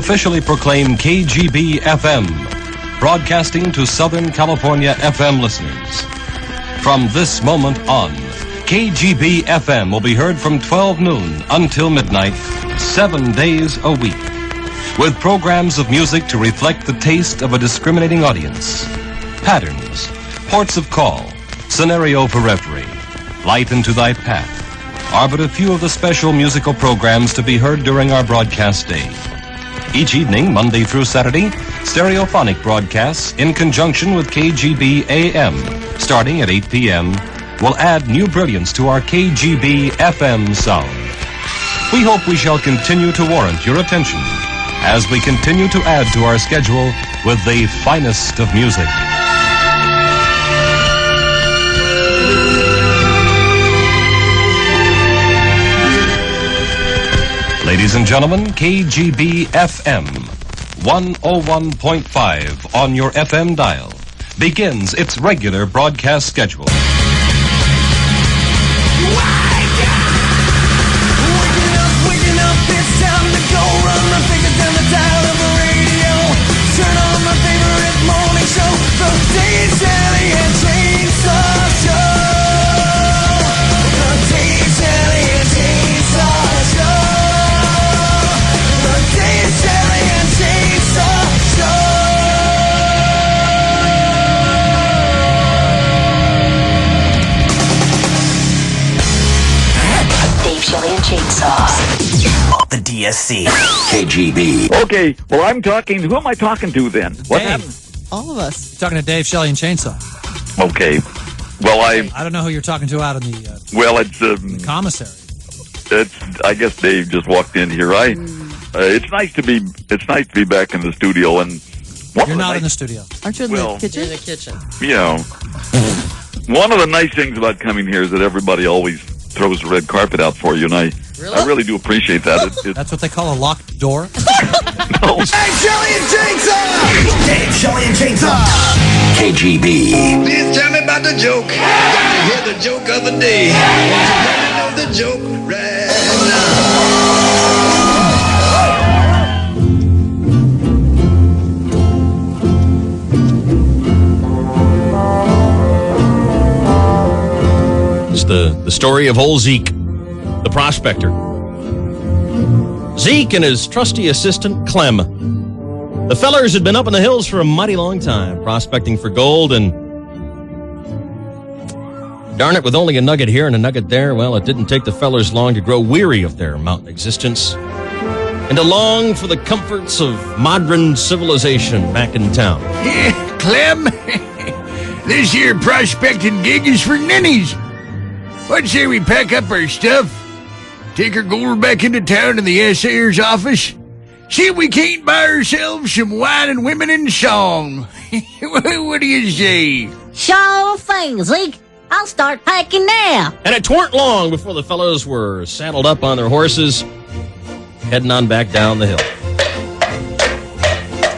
officially proclaim KGB FM, broadcasting to Southern California FM listeners. From this moment on, KGB FM will be heard from 12 noon until midnight, 7 days a week, with programs of music to reflect the taste of a discriminating audience. Patterns, ports of call, scenario for reverie, light into thy path are but a few of the special musical programs to be heard during our broadcast day. Each evening, Monday through Saturday, stereophonic broadcasts in conjunction with KGB AM, starting at 8 p.m., will add new brilliance to our KGB FM sound. We hope we shall continue to warrant your attention as we continue to add to our schedule with the finest of music. Ladies and gentlemen, KGB FM 101.5 on your FM dial begins its regular broadcast schedule. Waking up, it's time to go. Run my fingers down the dial of the radio. Turn on my favorite morning show, the Dave, Sally, and Chainsaw Show. The Dave, Sally, and Chainsaw Show. The Dave, Sally, and Chainsaw Show. Dave, Shelley, and Chainsaw. The DSC. KGB. Okay, well, who am I talking to then? What Dave. happened? All of us. You're talking to Dave, Shelley, and Chainsaw. Okay, well, I don't know who you're talking to out in the it's commissary. I guess Dave just walked in here. It's nice to be back in the studio, and You're not in the studio. Aren't you in Well- the kitchen? In the kitchen. you know, one of the nice things about coming here is that everybody always throws the red carpet out for you, and I really do appreciate that. That's what they call a locked door. No. Dave, Shelley, and Chainsaw! Dave, Shelley, and Chainsaw! KGB. Please tell me about the joke. Got to hear the joke of the day. Want to know the joke right It's the story of old Zeke, the prospector. Zeke and his trusty assistant, Clem. The fellers had been up in the hills for a mighty long time, prospecting for gold, and darn it, with only a nugget here and a nugget there, well, it didn't take the fellers long to grow weary of their mountain existence and to long for the comforts of modern civilization back in town. Clem, this here prospecting gig is for ninnies. What say we pack up our stuff, take our gold back into town in the assayer's office, see if we can't buy ourselves some wine and women in song. What do you say? Sure thing, Zeke. I'll start packing now. And it weren't long before the fellows were saddled up on their horses, heading on back down the hill.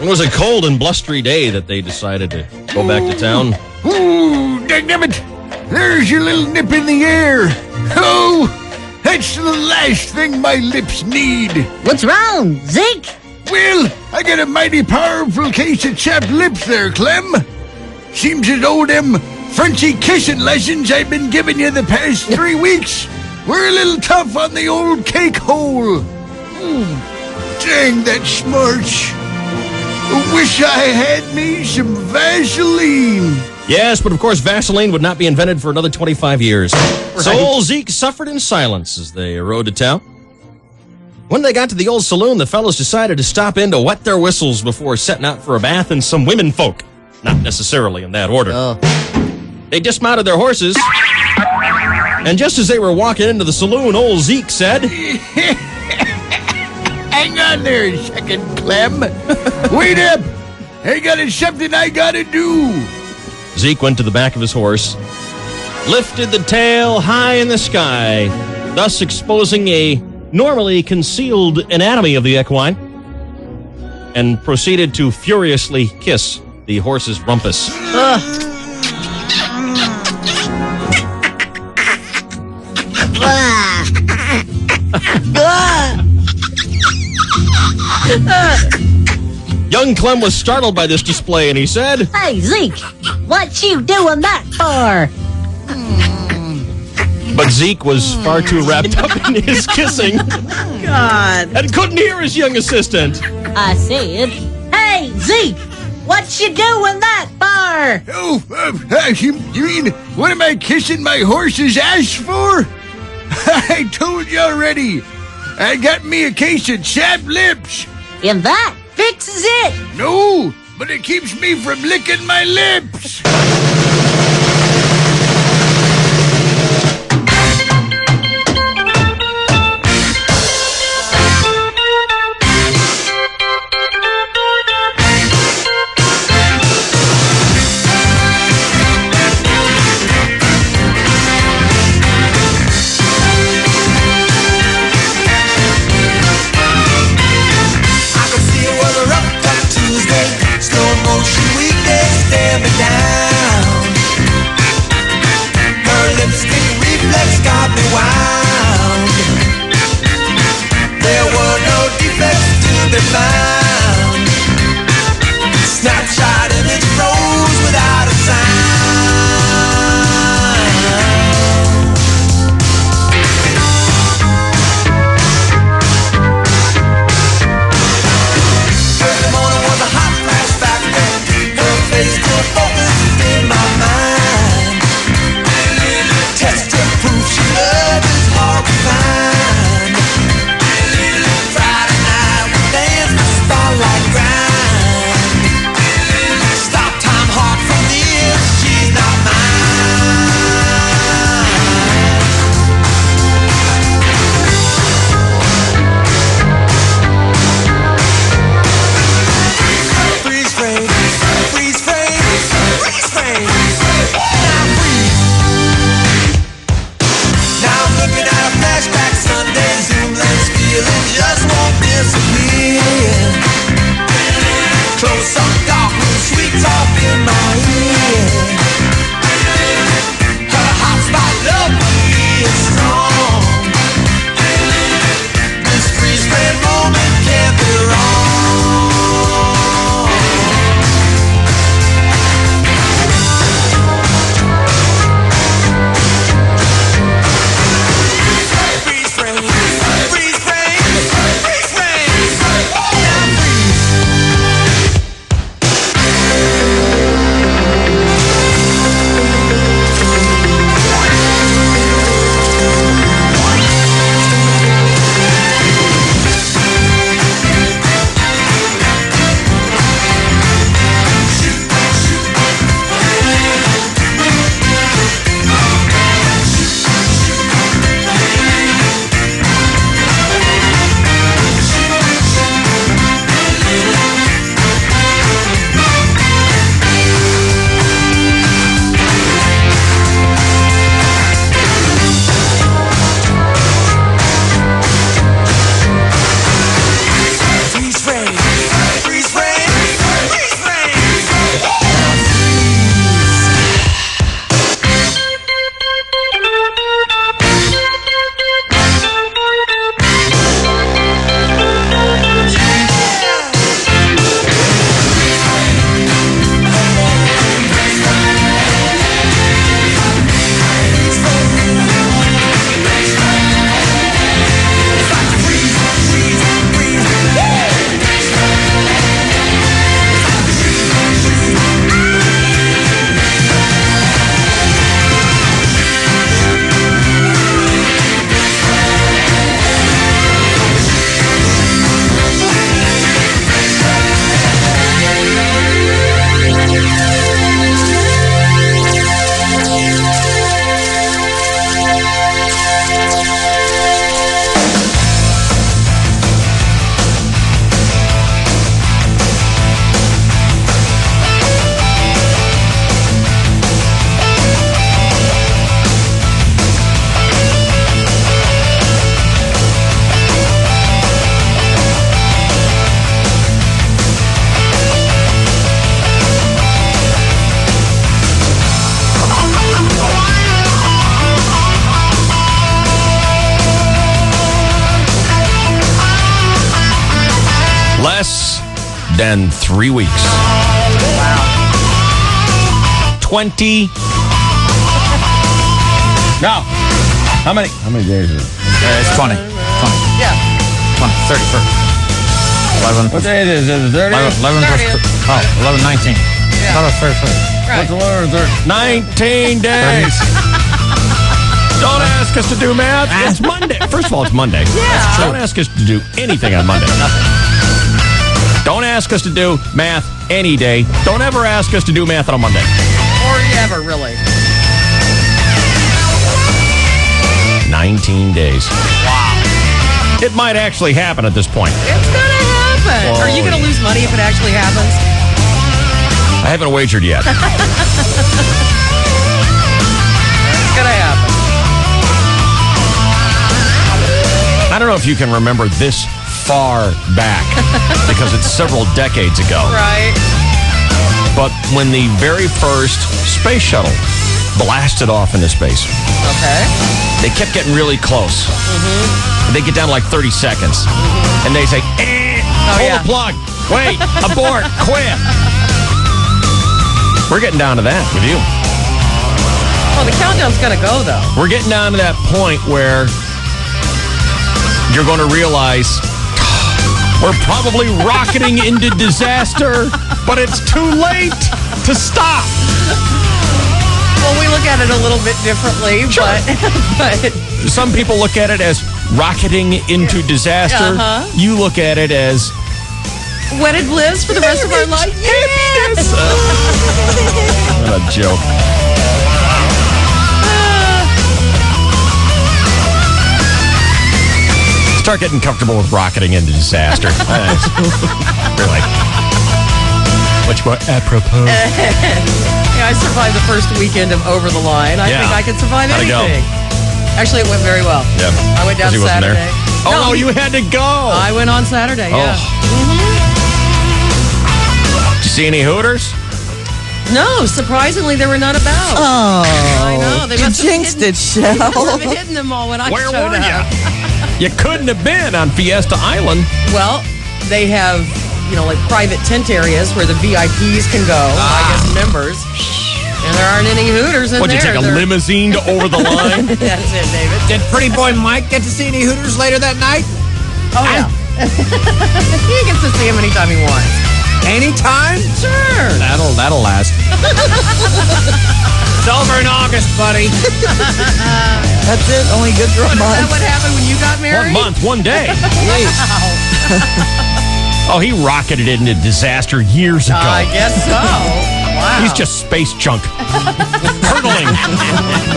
It was a cold and blustery day that they decided to go back to town. Ooh, dagnabbit, there's your little nip in the air. Oh, that's the last thing my lips need. What's wrong, Zeke? Well, I got a mighty powerful case of chapped lips there, Clem. Seems as though them Frenchy kissing lessons I've been giving you the past 3 weeks were a little tough on the old cake hole. Dang, that smarch. Wish I had me some Vaseline. Yes, but of course Vaseline would not be invented for another 25 years. So old Zeke suffered in silence as they rode to town. When they got to the old saloon, the fellows decided to stop in to wet their whistles before setting out for a bath and some women folk. Not necessarily in that order. They dismounted their horses, and just as they were walking into the saloon, old Zeke said, Hang on there a second, Clem. Wait up. I got something I gotta do. Zeke went to the back of his horse, lifted the tail high in the sky, thus exposing a normally concealed anatomy of the equine, and proceeded to furiously kiss the horse's rumpus. Young Clem was startled by this display, and he said, Hey, Zeke, what you doing that for? but Zeke was far too wrapped up in his kissing God. and couldn't hear his young assistant. I said, Hey, Zeke, what you doing that for? Oh, you mean, what am I kissing my horse's ass for? I told you already. I got me a case of chapped lips. And that fixes it. No, but it keeps me from licking my lips. I can see it was a rough cut Tuesday, slow motion weekday, stare me down. Her lipstick reflex got me wound. There were no defects to be found. Snapshot image froze without a sound. Early morning was a hot flashback. Her face still focused in my mind. Texture proof she loved is hard to find. Friday night we danced the starlight grind. Stop time hard from this, she's not mine. Freeze frame, freeze frame, freeze frame. Now freeze. Now I'm looking at a flashback Sunday, zoom lens feeling just won't disappear. Close up, dark room, sweet talk in my ear. Her hot spot love for me is strong. This freeze frame moment can't be wrong. Freeze frame, freeze frame, freeze frame. Now freeze. Freeze frame, freeze frame, freeze frame. Now freeze, freeze, freeze. 103 weeks. Wow. 20. No. How many days is it? It's 20. 20. Yeah. 20. 31st. 11. What day is it? 30? 11 19. Yeah. I thought it was 31st. Right. 19 days. Don't ask us to do math. It's Monday. First of all, it's Monday. Yeah. Don't ask us to do anything on Monday. Don't ask us to do math any day. Don't ever ask us to do math on a Monday. Or ever, really. 19 days. Wow. It might actually happen at this point. It's going to happen. Oh, Are you going to lose money if it actually happens? I haven't wagered yet. It's going to happen. I don't know if you can remember this far back because it's several decades ago. Right. But when the very first space shuttle blasted off into space, Okay. they kept getting really close. Mm-hmm. They get down to like 30 seconds. Mm-hmm. And they say, pull the plug. Wait, abort, quit. We're getting down to that with you. Well, the countdown's going to go, though. We're getting down to that point where you're going to realize we're probably rocketing into disaster, but it's too late to stop. Well, we look at it a little bit differently, Sure. but Some people look at it as rocketing into disaster. Uh-huh. You look at it as wedded bliss for the rest of our life. happiness. What a joke. Start getting comfortable with rocketing into disaster. Really. Much more apropos. Yeah, I survived the first weekend of Over the Line. I Yeah. think I could survive How'd it go? anything. Actually, it went very well. Yeah. I went down 'Cause he wasn't there? Saturday. Oh, No, no, you had to go. I went on Saturday, yeah. Did you see any Hooters? No, surprisingly, there were none about. Oh, I know. They you must have jinxed hidden- it, Shell. They must have hidden them all when I Where showed were up. you? You couldn't have been on Fiesta Island. Well, they have, like private tent areas where the VIPs can go, I guess members. And there aren't any Hooters in What'd you there. take, a They're- limousine to Over the Line? That's it, David. Did Pretty Boy Mike get to see any Hooters later that night? Oh, yeah. He gets to see him anytime he wants. Anytime? Sure. That'll last. It's over in August, buddy. That's it. Only good for a Is that month. what happened when you got married? 1 month, 1 day. Wow. Oh, he rocketed into disaster years ago. I guess so. Wow. He's just space junk. Hurtling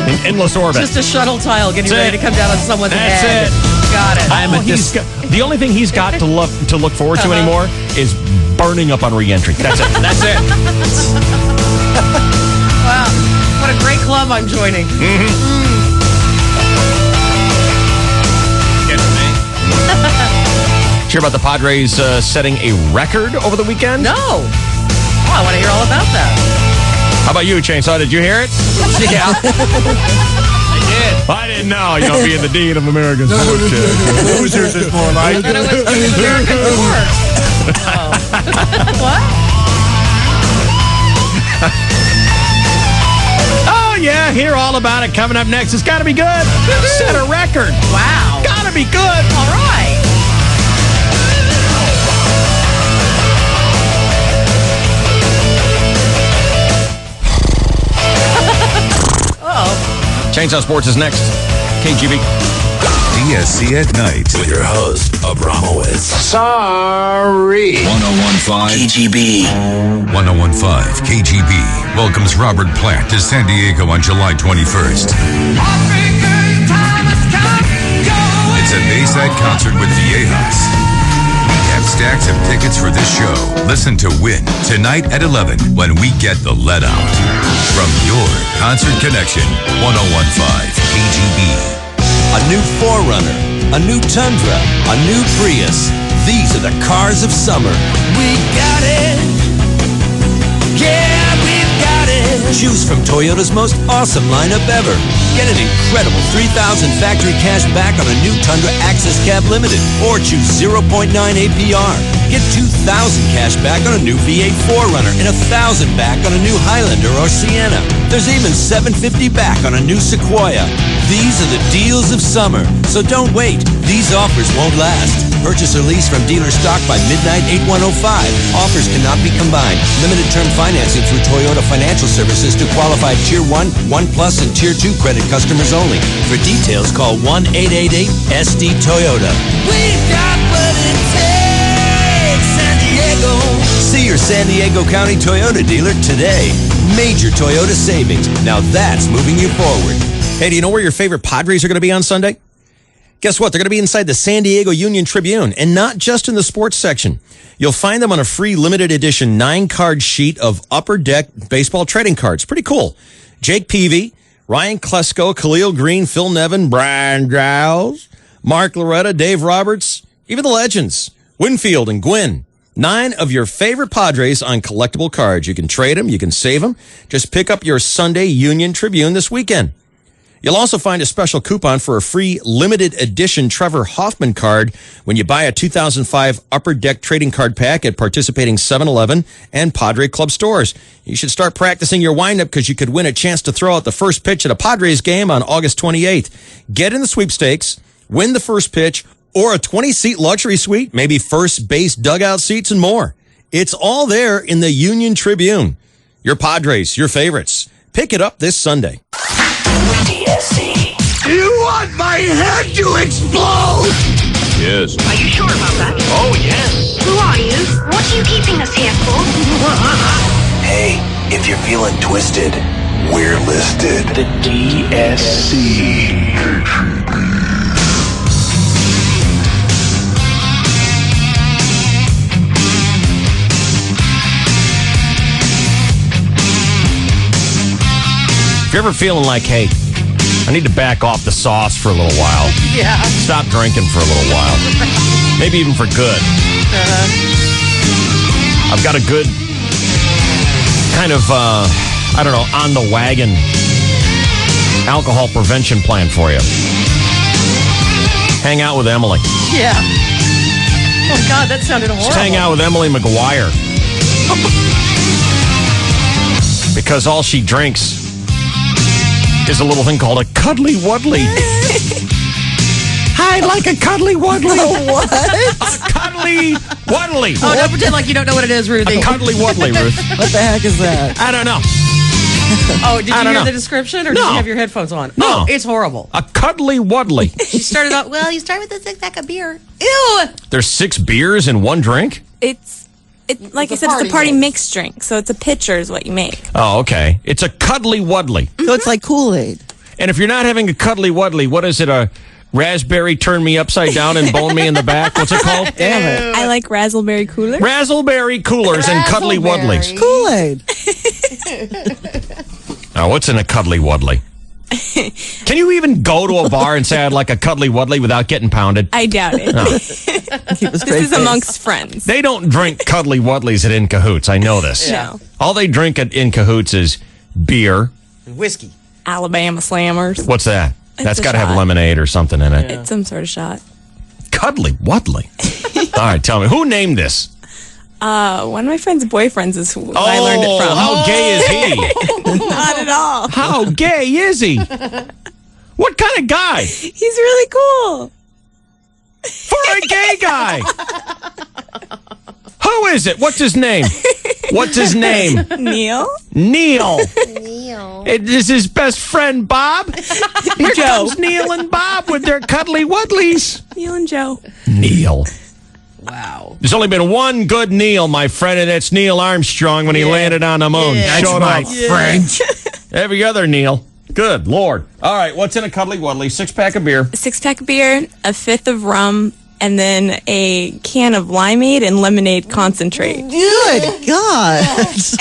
in endless orbit. just a shuttle tile getting That's ready it. to come down on someone's That's head. it. Got it. The only thing he's got to look forward to anymore is burning up on re-entry. That's it. That's it. Wow. What a great club I'm joining. Did you hear about the Padres setting a record over the weekend? No. Oh, I want to hear all about that. How about you, Chainsaw? Did you hear it? Yeah. I didn't know. Being the dean of American sports. Losers is more like I thought it was American sports. Oh. What? Oh, yeah. Hear all about it coming up next. It's got to be good. Set a record. Wow. Got to be good. All right. Chainsaw Sports is next. KGB. DSC at night with your host, Abramowitz. Sorry. 1015 KGB. 1015 KGB welcomes Robert Plant to San Diego on July 21st. It's a Bayside concert with Viejas. We have stacks of tickets for this show. Listen to Win tonight at 11 when we get the let out. From your Concert Connection, 1015 KGB. A new 4Runner, a new Tundra, a new Prius. These are the cars of summer. We got it. Yeah, we've got it. Choose from Toyota's most awesome lineup ever. Get an incredible $3,000 factory cash back on a new Tundra Access Cab Limited, or choose 0.9 APR. Get $2,000 cash back on a new V8 4Runner and $1,000 back on a new Highlander or Sienna. There's even $750 back on a new Sequoia. These are the deals of summer, so don't wait. These offers won't last. Purchase or lease from dealer stock by midnight 8105. Offers cannot be combined. Limited term financing through Toyota Financial Services to qualified Tier 1, 1 Plus, and Tier 2 credit customers only. For details, call 1-888-SD-TOYOTA. We've got what it takes, San Diego. See your San Diego County Toyota dealer today. Major Toyota savings. Now that's moving you forward. Hey, do you know where your favorite Padres are going to be on Sunday? Guess what? They're going to be inside the San Diego Union Tribune, and not just in the sports section. You'll find them on a free limited edition 9-card sheet of Upper Deck baseball trading cards. Pretty cool. Jake Peavy, Ryan Klesko, Khalil Green, Phil Nevin, Brian Giles, Mark Loretta, Dave Roberts, even the legends, Winfield and Gwynn. 9 of your favorite Padres on collectible cards. You can trade them. You can save them. Just pick up your Sunday Union Tribune this weekend. You'll also find a special coupon for a free limited edition Trevor Hoffman card when you buy a 2005 Upper Deck trading card pack at participating 7-Eleven and Padre Club stores. You should start practicing your windup because you could win a chance to throw out the first pitch at a Padres game on August 28th. Get in the sweepstakes, win the first pitch, or a 20-seat luxury suite, maybe first base dugout seats and more. It's all there in the Union Tribune. Your Padres, your favorites. Pick it up this Sunday. Do you want my head to explode? Yes. Are you sure about that? Oh, yes. Who are you? What are you keeping us here for? Hey, if you're feeling twisted, we're listed. The DSC. If you're ever feeling like, hey, I need to back off the sauce for a little while. Yeah. Stop drinking for a little while. Maybe even for good. I've got a good kind of, on the wagon alcohol prevention plan for you. Hang out with Emily. Yeah. Oh, God, that sounded horrible. Just hang out with Emily McGuire. Because all she drinks is a little thing called a Cuddly Wuddly. I'd like a Cuddly Wuddly. What? A Cuddly Wuddly. Oh, don't pretend like you don't know what it is, Ruthie. A Cuddly Wuddly, Ruth. What the heck is that? I don't know. Oh, did you hear the description, or did you have your headphones on? No. Oh, it's horrible. A Cuddly Wuddly. She started out, well, you start with a 6-pack of beer. Ew! There's 6 beers in one drink? Like I said, it's a party mixed drink, so it's a pitcher is what you make. Oh, okay. It's a Cuddly Wuddly. So it's like Kool-Aid. And if you're not having a Cuddly Wuddly, what is it? A raspberry turn me upside down and bone me in the back? What's it called? Damn it. I like Razzleberry Coolers. Razzleberry Coolers and Cuddly Wuddlies. Kool-Aid. Now, what's in a Cuddly Wuddly? Can you even go to a bar and say I'd like a Cuddly Wuddly without getting pounded? I doubt it. No. This is amongst friends. They don't drink Cuddly Wuddlies at In Cahoots. I know this. No. All they drink at In Cahoots is beer. Whiskey. Alabama Slammers. What's that? That's a got to have shot. lemonade or something in it. It's some sort of shot. Cuddly Wuddly. All right, tell me. Who named this? One of my friend's boyfriends is who I learned it from. How gay is he? Not at all. How gay is he? What kind of guy? He's really cool. For a gay guy. Who is it? What's his name? What's his name? Neil. Neil. Neil. It is his best friend, Bob. Here comes Neil and Bob with their Cuddly Wuddlies. Neil and Joe. Neil. Wow. There's only been one good Neil, my friend, and that's Neil Armstrong when he landed on the moon. Yeah. Showed That's up. my French. Every other Neil. Good Lord. All right, what's in a Cuddly Wuddly? 6-pack of beer. A 6-pack of beer, a 5th of rum, and then a can of limeade and lemonade concentrate. Good God.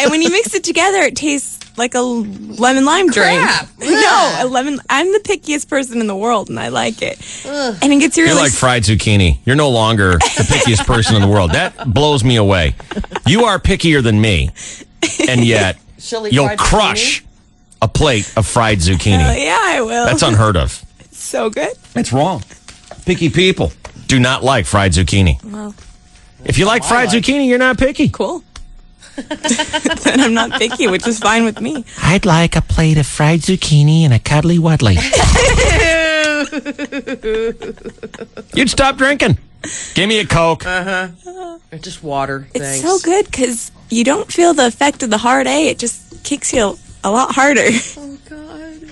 And when you mix it together, it tastes like a lemon lime drink. No, a lemon. I'm the pickiest person in the world, and I like it. And it gets You're really like fried zucchini. You're no longer the pickiest person in the world. That blows me away. You are pickier than me, and yet Chili you'll fried crush a plate of fried zucchini. yeah, I will. That's unheard of. so good. It's wrong. Picky people do not like fried zucchini. Well, If you like fried zucchini, you're not picky. Cool. Then I'm not picky, which is fine with me. I'd like a plate of fried zucchini and a cuddly wuddly. You'd stop drinking. Give me a Coke. Just water. It's Thanks. so good because you don't feel the effect of the hard A. It just kicks you a lot harder. Oh, God.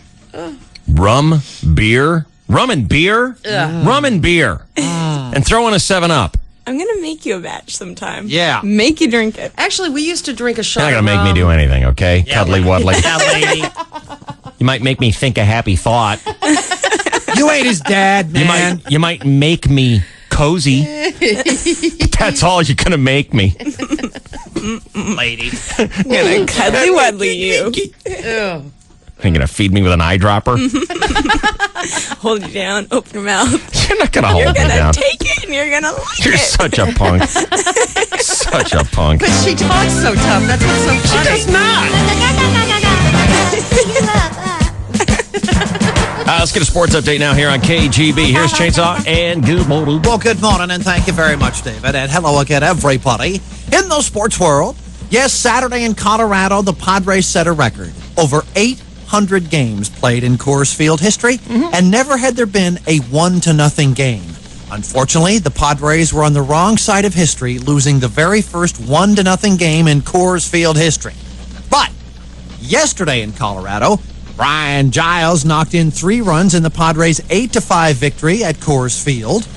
Rum, beer, rum and beer, rum and beer, and throw in a 7-Up. I'm going to make you a batch sometime. Yeah. Make you drink it. Actually, we used to drink a shot You're not of going to make me do anything, okay? Cuddly wuddly. Yeah, lady. You might make me think a happy thought. You ain't his dad, man. You might make me cozy. That's all you're going to make me. Lady. I'm going to cuddly wuddly you. Ew. You're going to feed me with an eyedropper? Hold you down. Open your mouth. You're not going to hold You're me going to down. take it and you're going to like You're it. such a punk. Such a punk. But she talks so tough. That's what's so funny. She does not. Let's get a sports update now here on KGB. Here's Chainsaw and good morning. Well, good morning, and thank you very much, David. And hello again, everybody. In the sports world, yes, Saturday in Colorado, the Padres set a record. Over 800 games played in Coors Field history, and never had there been a 1-0 game. Unfortunately, the Padres were on the wrong side of history, losing the very first 1-0 game in Coors Field history. But yesterday in Colorado, Brian Giles knocked in 3 runs in the Padres' 8-5 victory at Coors Field.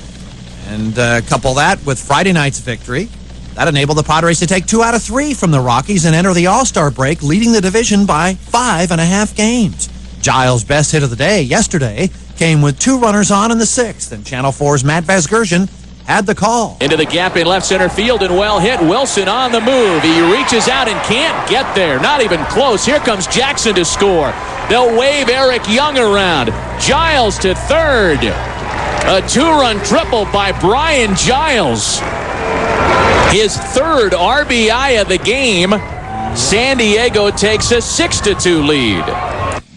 And couple that with Friday night's victory, that enabled the Padres to take 2 out of 3 from the Rockies and enter the All-Star break, leading the division by 5.5 games. Giles' best hit of the day yesterday came with 2 runners on in the 6th, and Channel 4's Matt Vasgersian had the call. Into the gap in left center field and well hit. Wilson on the move. He reaches out and can't get there. Not even close. Here comes Jackson to score. They'll wave Eric Young around. Giles to third. A 2-run triple by Brian Giles. His 3rd RBI of the game. San Diego takes a 6-2 lead.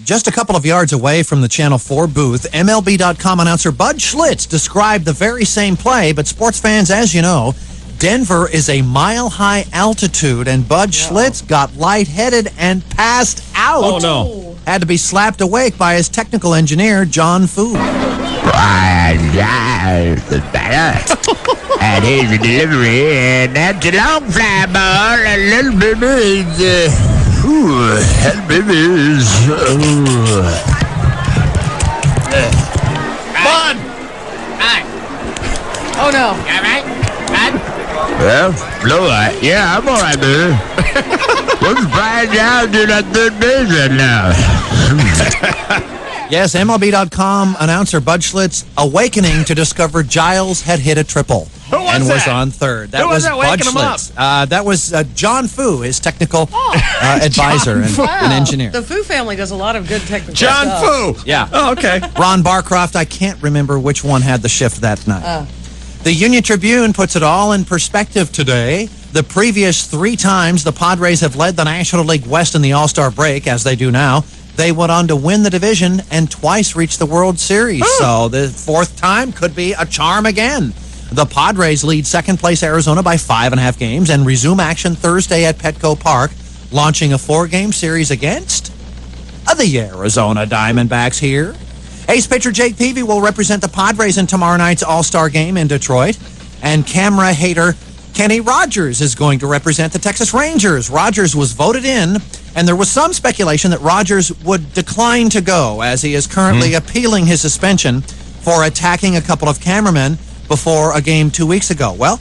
Just a couple of yards away from the Channel 4 booth, MLB.com announcer Bud Schlitz described the very same play, but sports fans, as you know, Denver is a mile-high altitude, and Bud Schlitz got lightheaded and passed out. Oh, no. Had to be slapped awake by his technical engineer, John Fu. Brian Giles is better. And here's the delivery, and that's a long fly ball. A little bit is, that baby is, Bud! Oh, no. You all right? Well, no, yeah, I'm all right, baby. What's Brian Giles doing at third base right now? Yes, MLB.com announcer Bud Schlitz awakening to discover Giles had hit a triple and was on third. That Who was that Bud waking him up? Schlitz. That was John Fu, his technical advisor and engineer. The Fu family does a lot of good technical John stuff. Fu. Yeah. Oh, okay. Ron Barcroft, I can't remember which one had the shift that night. The Union Tribune puts it all in perspective today. The previous 3 times the Padres have led the National League West in the All-Star break, as they do now, they went on to win the division and twice reach the World Series. So the 4th time could be a charm again. The Padres lead second-place Arizona by 5.5 games and resume action Thursday at Petco Park, launching a 4-game series against the Arizona Diamondbacks here. Ace pitcher Jake Peavy will represent the Padres in tomorrow night's All-Star game in Detroit. And camera hater Kenny Rogers is going to represent the Texas Rangers. Rogers was voted in, and there was some speculation that Rogers would decline to go, as he is currently appealing his suspension for attacking a couple of cameramen before a game 2 weeks ago. Well,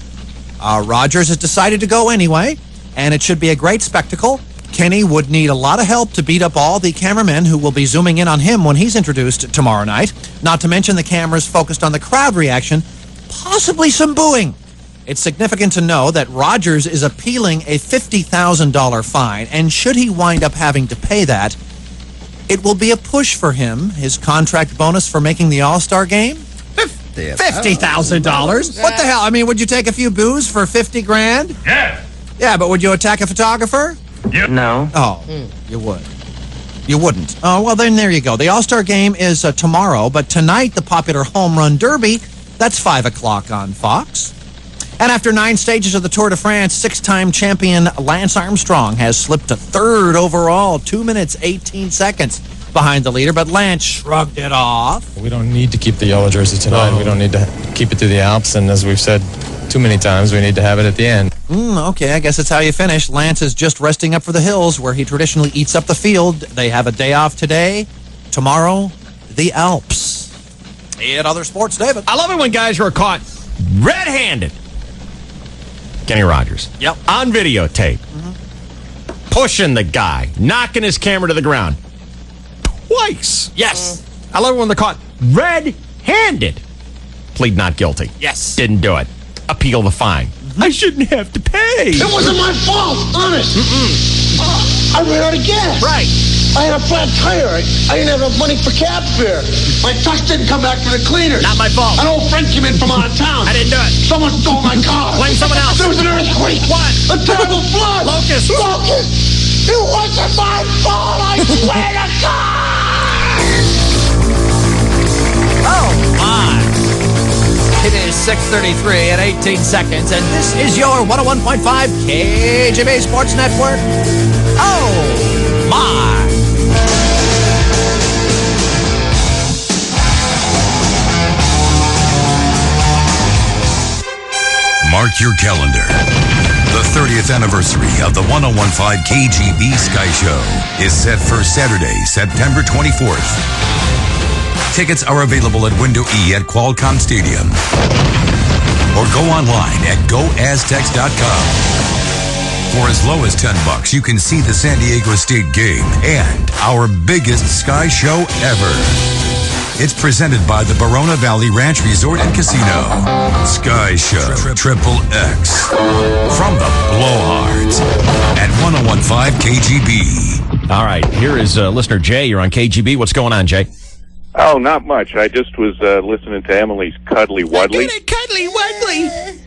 Rogers has decided to go anyway, and it should be a great spectacle. Kenny would need a lot of help to beat up all the cameramen who will be zooming in on him when he's introduced tomorrow night. Not to mention the cameras focused on the crowd reaction, possibly some booing. It's significant to know that Rogers is appealing a $50,000 fine, and should he wind up having to pay that, it will be a push for him, his contract bonus for making the All-Star game. $50,000? What the hell? I mean, would you take a few boos for $50,000? Yeah. Yeah, but would you attack a photographer? No. Oh, you would. You wouldn't. Oh, well, then there you go. The All-Star game is tomorrow, but tonight the popular Home Run Derby, that's 5 o'clock on Fox. And after 9 stages of the Tour de France, 6-time champion Lance Armstrong has slipped to 3rd overall, 2 minutes, 18 seconds behind the leader. But Lance shrugged it off. We don't need to keep the yellow jersey tonight. We don't need to keep it through the Alps. And as we've said too many times, we need to have it at the end. Okay, I guess that's how you finish. Lance is just resting up for the hills, where he traditionally eats up the field. They have a day off today. Tomorrow, the Alps. In other sports, David. I love it when guys are caught red-handed. Kenny Rogers. Yep. On videotape. Pushing the guy. Knocking his camera to the ground. Twice. Yes. I love it when they're caught red-handed. Plead not guilty. Yes. Didn't do it. Appeal the fine. I shouldn't have to pay. It wasn't my fault, honest. I ran out of gas. Right. I had a flat tire. I didn't have enough money for cab fare. My tux didn't come back from the cleaners. Not my fault. An old friend came in from out of town. I didn't do it. Someone stole my car. Blame someone else. There was an earthquake. What? A terrible flood. Locust. It wasn't my fault. I swear to God. Oh, my. It is 6:33 and 18 seconds, and this is your 101.5 KGB Sports Network. Oh, my. Mark your calendar. The 30th anniversary of the 101.5 KGB Sky Show is set for Saturday, September 24th. Tickets are available at Window E at Qualcomm Stadium. Or go online at goaztecs.com. For as low as $10, you can see the San Diego State game and our biggest Sky Show ever. It's presented by the Barona Valley Ranch Resort and Casino. Sky Show Triple X. From the Blowhards at 101.5 KGB. All right, here is listener Jay. You're on KGB. What's going on, Jay? Oh, not much. I just was listening to Emily's Cuddly Wuddly. Cuddly Wuddly.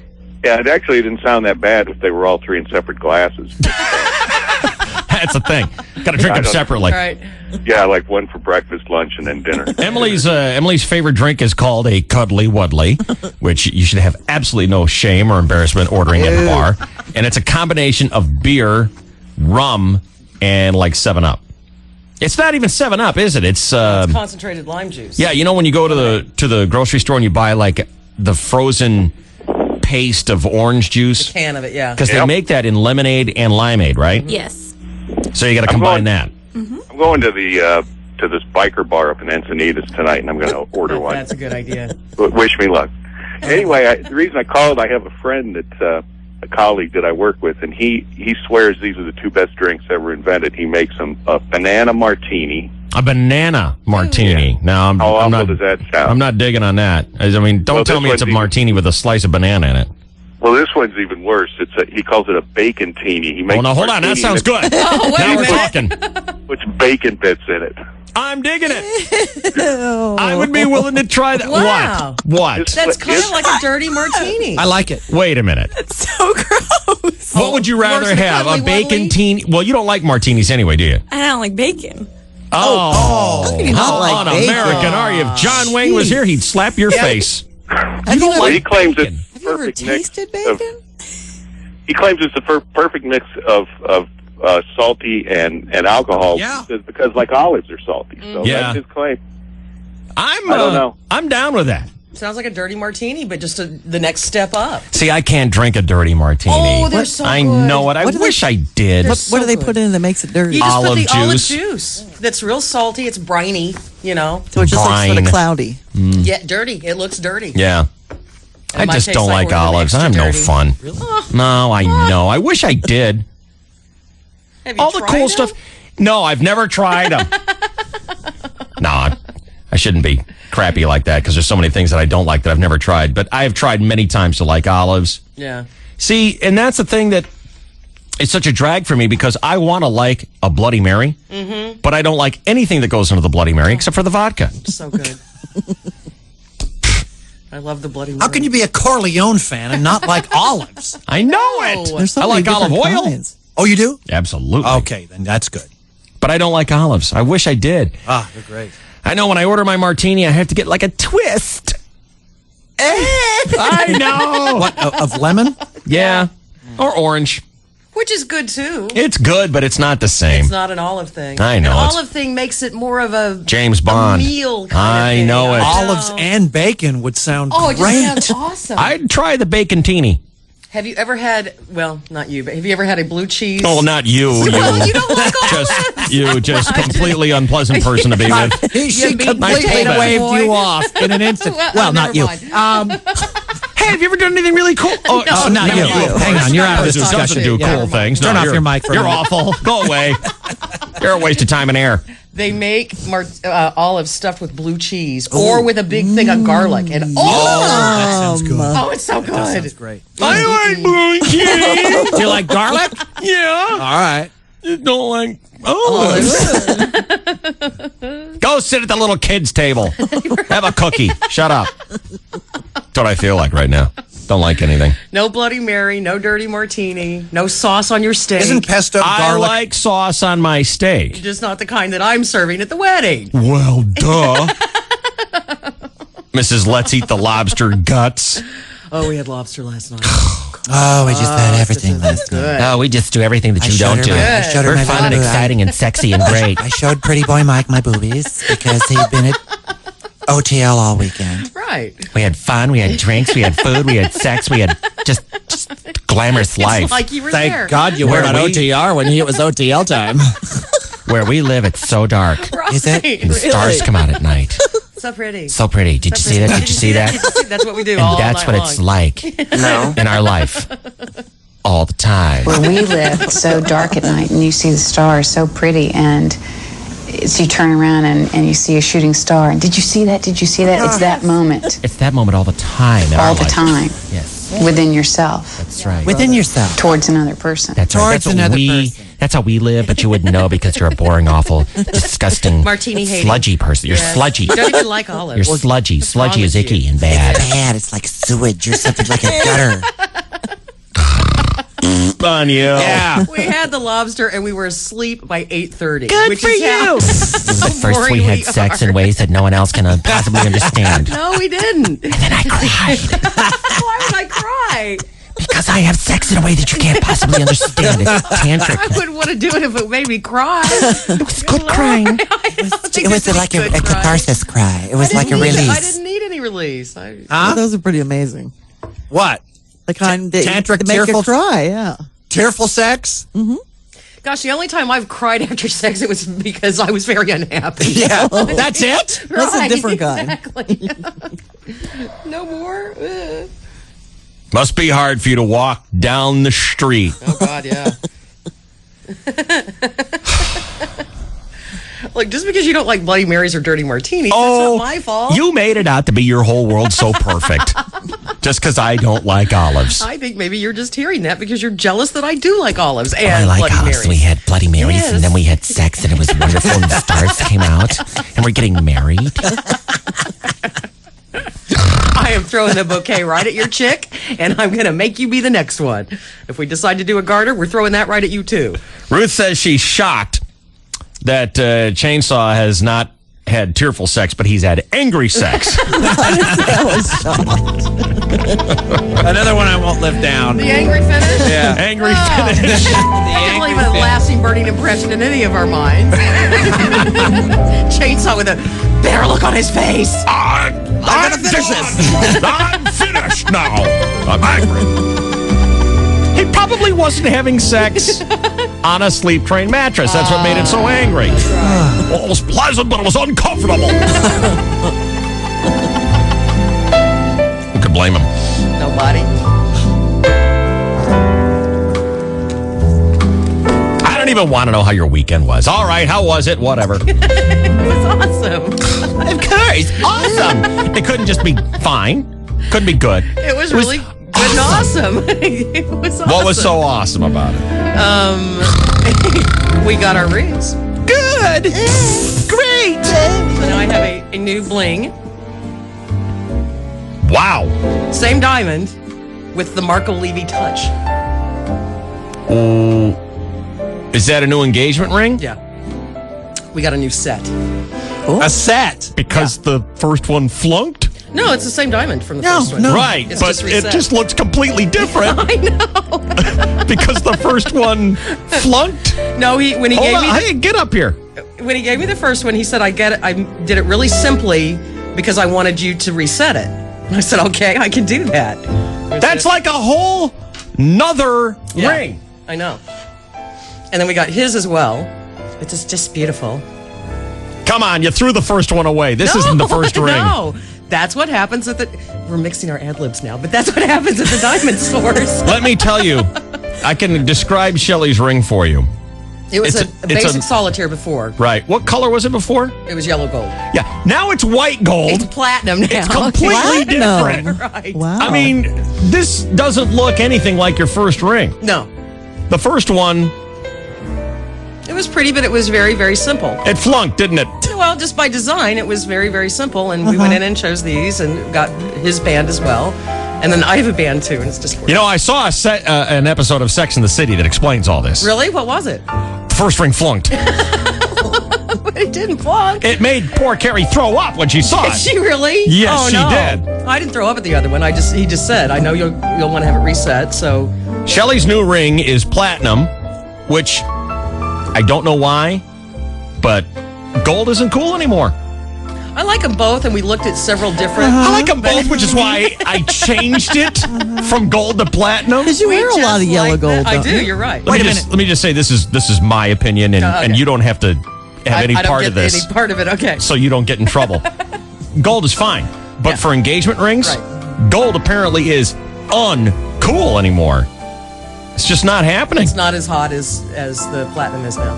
Yeah, it actually didn't sound that bad if they were all three in separate glasses. That's the thing. Got to drink them separately. Right. Yeah, like one for breakfast, lunch, and then dinner. Emily's favorite drink is called a Cuddly Wuddly, which you should have absolutely no shame or embarrassment ordering at the bar. And it's a combination of beer, rum, and like 7-Up. It's not even 7-Up, is it? It's concentrated lime juice. Yeah, you know when you go to the grocery store and you buy like the frozen paste of orange juice? A can of it, yeah. Because they make that in lemonade and limeade, right? Yes. So you got to combine that. I'm going to the to this biker bar up in Encinitas tonight, and I'm going to order one. That's a good idea. Wish me luck. Anyway, the reason I called, I have a friend that's a colleague that I work with, and he swears these are the two best drinks ever invented. He makes them a banana martini. A banana martini. Yeah. Now, I'm How not, awful does that sound? I'm not digging on that. I mean, don't tell me it's a martini with a slice of banana in it. Well, this one's even worse. He calls it a bacon teeny. He makes now hold on. That sounds good. Now we're talking. Puts bacon bits in it. I'm digging it. I would be willing to try that. Wow. What? That's kind of like a dirty martini. I like it. Wait a minute. It's so gross. What would you rather have? A bacon teeny? Well, you don't like martinis anyway, do you? I don't like bacon. Oh. How can you not like bacon? Un-American are you? If John Wayne was here, he'd slap your face. Well, he claims it's Have you ever tasted bacon? He claims it's the perfect mix of salty and alcohol. Yeah. Because like olives are salty. So that's his claim. I don't know. I'm down with that. Sounds like a dirty martini, but just the next step up. See, I can't drink a dirty martini. Oh, they're so I good. know it. I wish I did. What do they put in that makes it dirty? You just Olive put the olive juice. juice. That's real salty. It's briny, you know. So it just looks sort of Brine. cloudy. Yeah, dirty. It looks dirty. Yeah. I might just taste don't like like one of them olives. extra I'm no dirty. fun. No, I know. I wish I did. Have you All the tried cool them? stuff. No, I've never tried them. No, I shouldn't be crappy like that because there's so many things that I don't like that I've never tried. But I have tried many times to like olives. Yeah. See, and that's the thing that it's such a drag for me because I want to like a Bloody Mary, but I don't like anything that goes into the Bloody Mary except for the vodka. So good. I love the Bloody Mary. How can you be a Corleone fan and not like olives? I know it. There's so I many like olive different oil. kinds. Oh, you do? Absolutely. Okay, then that's good. But I don't like olives. I wish I did. Ah, they're great. I know when I order my martini, I have to get like a twist. I know. What, of lemon? Yeah. Or orange. Which is good, too. It's good, but it's not the same. It's not an olive thing. I know, An it's- olive thing makes it more of a James Bond. meal kind of I thing. know it. Olives and bacon would sound Oh, it great. just sounds awesome. I'd try the bacon teeny. Have you ever had, well, not you, but have you ever had a blue cheese? Oh, not you. Well, you don't like just completely unpleasant person to be with. She meat completely potato waved boy. you off in an instant. Well, not you. never Hey, have you ever done anything really cool? Oh, Oh, not you. Hang on, you're out of this Doesn't discussion. do Yeah. cool things. Turn No, off you're- your mic for a You're minute. awful. Go away. You're a waste of time and air. They make olives stuffed with blue cheese or with a big thing of garlic. And that sounds good. oh, it's so good. That sounds great. I like blue cheese. Do you like garlic? Yeah. All right. Just don't like olives. Go sit at the little kids' table. Have a cookie. Shut up. That's what I feel like right now. Don't like anything. No Bloody Mary, no dirty martini, no sauce on your steak. Isn't pesto I garlic? like sauce on my steak. just not the kind that I'm serving at the wedding. Well, duh. Mrs. Let's Eat the Lobster Guts. Oh, we had lobster last night. Oh, we just had everything last night. Good. Oh, we just do everything that you don't do. I showed her We're my fun and boobies. exciting and sexy and great. I showed Pretty Boy Mike my boobies because he'd been at OTL all weekend. Right. We had fun, we had drinks, we had food, we had sex, we had just glamorous life. It's like you were Thank there. God you Where were on we- OTR when it was OTL time. Where we live, it's so dark. Right. Is it? And the stars come out at night. So pretty. So pretty. Did you see that? Did you see that? That's what we do And all that's night what long. it's like in our life. All the time. Where we live, it's so dark at night, and you see the stars so pretty, and it's, you turn around and you see a shooting star. And did you see that? Did you see that? It's that moment, It's that moment all the time in our all the life. time, Yes, within yourself, that's right. Within yourself. towards another person. That's right. Towards That's what another we. person. That's how we live, but you wouldn't know because you're a boring, awful, disgusting, Martini hating. sludgy person. You're Yes. sludgy. You don't even like olives. You're sludgy. What's wrong Sludgy is with you? icky and bad. Bad. It's like sewage or something like a gutter. On you. Yeah. We had the lobster and we were asleep by 8:30. Good which for is how you. so First, we boring had sex are. in ways that no one else can possibly understand. No, we didn't. And then I cried Why would I cry? because I have sex in a way that you can't possibly understand. It's tantric. I wouldn't want to do it if it made me cry. It was good crying. It was like a catharsis cry. It was like a I release. didn't need any release. Huh? Those are pretty amazing. What? The kind that Tantric, make tearful- you cry, yeah. Tearful sex? Gosh, the only time I've cried after sex, it was because I was very unhappy. Yeah. That's it? That's a Right, different kind. Exactly. No more. Ugh. Must be hard for you to walk down the street. Oh God, yeah. Like, just because you don't like Bloody Marys or dirty martinis, that's not my fault. You made it out to be your whole world so perfect. Just because I don't like olives. I think maybe you're just hearing that because you're jealous that I do like olives and I like Bloody olives. Marys. We had Bloody Marys, Yes. and then we had sex, and it was wonderful, and the stars came out, and we're getting married. I am throwing the bouquet right at your chick, and I'm going to make you be the next one. If we decide to do a garter, we're throwing that right at you too. Ruth says she's shocked that Chainsaw has not had tearful sex, but he's had angry sex. Another one I won't live down. The angry finish? Yeah. Angry finish. Can't leave a lasting, burning impression in any of our minds. Chainsaw with a bitter look on his face. I'm gonna finish this. I'm finished now. I'm angry. He probably wasn't having sex on a sleep train mattress. That's what made it so angry. Well, it was pleasant, but it was uncomfortable. Who could blame him? Nobody. I don't even want to know how your weekend was. All right, how was it? Whatever. It was awesome. Of course, awesome. It couldn't just be fine. Couldn't be good. It was really good and awesome. It was awesome. What was so awesome about it? We got our rings. Good. Great. So now I have a new bling. Wow. Same diamond with the Marco Levy touch. Is that a new engagement ring? Yeah. We got a new set. A set. Because the first one flunked? No, it's the same diamond from the first one. Right, It's but just it reset. just looks completely different. I know. Because the first one flunked. No, when he Hold gave on, me hey, get up here. when he gave me the first one, he said I did it really simply because I wanted you to reset it. And I said, okay, I can do that. That's like a whole nother Yeah, ring. I know. And then we got his as well. It's just beautiful. Come on, you threw the first one away. This isn't the first ring. No, that's what happens at the. We're mixing our ad libs now, but that's what happens at the diamond stores. Let me tell you, I can describe Shelley's ring for you. It was It's a basic solitaire before. Right. What color was it before? It was yellow gold. Yeah. Now it's white gold. It's platinum now. It's completely different. Right. Wow. I mean, this doesn't look anything like your first ring. No. The first one, It was pretty, but it was very, very simple. it flunked, didn't it? Well, just by design, it was very, very simple. And we went in and chose these and got his band as well. And then I have a band too, and it's just You know, I saw an episode of Sex and the City that explains all this. Really? What was it? The first ring flunked. But it didn't flunk. It made poor Carrie throw up when she saw Did it. she really? Yes, oh, she no. did. I didn't throw up at the other one. He just said, I know you'll want to have it reset, so. Shelley's new ring is platinum, which I don't know why, but gold isn't cool anymore. I like them both, and we looked at several different. I like them both, which is why I changed it from gold to platinum. Because you wear a lot of yellow gold. I don't do. you? You're right. Let me just say this is my opinion, and, Okay. and you don't have to have any I don't part get of this, any part of it. Okay. so you don't get in trouble. Gold is fine, but for engagement rings, gold apparently is uncool anymore. It's just not happening. It's not as hot as the platinum is now.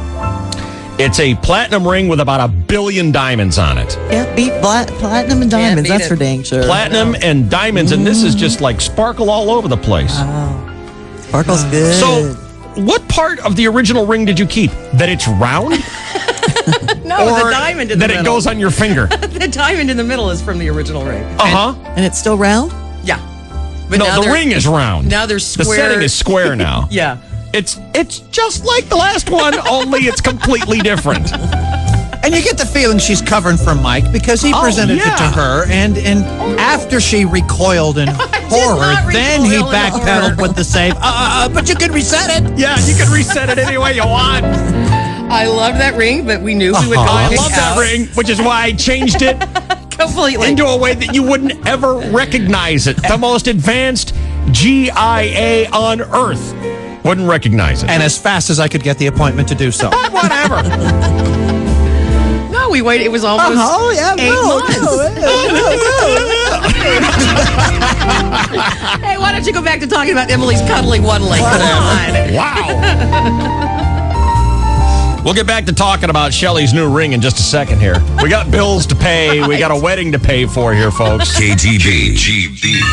It's a platinum ring with about 1 billion diamonds on it. Yeah, beat platinum and Can't diamonds. beat That's it. for dang sure. Platinum and diamonds, and this is just like sparkle all over the place. Sparkle's good. So, what part of the original ring did you keep? That it's round? No, or the diamond in the that middle. it goes on your finger? The diamond in the middle is from the original ring. and it's still round? Yeah. But No, now the they're- ring is round. Now they're square. The setting is square now. Yeah. It's just like the last one, only it's completely different. And you get the feeling she's covering for Mike because he presented it to her, and after she recoiled in horror, then he recoil in backpedaled horror. with the save. But you could reset it. Yeah, you can reset it any way you want. I loved that ring, but we knew we would go I pick love that out ring, which is why I changed it completely. into a way that you wouldn't ever recognize it. The most advanced GIA on Earth wouldn't recognize it. And as fast as I could get the appointment to do so. Whatever. No, we waited. It was almost 8 months. Hey, why don't you go back to talking about Emily's cuddly one leg? Come on. Wow. We'll get back to talking about Shelley's new ring in just a second here. We got bills to pay. We got a wedding to pay for here, folks. KGB.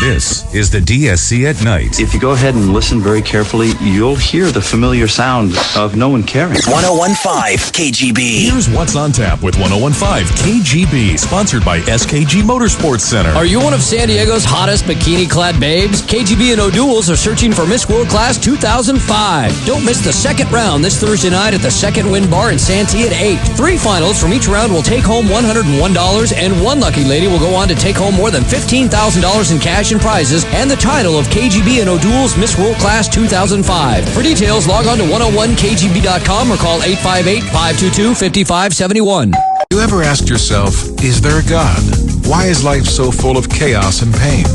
This is the DSC at night. If you go ahead and listen very carefully, you'll hear the familiar sound of no one caring. 1015 KGB. Here's what's on tap with 1015 KGB, sponsored by SKG Motorsports Center. Are you one of San Diego's hottest bikini-clad babes? KGB and O'Douls are searching for Miss World Class 2005. Don't miss the second round this Thursday night at the Second Wind Bar in Santee at 8. 3 finalists from each round will take home $101, and one lucky lady will go on to take home more than $15,000 in cash and prizes and the title of KGB and O'Douls Miss World Class 2005. For details, log on to 101kgb.com or call 858-522-5571. You ever asked yourself, is there a God? Why is life so full of chaos and pain?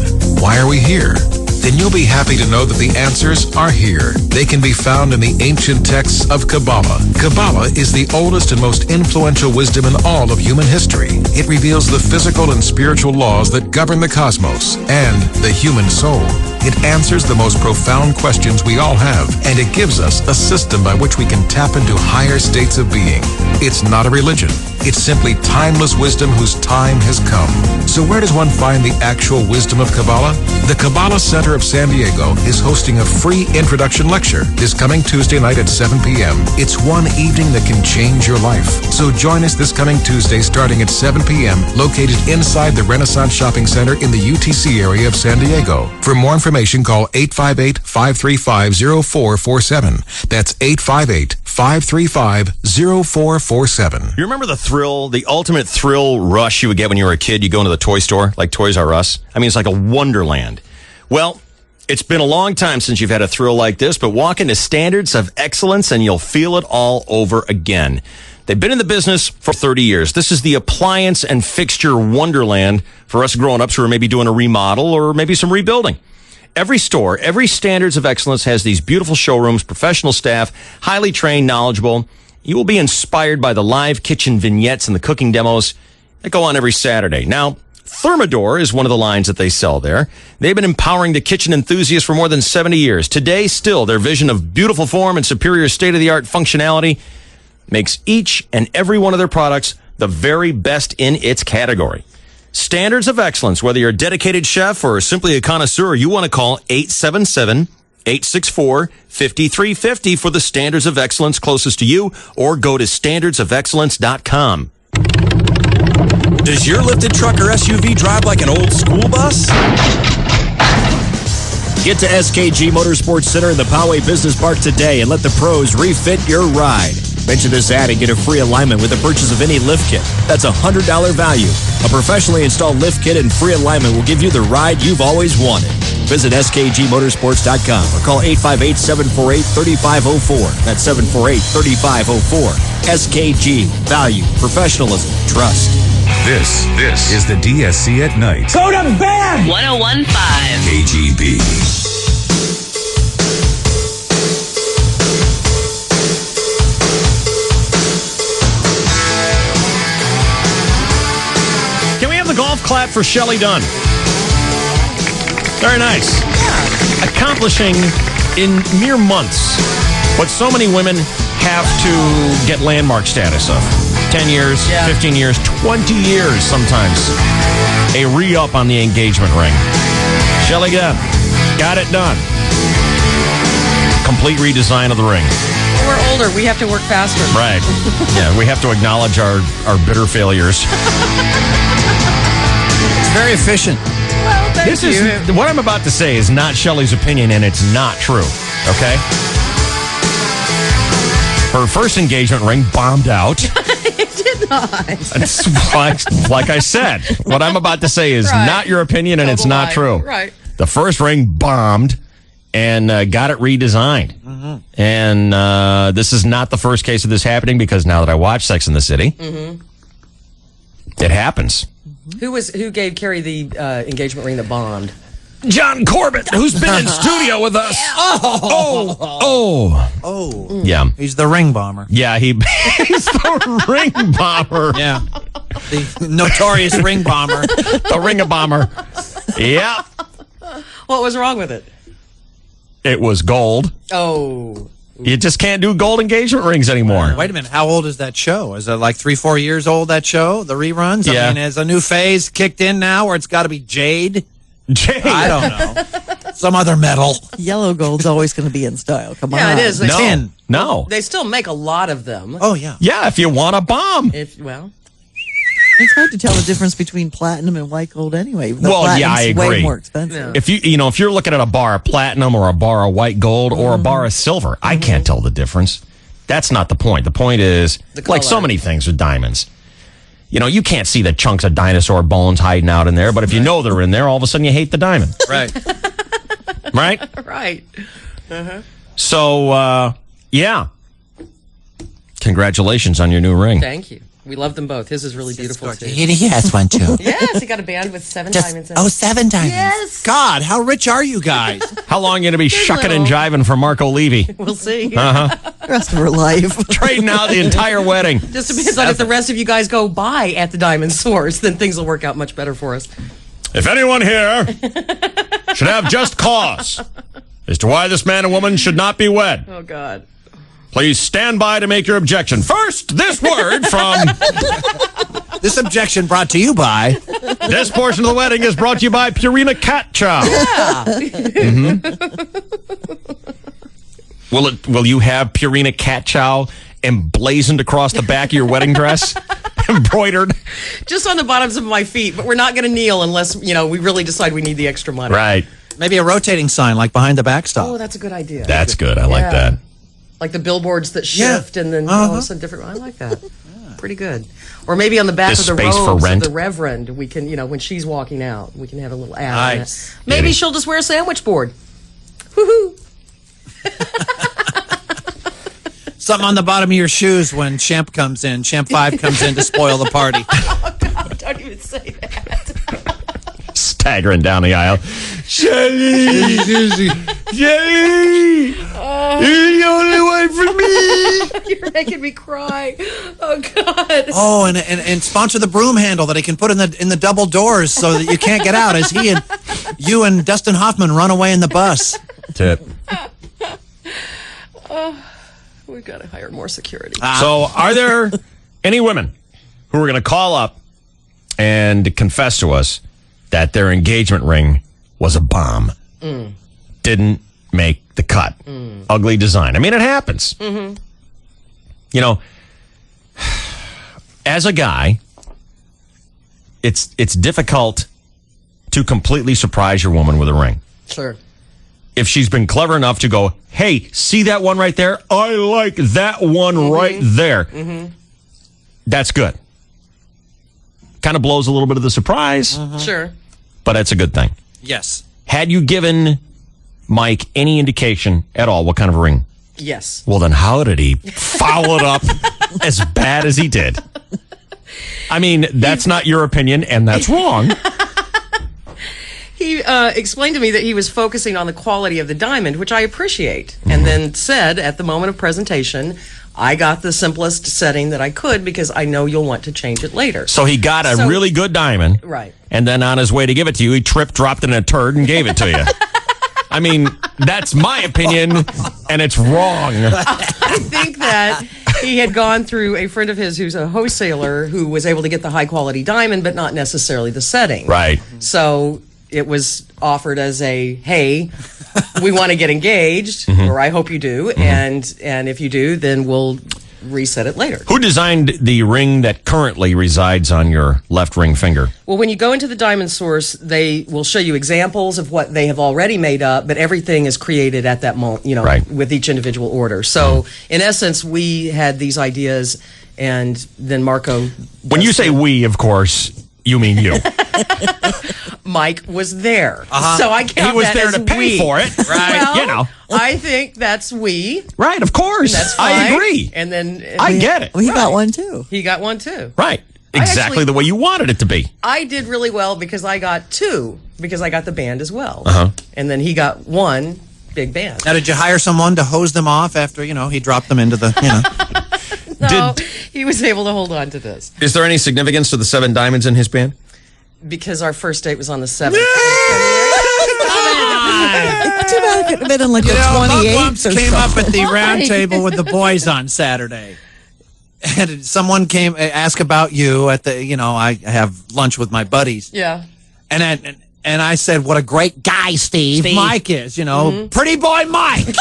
Why are we here? Then you'll be happy to know that the answers are here. They can be found in the ancient texts of Kabbalah. Kabbalah is the oldest and most influential wisdom in all of human history. It reveals the physical and spiritual laws that govern the cosmos and the human soul. It answers the most profound questions we all have, and it gives us a system by which we can tap into higher states of being. It's not a religion. It's simply timeless wisdom whose time has come. So where does one find the actual wisdom of Kabbalah? The Kabbalah Center of San Diego is hosting a free introduction lecture this coming Tuesday night at 7 p.m. It's one evening that can change your life. So join us this coming Tuesday starting at 7 p.m. located inside the Renaissance Shopping Center in the UTC area of San Diego. For more information, call 858-535-0447. That's 858-535-0447. 535-0447. You remember the thrill, the ultimate thrill rush you would get when you were a kid? You go into the toy store, like Toys R Us. I mean, it's like a wonderland. Well, it's been a long time since you've had a thrill like this, but walk into Standards of Excellence and you'll feel it all over again. They've been in the business for 30 years. This is the appliance and fixture wonderland for us grown-ups who are maybe doing a remodel or maybe some rebuilding. Every store, every Standards of Excellence has these beautiful showrooms, professional staff, highly trained, knowledgeable. You will be inspired by the live kitchen vignettes and the cooking demos that go on every Saturday. Now, Thermador is one of the lines that they sell there. They've been empowering the kitchen enthusiasts for more than 70 years. Today, still, their vision of beautiful form and superior state-of-the-art functionality makes each and every one of their products the very best in its category. Standards of Excellence, whether you're a dedicated chef or simply a connoisseur, you want to call 877-864-5350 for the Standards of Excellence closest to you, or go to standardsofexcellence.com. Does your lifted truck or SUV drive like an old school bus? Get to SKG Motorsports Center in the Poway Business Park today and let the pros refit your ride. Mention this ad and get a free alignment with the purchase of any lift kit. That's a $100 value. A professionally installed lift kit and free alignment will give you the ride you've always wanted. Visit skgmotorsports.com or call 858-748-3504. That's 748-3504. SKG. Value. Professionalism. Trust. This is the DSC at Night. Go to bed! 1015. KGB. Can we have the golf clap for Shelley Dunn? Very nice. Accomplishing in mere months what so many women have to get landmark status of. 10 years, 15 years, 20 years sometimes. A re-up on the engagement ring. Shelley Dunn got it done. Complete redesign of the ring. We're older. We have to work faster. Right. Yeah, we have to acknowledge our bitter failures. It's very efficient. Well, thank you. What I'm about to say is not Shelley's opinion, and it's not true. Okay? Her first engagement ring bombed out. It did not. It's like I said, what I'm about to say is not your opinion, and it's not true. Right. The first ring bombed and got it redesigned. Mm-hmm. And this is not the first case of this happening, because now that I watch Sex and the City, it happens. Who gave Carrie the engagement ring that bombed? John Corbett, who's been in studio with us. Oh. Yeah. He's the ring bomber. Yeah, he's the ring bomber. Yeah. The notorious ring bomber. The ring bomber. Yeah. What was wrong with it? It was gold. Oh. You just can't do gold engagement rings anymore. Wait a minute. How old is that show? Is it like 3-4 years old, that show? The reruns? Yeah. I mean, has a new phase kicked in now where it's got to be jade? Jade? I don't know. Some other metal. Yellow gold's always going to be in style. Come on. Yeah, it is. No. They still make a lot of them. Oh, yeah. Yeah, if you want a bomb. It's hard to tell the difference between platinum and white gold anyway. Well, yeah, I agree. Way more expensive. If if you're looking at a bar of platinum or a bar of white gold or a bar of silver, I can't tell the difference. That's not the point. The point is, like so many things with diamonds, you can't see the chunks of dinosaur bones hiding out in there, but if you know they're in there, all of a sudden you hate the diamond. Right. Right? Right. So, yeah. Congratulations on your new ring. Thank you. We love them both. His is really beautiful, too. He has one, too. Yes, he got a band with 7 diamonds in it. 7 diamonds. Yes. God, how rich are you guys? How long are you going to be shucking and jiving for Marco Levy? We'll see. The rest of her life. Trading out the entire wedding. Just depends on if the rest of you guys go buy at the Diamond Source, then things will work out much better for us. If anyone here should have just cause as to why this man and woman should not be wed, Oh, God. please stand by to make your objection. First, this word from... This objection brought to you by... This portion of the wedding is brought to you by Purina Cat Chow. Yeah. Will you have Purina Cat Chow emblazoned across the back of your wedding dress? Embroidered? Just on the bottoms of my feet, but we're not going to kneel unless, we really decide we need the extra money. Right. Maybe a rotating sign like behind the backstop. Oh, that's a good idea. That's good. I like that. Like the billboards that shift and then all of a sudden different. I like that. Pretty good. Or maybe on the back This of the space for robes rent. of the Reverend, we can, when she's walking out, we can have a little ad. on Nice. it. Maybe she'll just wear a sandwich board. Woohoo! Something on the bottom of your shoes when Champ comes in. Champ 5 comes in to spoil the party. Oh, God, don't even say that. Staggering down the aisle. Shelly! Shelly! You're the only one for me! You're making me cry. Oh, God. Oh, and sponsor the broom handle that he can put in the double doors so that you can't get out as you and Dustin Hoffman run away in the bus. Tip. We've got to hire more security. So, are there any women who are going to call up and confess to us that their engagement ring was a bomb? Didn't make the cut. Ugly design. I mean, it happens. Mm-hmm. You know, as a guy, it's difficult to completely surprise your woman with a ring. Sure. If she's been clever enough to go, hey, see that one right there? I like that one right there. That's good. Kind of blows a little bit of the surprise, Sure. but it's a good thing. Yes. Had you given Mike any indication at all what kind of a ring? Yes. Well, then how did he foul it up as bad as he did? I mean, that's not your opinion, and that's wrong. He explained to me that he was focusing on the quality of the diamond, which I appreciate, and then said at the moment of presentation, I got the simplest setting that I could because I know you'll want to change it later. So he got a really good diamond. Right. And then on his way to give it to you, he tripped, dropped it in a turd, and gave it to you. I mean, that's my opinion, and it's wrong. I think that he had gone through a friend of his who's a wholesaler who was able to get the high quality diamond, but not necessarily the setting. Right. So it was offered as a, hey, we want to get engaged, or I hope you do, and if you do, then we'll reset it later. Who designed the ring that currently resides on your left ring finger? Well, when you go into the Diamond Source, they will show you examples of what they have already made up, but everything is created at that moment, with each individual order. So, in essence, we had these ideas, and then Marco... When you say we, of course, you mean you. Mike was there. So I count He was that there as to pay we. for it. Right. Well, I think that's we. Right, of course. That's I fine. agree. And then... I get it. Well, he got one too. He got one too. Right. Exactly the way you wanted it to be. I did really well because I got two, because I got the band as well. And then he got one big band. Now, did you hire someone to hose them off after, he dropped them into the, No, he was able to hold on to this. Is there any significance to the 7 diamonds in his band? Because our first date was on the 7th. Too bad it could have been in like the 28th or came up at the something. round table with the boys on Saturday. And someone came ask about you at the, I have lunch with my buddies. Yeah. And I said, what a great guy Steve. Mike is, pretty boy Mike.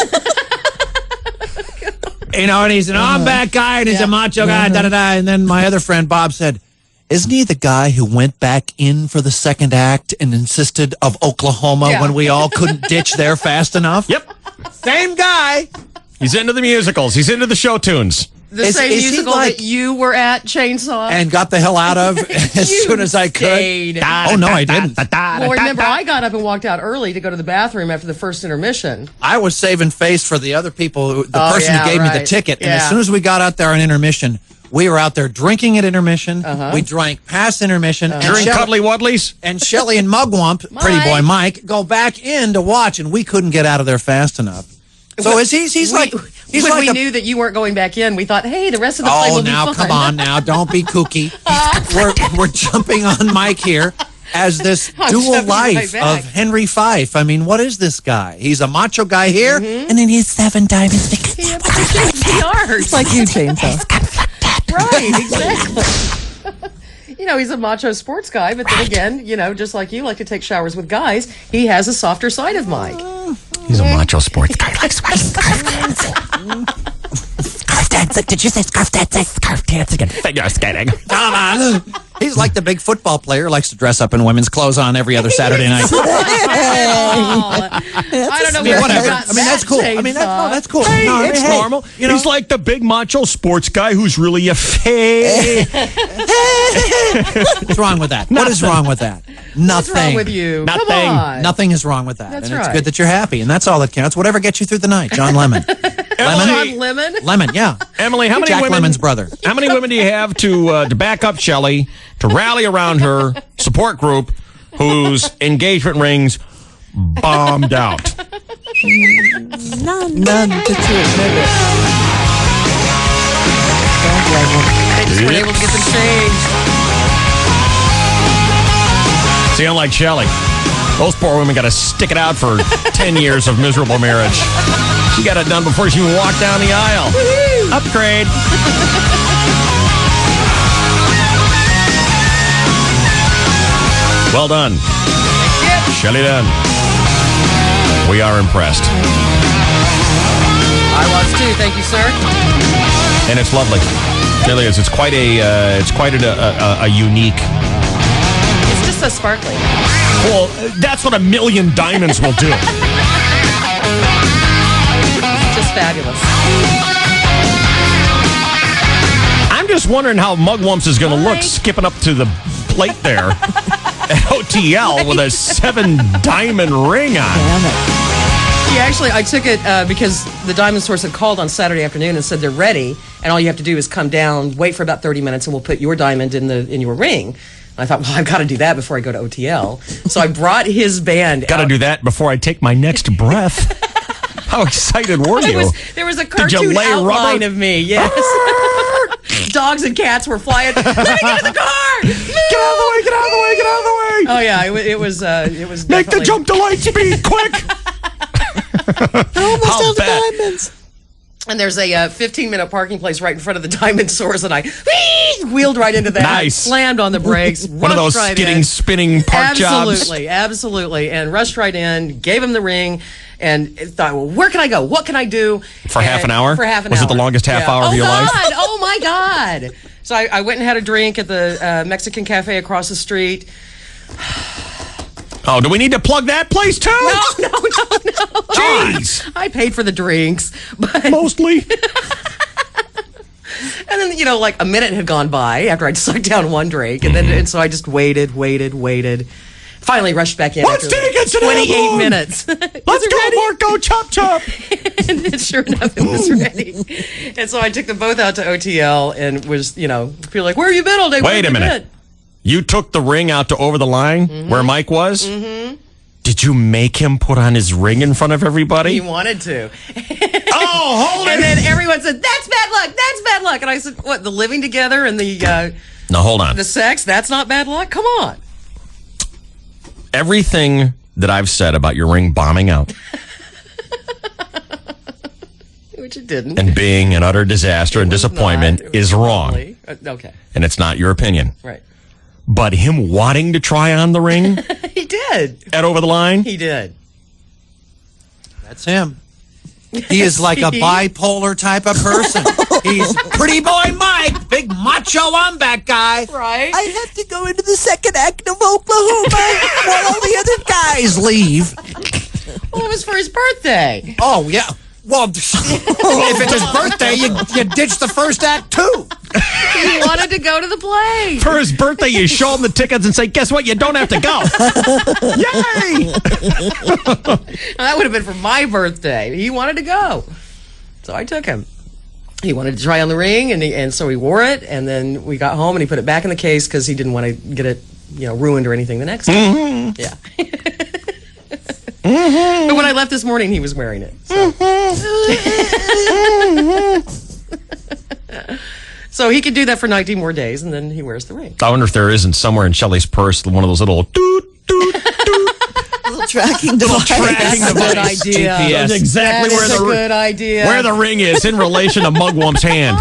And he's an on-back guy and he's a macho guy, da-da-da. And then my other friend Bob said, isn't he the guy who went back in for the second act and insisted of Oklahoma when we all couldn't ditch there fast enough? Yep. Same guy. He's into the musicals. He's into the show tunes. The same musical that you were at, Chainsaw. And got the hell out of as soon as I could. Stayed. Oh, no, I didn't. Well, remember, I got up and walked out early to go to the bathroom after the first intermission. I was saving face for the other people, the person who gave me the ticket. And as soon as we got out there on intermission, we were out there drinking at intermission. We drank past intermission. During Cuddly Wuddlies? And Shelly and Mugwump, pretty boy Mike, go back in to watch, and we couldn't get out of there fast enough. So he's like we knew that you weren't going back in, we thought, hey, the rest of the play will be fun. Oh, now, come on now. Don't be kooky. We're jumping on Mike here as this dual life of Henry Fife. I mean, what is this guy? He's a macho guy here, and then he's 7 diamonds. It's like you, Chainsaw. Right, exactly. He's a macho sports guy, but then again, just like you like to take showers with guys, he has a softer side of Mike. He's a macho sports guy. Scarf dancing. Did you say scarf dancing? Scarf dancing and figure skating. Come on. He's like the big football player, likes to dress up in women's clothes on every other Saturday night. I don't know where whatever. you got That's cool. That's cool. Hey, No, it's normal. He's like the big macho sports guy who's really a fake. What's wrong with that? What is wrong with that? Nothing. What's wrong with you? Nothing. Come on. Nothing is wrong with that. That's and it's right. good that you're happy, and that's all that counts. Whatever gets you through the night. John Lemon. John Lemon? Lemon, yeah. Emily, how many Jack women? Lemon's brother. How many women do you have to back up Shelley, to rally around her support group whose engagement rings bombed out? None to admit it. They just weren't able to get them changed. See, unlike Shelley, those poor women got to stick it out for 10 years of miserable marriage. She got it done before she even walked down the aisle. Woo-hoo. Upgrade. Well done. Shelley Dunn. We are impressed. I was too. Thank you, sir. And it's lovely. It really is. It's quite a unique. It's just so sparkly. Well, that's what a million diamonds will do. It's just fabulous. I'm just wondering how Mugwumps is going to look skipping up to the plate there at OTL with a 7-diamond ring on. Yeah, actually, I took it because the Diamond Source had called on Saturday afternoon and said they're ready, and all you have to do is come down, wait for about 30 minutes, and we'll put your diamond in your ring. And I thought, well, I've got to do that before I go to OTL. So I brought his band. Got to do that before I take my next breath. How excited were you? There was a Did you cartoon lay outline rubber? of me. Yes. Dogs and cats were flying. Let me get in the car. Get out of the way! Get out of the way! Get out of the way! Oh yeah, it was. Make the jump to light speed quick. Almost out of diamonds. And there's a 15-minute parking place right in front of the Diamond Source, and I wheeled right into that. Nice. Slammed on the brakes. One of those rushed right skidding, in. spinning park jobs. Absolutely. And rushed right in, gave him the ring, and thought, well, where can I go? What can I do? For half an hour? For half an Was hour. it the longest half hour of your life? Oh, my God. So I went and had a drink at the Mexican cafe across the street. Oh, do we need to plug that place too? No. Jeez. I paid for the drinks, but mostly. And then, like a minute had gone by after I'd sucked down one drink, and so I just waited. Finally rushed back in. Let's take it to 28 minutes. Let's go, Marco. Chop, chop. And sure enough, it was ready. And so I took them both out to OTL and was, people are like, where have you been all day? Wait a minute. You took the ring out to over the line where Mike was? Mm-hmm. Did you make him put on his ring in front of everybody? He wanted to. Oh, hold it. And then everyone said, that's bad luck. That's bad luck. And I said, what, the living together and the... Now, hold on. The sex, that's not bad luck? Come on. Everything that I've said about your ring bombing out Which it didn't. and being an utter disaster and disappointment is wrong. Okay. And it's not your opinion. Right. But him wanting to try on the ring He did. at over the line? He did. That's him. He is like a bipolar type of person. He's pretty boy Mike, big macho wombat guy. Right. I have to go into the second act of Oklahoma while all the other guys leave. Well, it was for his birthday. Oh, yeah. Well, if it's his birthday, you ditch the first act, too. He wanted to go to the play. For his birthday, you show him the tickets and say, guess what? You don't have to go. Yay! That would have been for my birthday. He wanted to go. So I took him. He wanted to try on the ring, and so he wore it, and then we got home, and he put it back in the case because he didn't want to get it ruined or anything the next time. Mm-hmm. Yeah. Mm-hmm. But when I left this morning, he was wearing it. So. So he could do that for 19 more days, and then he wears the ring. I wonder if there isn't somewhere in Shelley's purse one of those little Little tracking device. tracking That's a good device. idea. GPS. That's exactly That is a good idea. where the ring is in relation to Mugwump's hand.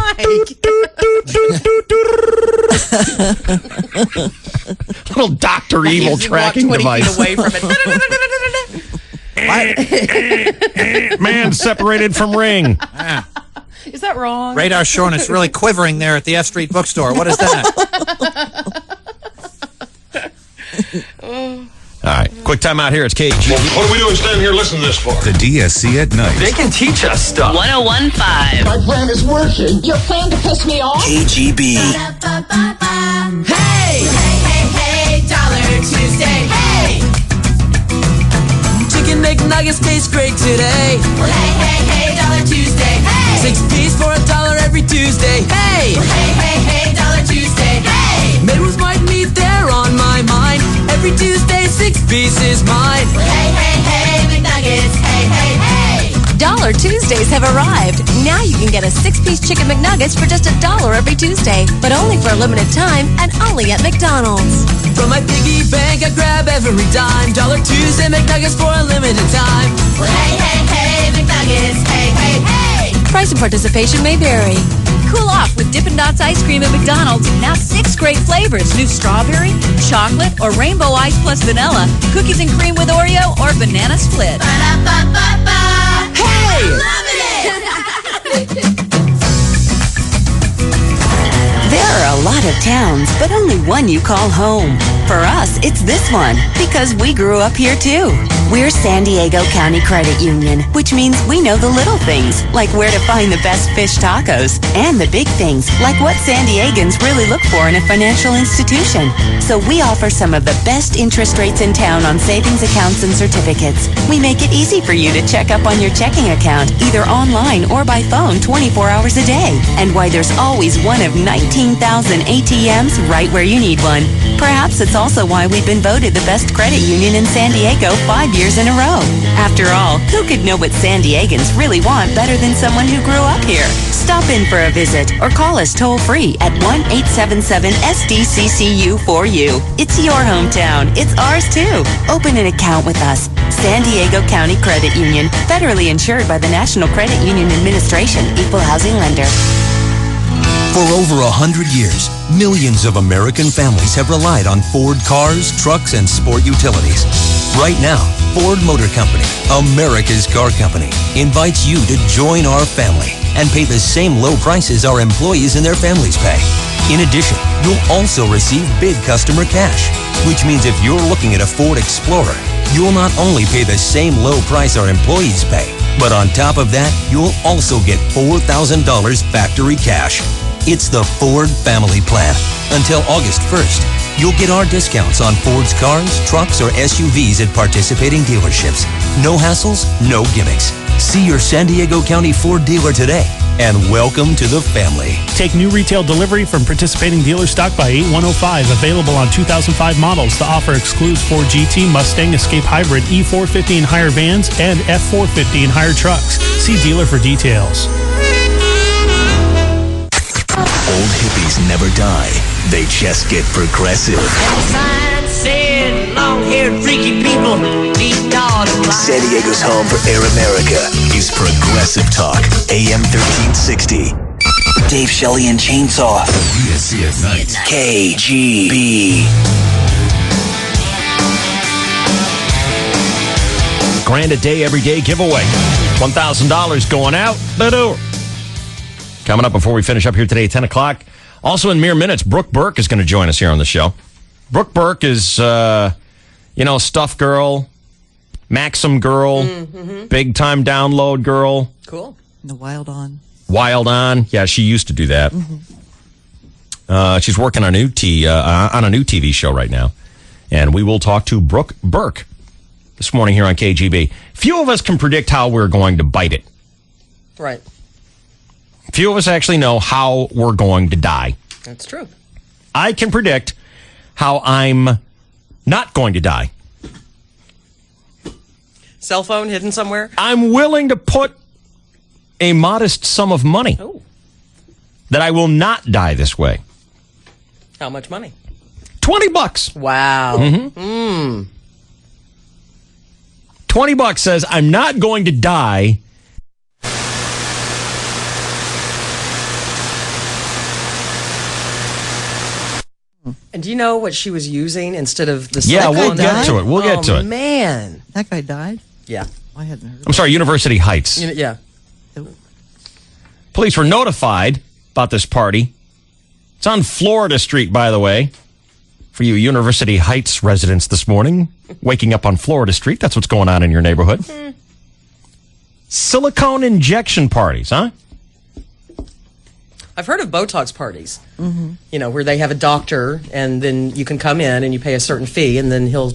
Little Dr. Evil tracking walk 20 device. feet away from it. Man separated from ring. Is that wrong? Radar showing it's really quivering there at the F Street bookstore. What is that? All right, quick time out here. It's KG. What are we doing standing here listening to this for? The DSC at night. They can teach us stuff. 1015. My plan is working. Your plan to piss me off? KGB. Hey! Hey, Dollar Tuesday. Hey! Chicken McNuggets taste great today. Hey, Dollar Tuesday. Hey! 6 piece for $1 every Tuesday. Hey! Hey, Dollar Tuesday. Hey! Menus might meet, they're on my mind. Every Tuesday, 6 pieces mine. Hey, McNuggets. Hey. Dollar Tuesdays have arrived. Now you can get a 6-piece Chicken McNuggets for just $1 every Tuesday, but only for a limited time and only at McDonald's. From my piggy bank, I grab every dime. Dollar Tuesday McNuggets for a limited time. Hey, McNuggets. Hey. Price and participation may vary. Cool off with Dippin' Dots ice cream at McDonald's. Now 6 great flavors. New strawberry, chocolate, or rainbow ice plus vanilla. Cookies and cream with Oreo or banana split. Hey! There are a lot of towns, but only one you call home. For us, it's this one, because we grew up here too. We're San Diego County Credit Union, which means we know the little things, like where to find the best fish tacos, and the big things, like what San Diegans really look for in a financial institution. So we offer some of the best interest rates in town on savings accounts and certificates. We make it easy for you to check up on your checking account, either online or by phone 24 hours a day. And why there's always one of 19,000 ATMs right where you need one. Perhaps it's also why we've been voted the best credit union in San Diego 5 years in a row. After all, who could know what San Diegans really want better than someone who grew up here? Stop in for a visit or call us toll-free at 1-877-SDCCU4U. It's your hometown. It's ours too. Open an account with us. San Diego County Credit Union, federally insured by the National Credit Union Administration, Equal Housing Lender. For over 100 years, millions of American families have relied on Ford cars, trucks, and sport utilities. Right now, Ford Motor Company, America's car company, invites you to join our family and pay the same low prices our employees and their families pay. In addition, you'll also receive big customer cash, which means if you're looking at a Ford Explorer, you'll not only pay the same low price our employees pay, but on top of that, you'll also get $4,000 factory cash. It's the Ford Family Plan. Until August 1st, you'll get our discounts on Ford's cars, trucks, or SUVs at participating dealerships. No hassles, no gimmicks. See your San Diego County Ford dealer today, and welcome to the family. Take new retail delivery from participating dealer stock by 8105. Available on 2005 models. The offer excludes Ford GT, Mustang, Escape Hybrid, E450 and higher vans, and F450 and higher trucks. See dealer for details. Old hippies never die. They just get progressive. Long-haired freaky people need dogs. San Diego's home for Air America is Progressive Talk, AM 1360. Dave Shelley and Chainsaw. DSC at night. KGB. Grand a day, every day giveaway. $1,000 going out the door. Coming up before we finish up here today at 10 o'clock. Also in mere minutes, Brooke Burke is going to join us here on the show. Brooke Burke is, Stuff Girl, Maxim Girl, big-time download girl. Cool. The Wild On. Wild On. Yeah, she used to do that. She's working on a new TV show right now. And we will talk to Brooke Burke this morning here on KGB. Few of us can predict how we're going to bite it. Right. Few of us actually know how we're going to die. That's true. I can predict how I'm not going to die. Cell phone hidden somewhere? I'm willing to put a modest sum of money that I will not die this way. How much money? $20. Wow. $20 says I'm not going to die. And do you know what she was using instead of the Yeah, we'll get to it. We'll get to it. Man. That guy died? Yeah. I hadn't heard. I'm sorry, University Heights. Yeah. Police were notified about this party. It's on Florida Street, by the way. For you University Heights residents this morning, waking up on Florida Street, that's what's going on in your neighborhood. Silicone injection parties, huh? I've heard of Botox parties, where they have a doctor and then you can come in and you pay a certain fee and then he'll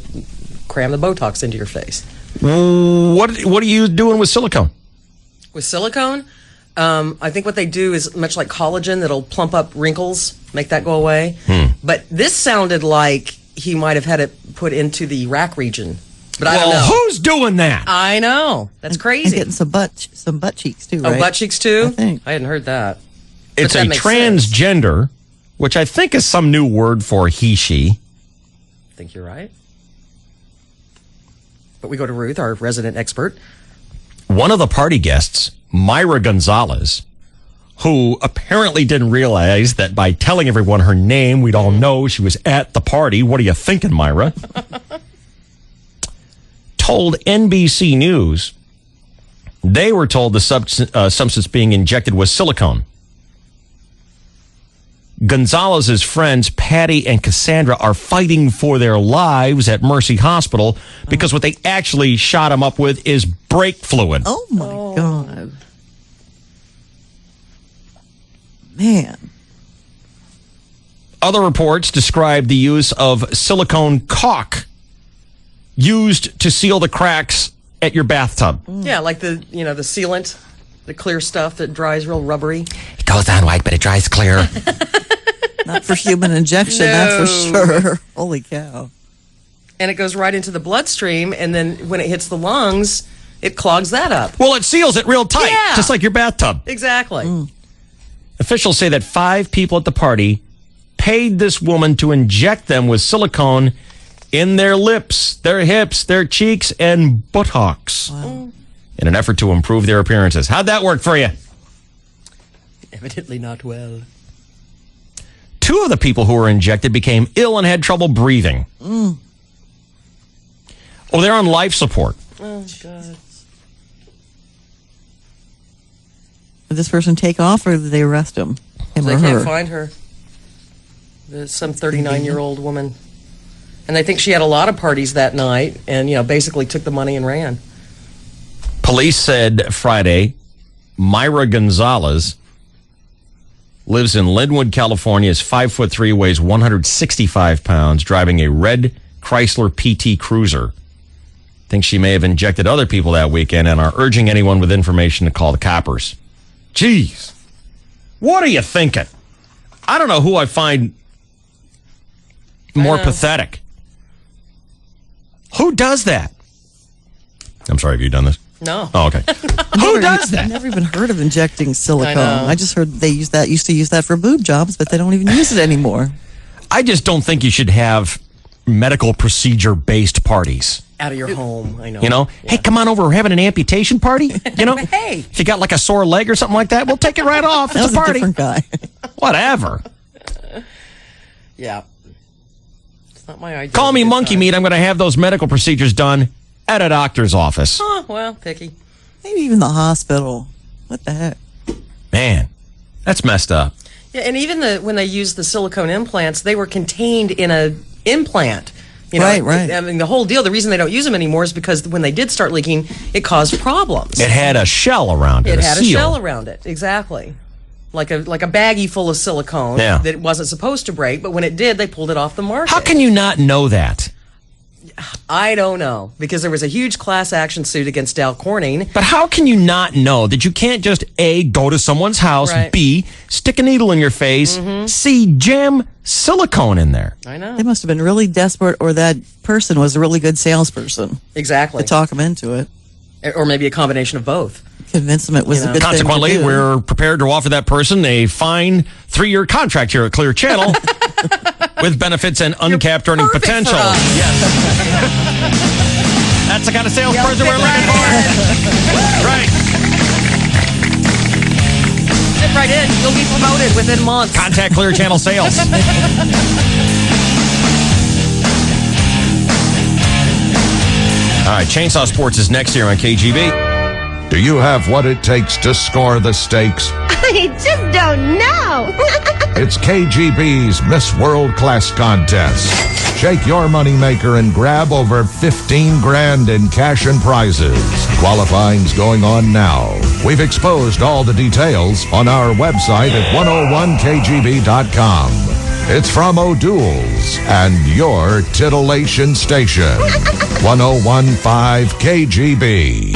cram the Botox into your face. What are you doing with silicone? With silicone, I think what they do is much like collagen that'll plump up wrinkles, make that go away. But this sounded like he might have had it put into the rack region. But I don't know. Who's doing that? I know. That's crazy. And getting some butt cheeks too, right? Oh, butt cheeks too? I think. I hadn't heard that. It's But a that makes transgender, which I think is some new word for he, she. I think you're right. But we go to Ruth, our resident expert. One of the party guests, Myra Gonzalez, who apparently didn't realize that by telling everyone her name, we'd all know she was at the party. What are you thinking, Myra? Told NBC News they were told the substance being injected was silicone. Gonzalez's friends, Patty and Cassandra, are fighting for their lives at Mercy Hospital because what they actually shot him up with is brake fluid. Oh, my God. Man. Other reports describe the use of silicone caulk used to seal the cracks at your bathtub. Yeah, like the sealant, the clear stuff that dries real rubbery. It goes on white, but it dries clear. Not for human injection, that's for sure. Holy cow. And it goes right into the bloodstream, and then when it hits the lungs, it clogs that up. Well, it seals it real tight, just like your bathtub. Exactly. Officials say that 5 people at the party paid this woman to inject them with silicone in their lips, their hips, their cheeks, and buttocks in an effort to improve their appearances. How'd that work for you? Evidently not well. 2 of the people who were injected became ill and had trouble breathing. Oh, they're on life support. Oh, God. Did this person take off, or did they arrest him? Him They or can't her? find her. There's some 39-year-old woman. And they think she had a lot of parties that night and, basically took the money and ran. Police said Friday, Myra Gonzalez lives in Linwood, California, is 5'3", weighs 165 pounds, driving a red Chrysler PT Cruiser. Think she may have injected other people that weekend and are urging anyone with information to call the coppers. Jeez. What are you thinking? I don't know who I find more pathetic. Who does that? I'm sorry, have you done this? No. Oh, okay. Who does that? I've never even heard of injecting silicone. I know. I just heard they used to use that for boob jobs, but they don't even use it anymore. I just don't think you should have medical procedure-based parties. Out of your home, I know. Hey, come on over. We're having an amputation party. Hey. If you got like a sore leg or something like that, we'll take it right off. That It's was a party. different guy. Whatever. Yeah. It's not my idea. Call me of a good monkey time. meat. I'm going to have those medical procedures done at a doctor's office. Oh, well, picky. Maybe even the hospital. What the heck? Man, that's messed up. Yeah, and even when they used the silicone implants, they were contained in a implant. Right. I mean, the whole deal, the reason they don't use them anymore is because when they did start leaking, it caused problems. It had a shell around it. It had a seal. shell around it, exactly. Like a baggie full of silicone that it wasn't supposed to break, but when it did, they pulled it off the market. How can you not know that? I don't know, because there was a huge class action suit against Dow Corning. But how can you not know that you can't just A, go to someone's house, Right. B, stick a needle in your face, C, jam silicone in there? I know. They must have been really desperate, or that person was a really good salesperson Exactly. to talk them into it. Or maybe a combination of both. Convince them it was a good Consequently, thing to do. we're prepared to offer that person a fine 3-year contract here at Clear Channel with benefits and uncapped earning potential. That's the kind of salesperson we're looking for. Right. Sit right in. You'll be promoted within months. Contact Clear Channel Sales. All right, Chainsaw Sports is next here on KGB. Do you have what it takes to score the stakes? I just don't know. It's KGB's Miss World Class Contest. Shake your moneymaker and grab over 15 grand in cash and prizes. Qualifying's going on now. We've exposed all the details on our website at 101kgb.com. It's from O'Doul's and your titillation station. 1015 KGB.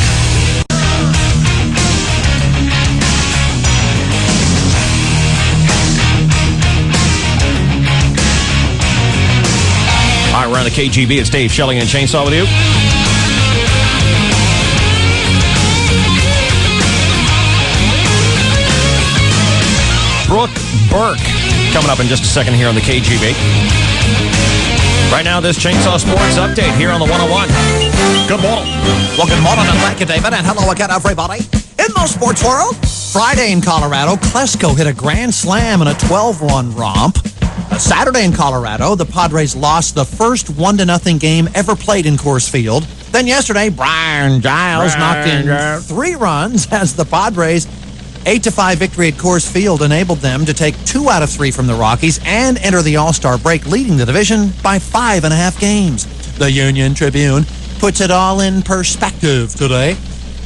All right, we're on the KGB. It's Dave Shelley and Chainsaw with you. Brooke Burke coming up in just a second here on the KGB. Right now, this Chainsaw Sports Update here on the 101. Good morning. Well, good morning, and thank you, David, and hello again, everybody. In the sports world, Friday in Colorado, Klesko hit a grand slam in a 12-run romp. Saturday in Colorado, the Padres lost the first 1-0 game ever played in Coors Field. Then yesterday, Brian Giles knocked in 3 runs as the Padres' 8-5 victory at Coors Field enabled them to take 2 out of 3 from the Rockies and enter the All-Star break, leading the division by 5.5 games. The Union Tribune puts it all in perspective today.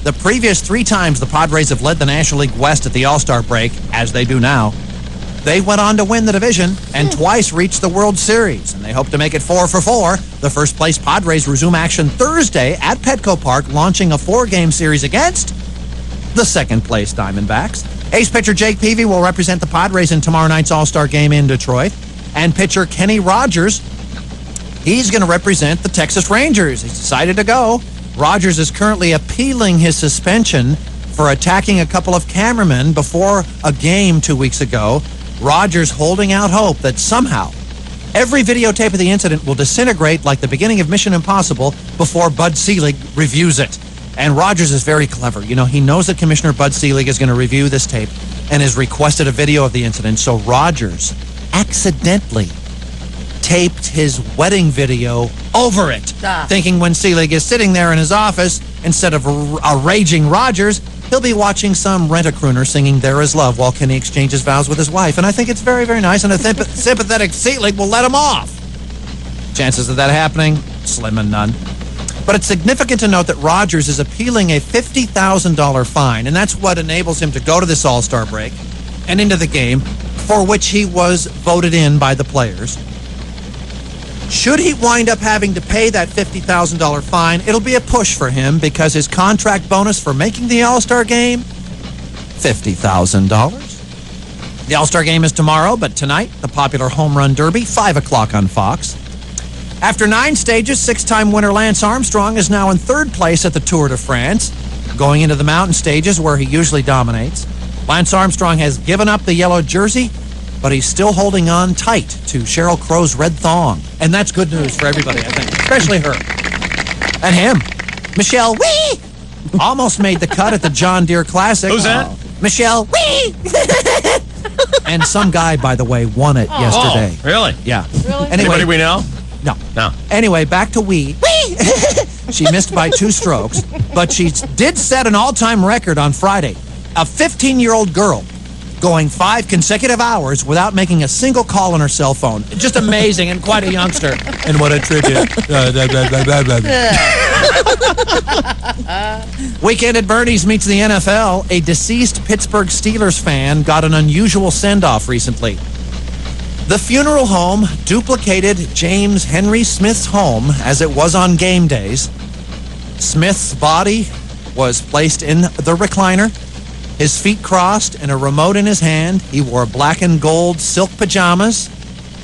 The previous 3 times the Padres have led the National League West at the All-Star break, as they do now, they went on to win the division and twice reached the World Series, and they hope to make it 4 for 4. The first-place Padres resume action Thursday at Petco Park, launching a 4-game series against the second-place Diamondbacks. Ace pitcher Jake Peavy will represent the Padres in tomorrow night's All-Star game in Detroit. And pitcher Kenny Rogers, he's going to represent the Texas Rangers. He's decided to go. Rogers is currently appealing his suspension for attacking a couple of cameramen before a game 2 weeks ago. Rogers holding out hope that somehow every videotape of the incident will disintegrate like the beginning of Mission Impossible before Bud Selig reviews it. And Rogers is very clever. You know, he knows that Commissioner Bud Selig is going to review this tape and has requested a video of the incident. So Rogers accidentally taped his wedding video over it, thinking when Selig is sitting there in his office, instead of a raging Rogers, he'll be watching some rent-a-crooner singing There Is Love while Kenny exchanges vows with his wife. And I think it's very, very nice, and a sympathetic Selig will let him off. Chances of that happening, slim and none. But it's significant to note that Rogers is appealing a $50,000 fine, and that's what enables him to go to this All-Star break and into the game, for which he was voted in by the players. Should he wind up having to pay that $50,000 fine, it'll be a push for him because his contract bonus for making the All-Star game, $50,000. The All-Star game is tomorrow, but tonight, the popular Home Run Derby, 5 o'clock on Fox. After 9 stages, 6-time winner Lance Armstrong is now in 3rd place at the Tour de France, going into the mountain stages where he usually dominates. Lance Armstrong has given up the yellow jersey, but he's still holding on tight to Sheryl Crow's red thong. And that's good news for everybody, I think, especially her. And him. Michelle Wee! Almost made the cut at the John Deere Classic. Who's that? Michelle Wee! And some guy, by the way, won it yesterday. Oh, really? Yeah. Really? Anyway, Anybody we know? No. Anyway, back to Wee. She missed by 2 strokes, but she did set an all-time record on Friday. A 15-year-old girl going 5 consecutive hours without making a single call on her cell phone. Just amazing, and quite a youngster. And what a tribute. Weekend at Bernie's meets the NFL. A deceased Pittsburgh Steelers fan got an unusual send-off recently. The funeral home duplicated James Henry Smith's home as it was on game days. Smith's body was placed in the recliner, his feet crossed and a remote in his hand. He wore black and gold silk pajamas,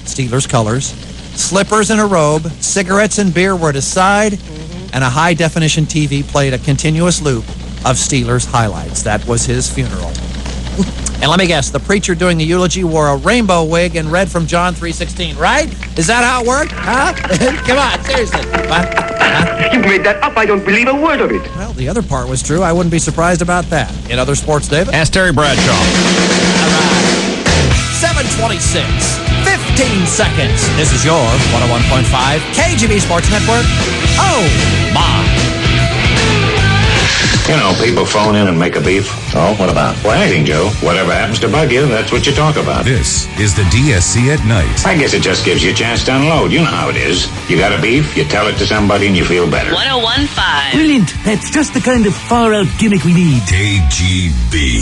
Steelers colors, slippers and a robe, cigarettes and beer were at his side, and a high-definition TV played a continuous loop of Steelers highlights. That was his funeral. And let me guess, the preacher doing the eulogy wore a rainbow wig and read from John 3:16, right? Is that how it worked? Huh? Come on, seriously. You made that up. I don't believe a word of it. Well, the other part was true. I wouldn't be surprised about that. In other sports, David? Ask Terry Bradshaw. All right. 7:26, 15 seconds. This is your 101.5 KGB Sports Network. Oh, my. You know, people phone in and make a beef. Oh, what about? Well, anything, Joe. Whatever happens to bug you, that's what you talk about. This is the DSC at Night. I guess it just gives you a chance to unload. You know how it is. You got a beef, you tell it to somebody, and you feel better. 101.5. Brilliant. That's just the kind of far-out gimmick we need. KGB.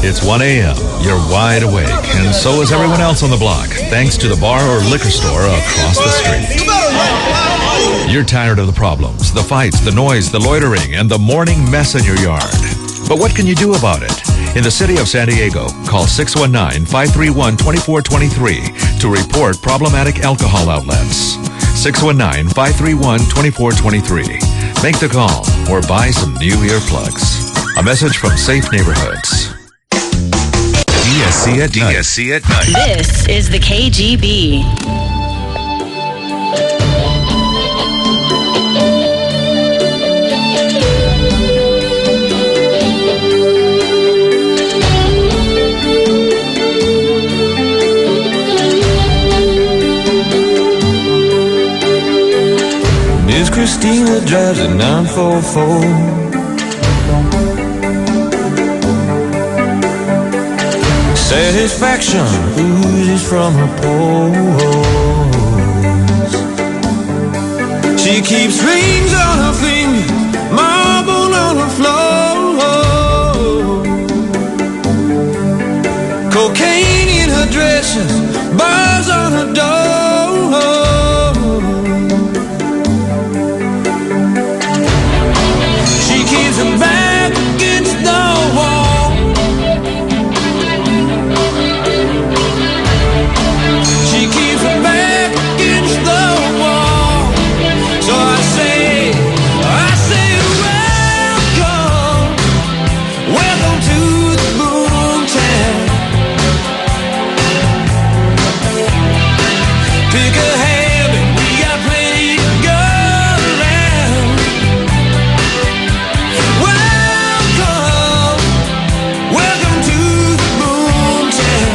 It's 1 a.m. You're wide awake, and so is everyone else on the block, thanks to the bar or liquor store across the street. You're tired of the problems, the fights, the noise, the loitering, and the morning mess in your yard. But what can you do about it? In the city of San Diego, call 619-531-2423 to report problematic alcohol outlets. 619-531-2423. Make the call or buy some new earplugs. A message from Safe Neighborhoods. DSC at Night. DSC at Night. This is the KGB. Miss Christina drives a 944. Satisfaction oozes from her pores. She keeps rings on her finger, marble on her floor. Cocaine in her dresses, bars on her door. She keeps her back against the wall. She keeps her back against the wall. So I say, welcome, welcome to the boomtown. Pick a habit, we got plenty to go around. Welcome, welcome to the boomtown.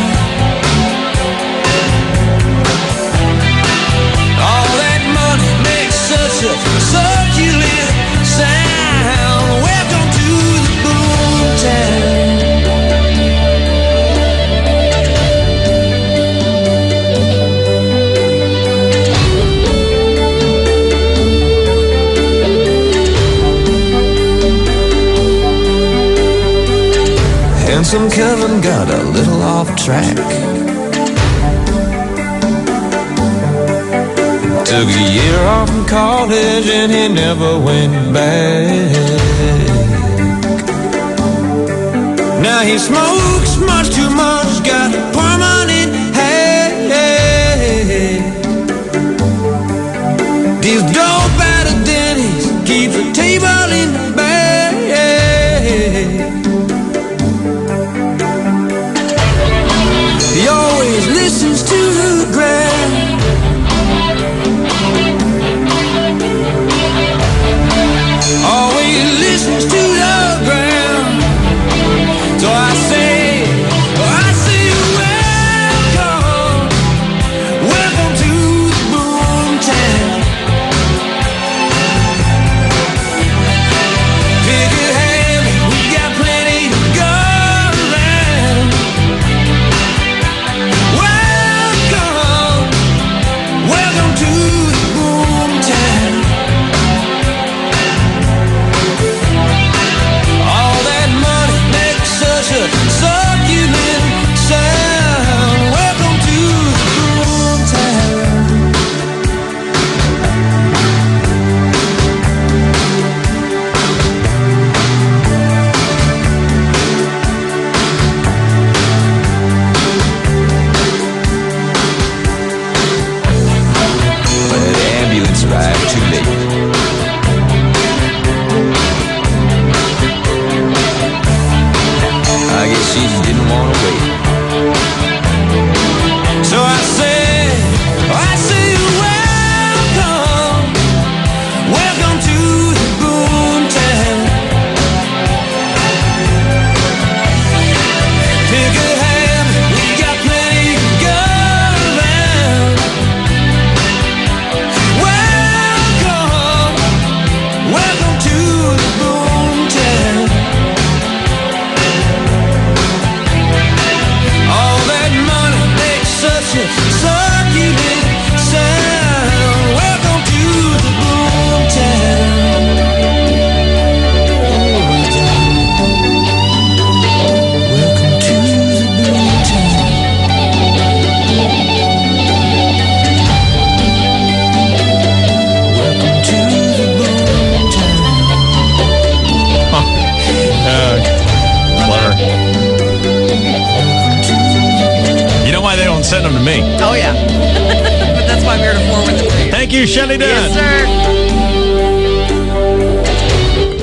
All that money makes such a succulent sound. Welcome to the boomtown. Handsome Kevin got a little off track. Took a year off from college and he never went back. Now he smokes much too much, got a permanent head. Deals dope at a Denny's, keeps a table in the back. He always listens to the ground. Always listens to the ground. So I say, don't send them to me. Oh, yeah. But that's why I'm here to forward them to you. Thank you, Shelly Dunn. Yes,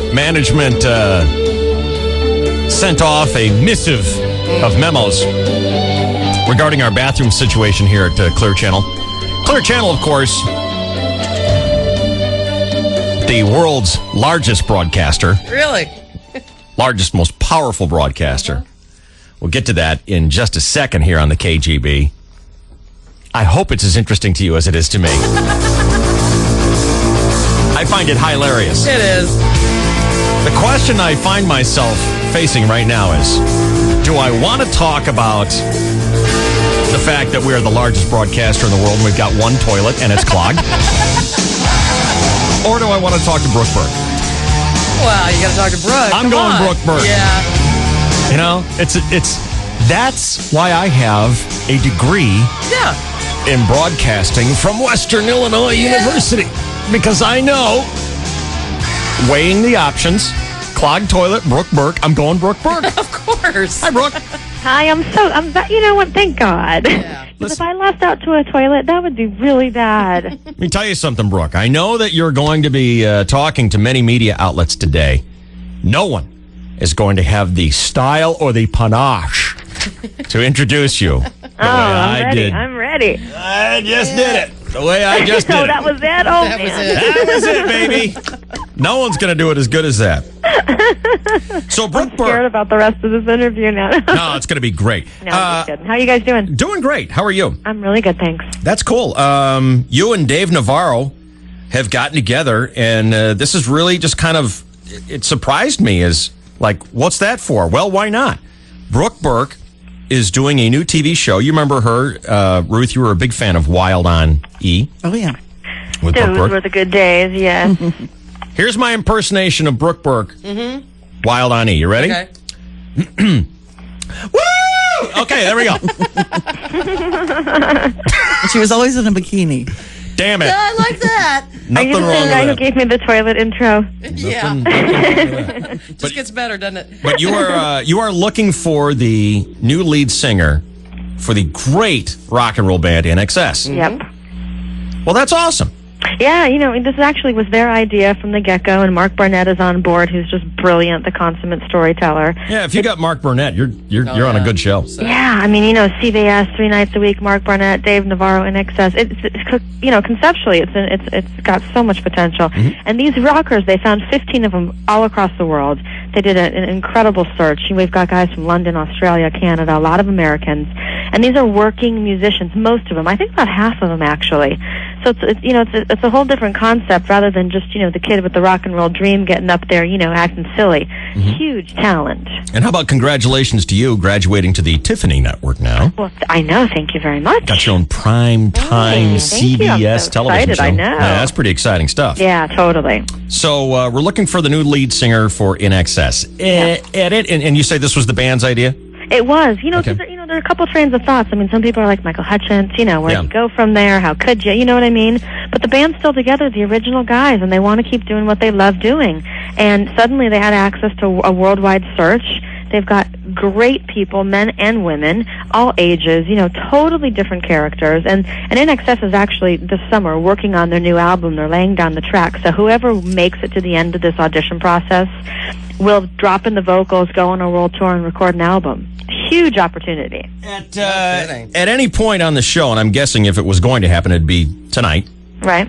sir. Management sent off a missive of memos regarding our bathroom situation here at Clear Channel. Clear Channel, of course, the world's largest broadcaster. Really? Largest, most powerful broadcaster. We'll get to that in just a second here on the KGB. I hope it's as interesting to you as it is to me. I find it hilarious. It is. The question I find myself facing right now is, do I want to talk about the fact that we are the largest broadcaster in the world and we've got one toilet and it's clogged? Or do I want to talk to Brooke Burke? Well, you got to talk to Brooke. I'm Come going on. Brooke Burke. Yeah. You know, that's why I have a degree in broadcasting from Western Illinois University. Because I know, weighing the options, clogged toilet, Brooke Burke, I'm going Brooke Burke. Of course. Hi, Brooke. Hi, you know what? Thank God. Because if I lost out to a toilet, that would be really bad. Let me tell you something, Brooke. I know that you're going to be talking to many media outlets today. No one is going to have the style or the panache to introduce you the way I ready. did. I'm ready. I just did it. The way I just did Oh, it. that was it? Oh, man. That was it, baby. No one's going to do it as good as that. So, Brooke I'm Burke. scared about the rest of this interview now. No, it's going to be great. No, I'm just kidding. How are you guys doing? Doing great. How are you? I'm really good, thanks. That's cool. You and Dave Navarro have gotten together, and this is really just kind of, it surprised me as, like, what's that for? Well, why not? Brooke Burke is doing a new TV show. You remember her, Ruth, you were a big fan of Wild on E. Oh, yeah. With Brooke Those Burke. were the good days, yes. Here's my impersonation of Brooke Burke. Mm-hmm. Wild on E. You ready? Okay. Woo! Okay, there we go. She was always in a bikini. Damn it. Yeah, I like that. Nothing Are you the wrong same with guy who that. gave me the toilet intro? Yeah. But- Just gets better, doesn't it? But you are looking for the new lead singer for the great rock and roll band NXS. Yep. Well, that's awesome. Yeah, you know, this actually was their idea from the get-go, and Mark Barnett is on board, who's just brilliant, the consummate storyteller. Yeah, if you got Mark Burnett, you're on a good show. Yeah, I mean, you know, CBS 3 nights a week, Mark Barnett, Dave Navarro, NXS. It's you know, conceptually, it's got so much potential. And these rockers, they found 15 of them all across the world. They did an incredible search. We've got guys from London, Australia, Canada, a lot of Americans, and these are working musicians. Most of them, I think, about half of them actually. So it's you know, it's a whole different concept rather than just, you know, the kid with the rock and roll dream getting up there, you know, acting silly. Huge talent. And how about congratulations to you graduating to the Tiffany Network now? Well, I know. Thank you very much. Got your own prime time thank you. I'm CBS so television excited. show. I know. Yeah, that's pretty exciting stuff. Yeah, totally. So we're looking for the new lead singer for NXS. Edit, and you say this was the band's idea? It was, you know, Okay. 'cause, you know, there are a couple trains of thoughts. I mean, some people are like Michael Hutchence, you know, where'd Yeah. you go from there? How could you? You know what I mean? But the band's still together, the original guys, and they want to keep doing what they love doing. And suddenly they had access to a worldwide search. They've got great people, men and women, all ages, you know, totally different characters. And NXS is actually this summer working on their new album. They're laying down the track. So whoever makes it to the end of this audition process will drop in the vocals, go on a world tour, and record an album. Huge opportunity. At any point on the show, and I'm guessing if it was going to happen, it'd be tonight. Right.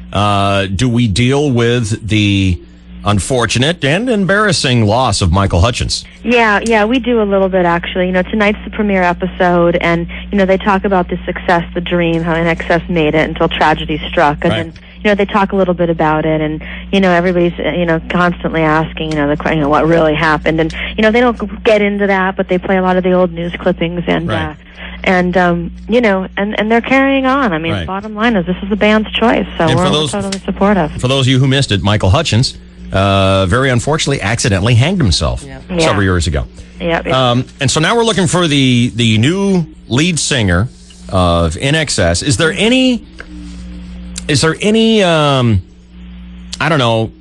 Do we deal with the unfortunate and embarrassing loss of Michael Hutchence? Yeah, we do a little bit actually. You know, tonight's the premiere episode, and you know they talk about the success, the dream, how NXS made it until tragedy struck, and then you know they talk a little bit about it, and you know everybody's you know constantly asking you know what really happened, and you know they don't get into that, but they play a lot of the old news clippings and. You know, and they're carrying on. I mean, Right. the bottom line is this is the band's choice, so And for we're those- totally supportive. For those of you who missed it, Michael Hutchence very unfortunately accidentally hanged himself several years ago. Yep. And so now we're looking for the new lead singer of NXS. Is there any I don't know,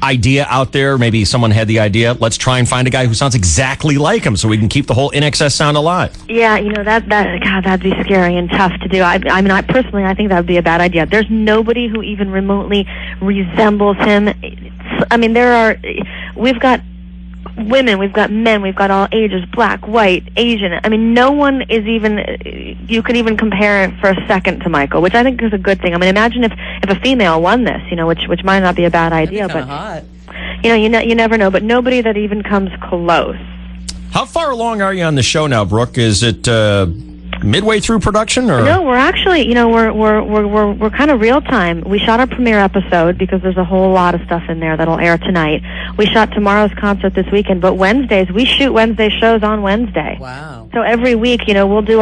idea out there? Maybe someone had the idea. Let's try and find a guy who sounds exactly like him so we can keep the whole INXS sound alive. Yeah, that'd be scary and tough to do. I personally, I think that would be a bad idea. There's nobody who even remotely resembles him. I mean, we've got women, we've got men, we've got all ages, black, white, Asian. I mean, no one is even, you could even compare it for a second to Michael, which I think is a good thing. I mean, imagine if a female won this, which might not be a bad idea, but hot. you never know, but nobody that even comes close. How far along are you on the show now, Brooke? Is it midway through production, or no? We're actually, we're kind of real time. We shot our premiere episode because there's a whole lot of stuff in there that'll air tonight. We shot tomorrow's concert this weekend, but Wednesdays we shoot Wednesday shows on Wednesday. Wow! So every week, we'll do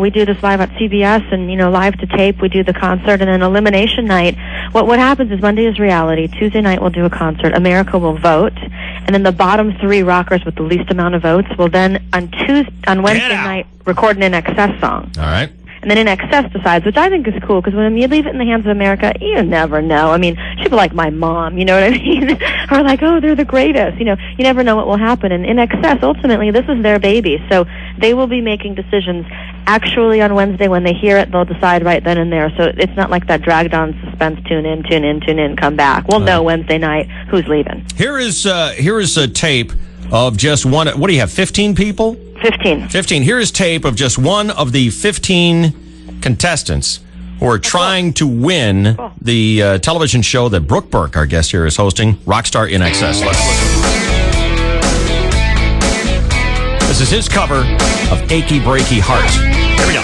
we do this live at CBS and live to tape. We do the concert, and then elimination night. What happens is Monday is reality. Tuesday night we'll do a concert. America will vote, and then the bottom 3 rockers with the least amount of votes will then on Wednesday night record an INXS song. All right. And then INXS decides, which I think is cool, because when you leave it in the hands of America, you never know. I mean, people like my mom, you know what I mean? Are like, oh, they're the greatest. You never know what will happen. And INXS, ultimately, this is their baby. So they will be making decisions actually on Wednesday. When they hear it, they'll decide right then and there. So it's not like that dragged on suspense, tune in, come back. We'll know Wednesday night who's leaving. Here is a tape of just one. What do you have, 15 people? 15. Here is tape of just one of the 15 contestants who are trying to win the television show that Brooke Burke, our guest here, is hosting, Rockstar INXS. Let's listen. This is his cover of Achy Breaky Heart. Here we go.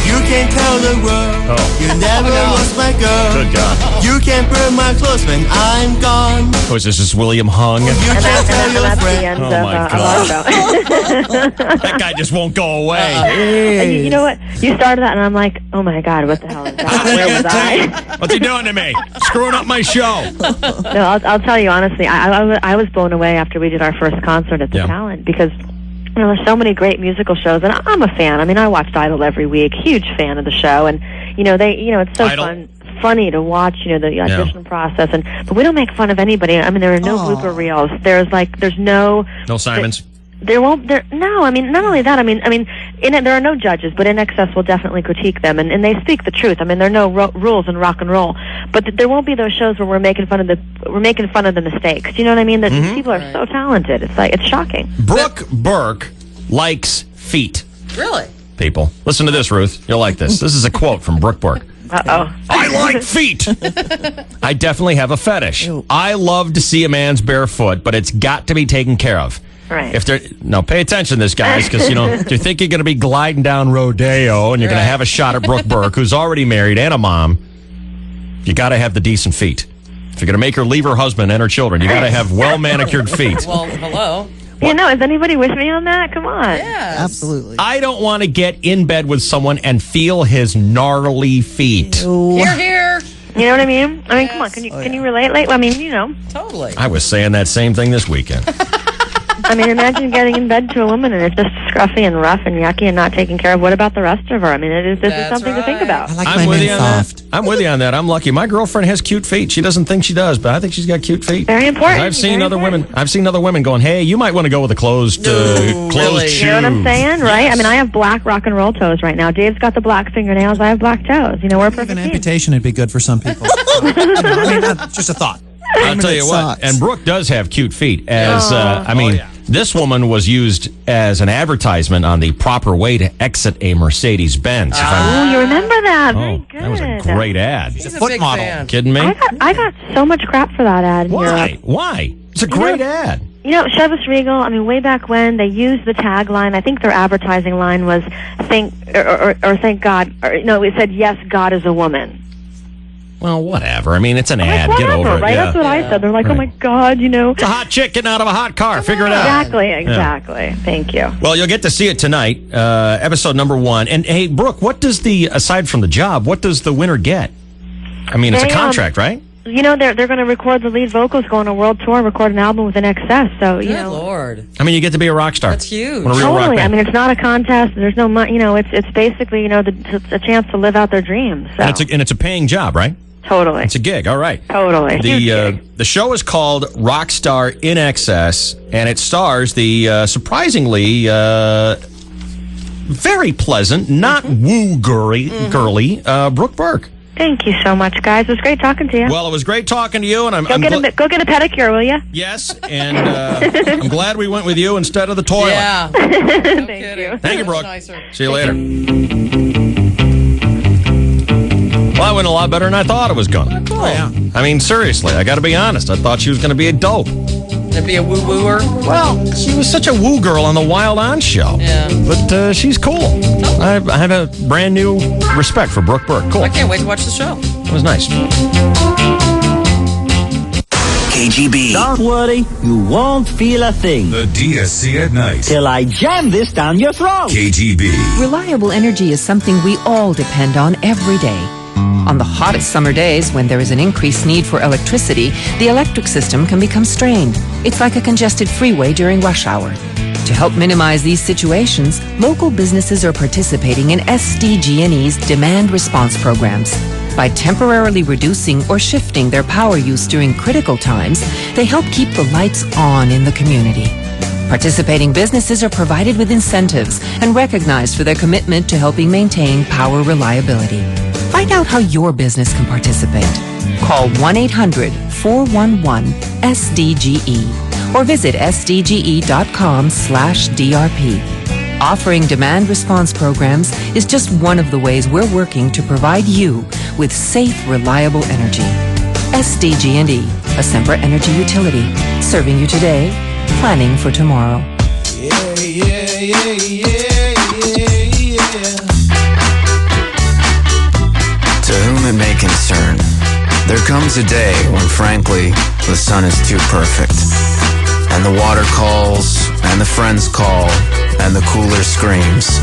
You can tell the world you never was my girl. Good God. You can burn my clothes when I'm gone. Oh, is this William Hung? You can tell your friend. Oh, my God. That guy just won't go away. And you know what? You started that, and I'm like, oh, my God, what the hell is that? Where was I? What's he doing to me? Screwing up my show. No, I'll tell you, honestly, I was blown away after we did our first concert at the Talent, because there's so many great musical shows, and I'm a fan. I mean, I watched Idol every week, huge fan of the show, and it's so funny to watch, the audition process, but we don't make fun of anybody. I mean, there are no blooper reels. There's no Simons. No, I mean, not only that, I mean, in it, there are no judges, but INXS will definitely critique them, and they speak the truth. I mean, there are no rules in rock and roll, but there won't be those shows where we're making fun of the mistakes. You know what I mean? These people are so talented. It's shocking. Brooke Burke likes feet. Really? People, listen to this, Ruth. You'll like this. This is a quote from Brooke Burke. Uh-oh. I like feet. I definitely have a fetish. I love to see a man's bare foot, but it's got to be taken care of. Right. Now pay attention to this, guys, because if you think you're going to be gliding down Rodeo and you're going to have a shot at Brooke Burke, who's already married and a mom, you got to have the decent feet. If you're going to make her leave her husband and her children, you got to have well manicured feet. Well, hello. Is anybody with me on that? Come on. Yeah, absolutely. I don't want to get in bed with someone and feel his gnarly feet. Here. You know what I mean? I mean, come on. Can you relate? I mean, Totally. I was saying that same thing this weekend. I mean, imagine getting in bed to a woman and it's just scruffy and rough and yucky and not taken care of. What about the rest of her? I mean, this is something to think about. I like my men soft. I'm with you on that. I'm lucky. My girlfriend has cute feet. She doesn't think she does, but I think she's got cute feet. Very important. I've seen other women going, "Hey, you might want to go with a closed shoe." You know what I'm saying, right? Yes. I mean, I have black rock and roll toes right now. Dave's got the black fingernails. I have black toes. We're perfect. Even amputation would be good for some people. That's just a thought. I'll tell you what. And Brooke does have cute feet. This woman was used as an advertisement on the proper way to exit a Mercedes-Benz. Oh, you remember that? Very good. That was a great ad. She's a foot model. Fan. Kidding me? I got so much crap for that ad. Why? It's a great ad. Chivas Regal, I mean, way back when, they used the tagline. I think their advertising line was, thank God, it said, yes, God is a woman. Well, whatever. I mean, it's an ad. Whatever, get over it. Right? Yeah. That's what I said. They're like, oh, my God, It's a hot chick getting out of a hot car. Figure it out. Exactly. Yeah. Thank you. Well, you'll get to see it tonight, episode number 1. And, hey, Brooke, aside from the job, what does the winner get? I mean, it's a contract, right? They're going to record the lead vocals, go on a world tour, record an album with INXS. So, Good Lord. I mean, you get to be a rock star. That's huge. Totally. I mean, it's not a contest. There's no money. It's basically, a chance to live out their dreams. So. And it's a paying job, right? Totally. It's a gig. All right. Totally. The show is called Rockstar in Excess, and it stars the surprisingly very pleasant, not woo-girly, Brooke Burke. Thank you so much, guys. It was great talking to you. Well, it was great talking to you, and Go get a pedicure, will you? Yes, and I'm glad we went with you instead of the toilet. Yeah. Thank you. Thank you, Brooke. See you later. Well, that went a lot better than I thought it was going to. Cool. Yeah. I mean, seriously, I got to be honest. I thought she was going to be a dope. To be a woo-wooer? Well, she was such a woo girl on the Wild On show. Yeah. But she's cool. I have a brand new respect for Brooke Burke. Cool. I can't wait to watch the show. It was nice. KGB. Don't worry, you won't feel a thing. The DSC at night. Till I jam this down your throat. KGB. Reliable energy is something we all depend on every day. On the hottest summer days, when there is an increased need for electricity, the electric system can become strained. It's like a congested freeway during rush hour. To help minimize these situations, local businesses are participating in SDG&E's demand response programs. By temporarily reducing or shifting their power use during critical times, they help keep the lights on in the community. Participating businesses are provided with incentives and recognized for their commitment to helping maintain power reliability. Find out how your business can participate. Call 1-800-411-SDGE or visit sdge.com/DRP. Offering demand response programs is just one of the ways we're working to provide you with safe, reliable energy. SDG&E, a Sempra energy utility, serving you today, planning for tomorrow. To whom it may concern, there comes a day when, frankly, the sun is too perfect. And the water calls, and the friends call, and the cooler screams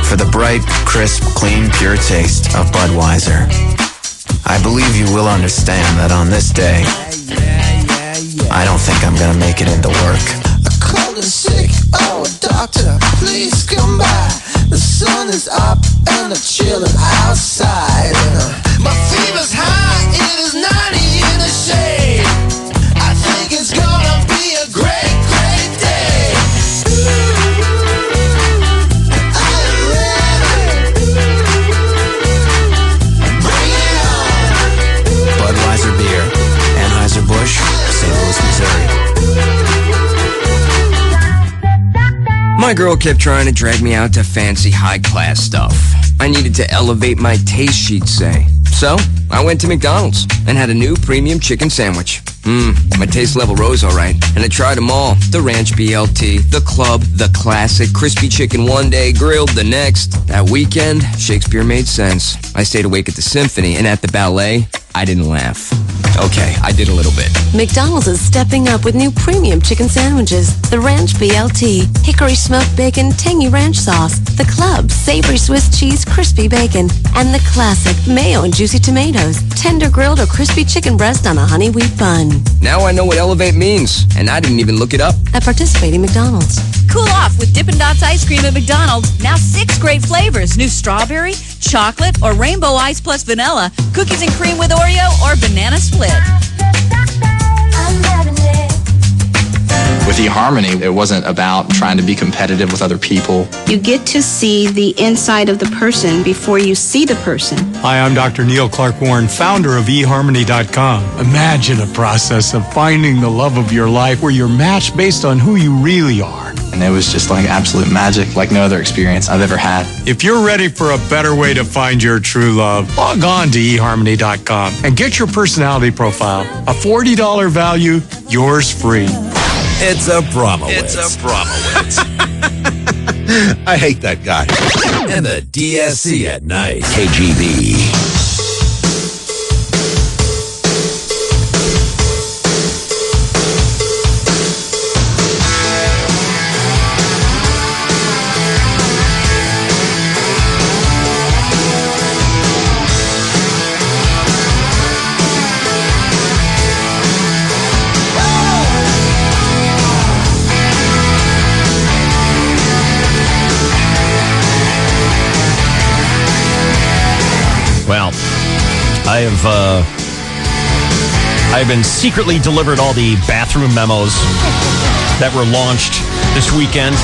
for the bright, crisp, clean, pure taste of Budweiser. I believe you will understand that on this day, I don't think I'm gonna make it into work. Cold and sick, oh doctor, please come by. The sun is up and I'm chilling outside. My fever's high, it is 90 in the shade. I think it's gonna be a great, great day. I am ready. Bring it on. Budweiser beer, Anheuser-Busch, St. Louis, Missouri. My girl kept trying to drag me out to fancy high-class stuff. I needed to elevate my taste, she'd say. So, I went to McDonald's and had a new premium chicken sandwich. My taste level rose all right, and I tried them all. The Ranch BLT, the Club, the Classic, crispy chicken one day, grilled the next. That weekend, Shakespeare made sense. I stayed awake at the Symphony, and at the ballet, I didn't laugh. Okay, I did a little bit. McDonald's is stepping up with new premium chicken sandwiches. The Ranch BLT, hickory smoked bacon, tangy ranch sauce. The Club, savory Swiss cheese, crispy bacon. And the Classic, mayo and juicy tomatoes. Tender grilled or crispy chicken breast on a honey wheat bun. Now I know what elevate means, and I didn't even look it up. At participating McDonald's. Cool off with Dippin' Dots ice cream at McDonald's. Now 6 great flavors. New strawberry, chocolate, or rainbow ice plus vanilla. Cookies and cream with Oreo or banana split. With eHarmony, it wasn't about trying to be competitive with other people. You get to see the inside of the person before you see the person. Hi, I'm Dr. Neil Clark Warren, founder of eHarmony.com. Imagine a process of finding the love of your life where you're matched based on who you really are. And it was just like absolute magic, like no other experience I've ever had. If you're ready for a better way to find your true love, log on to eHarmony.com and get your personality profile. A $40 value, yours free. It's a Bromowitz. It's a Bromowitz. I hate that guy. And the DSC at night. KGB. Well, I have I've been secretly delivered all the bathroom memos that were launched this weekend.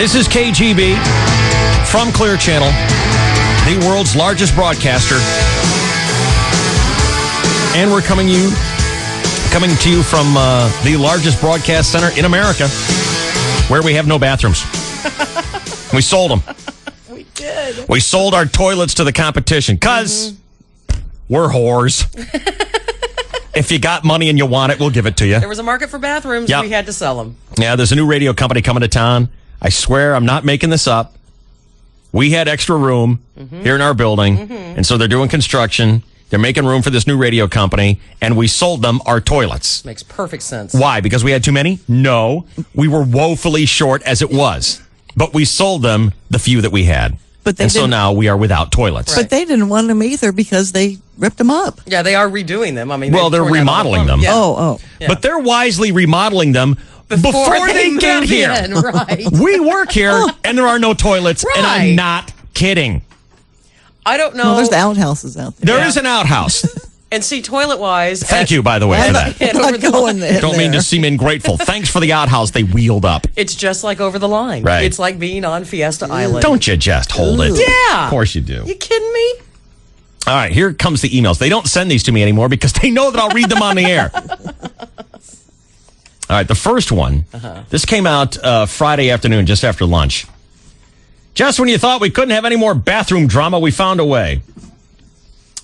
This is KGB from Clear Channel, the world's largest broadcaster. And we're coming to you from the largest broadcast center in America, where we have no bathrooms. We sold them. We did. We sold our toilets to the competition because we're whores. If you got money and you want it, we'll give it to you. There was a market for bathrooms. Yep. We had to sell them. Yeah, there's a new radio company coming to town. I swear I'm not making this up. We had extra room here in our building, and so they're doing construction. They're making room for this new radio company, and we sold them our toilets. Makes perfect sense. Why? Because we had too many? No. We were woefully short as it was. But we sold them the few that we had. And so now we are without toilets. But they didn't want them either because they ripped them up. Yeah, they are redoing them. I mean, Well, they're remodeling them. Yeah. But they're wisely remodeling them before they get move here. in, right. We work here, and there are no toilets, and I'm not kidding. I don't know. Well, there's the outhouses out there. There is an outhouse. And see, toilet-wise... Thank you, by the way, for that. Don't mean to seem ungrateful. Thanks for the outhouse they wheeled up. It's just like over the line. Right. It's like being on Fiesta Island. Don't you just hold it. Yeah. Of course you do. You kidding me? All right, here comes the emails. They don't send these to me anymore because they know that I'll read them on the air. All right, the first one. This came out Friday afternoon, just after lunch. Just when you thought we couldn't have any more bathroom drama, we found a way.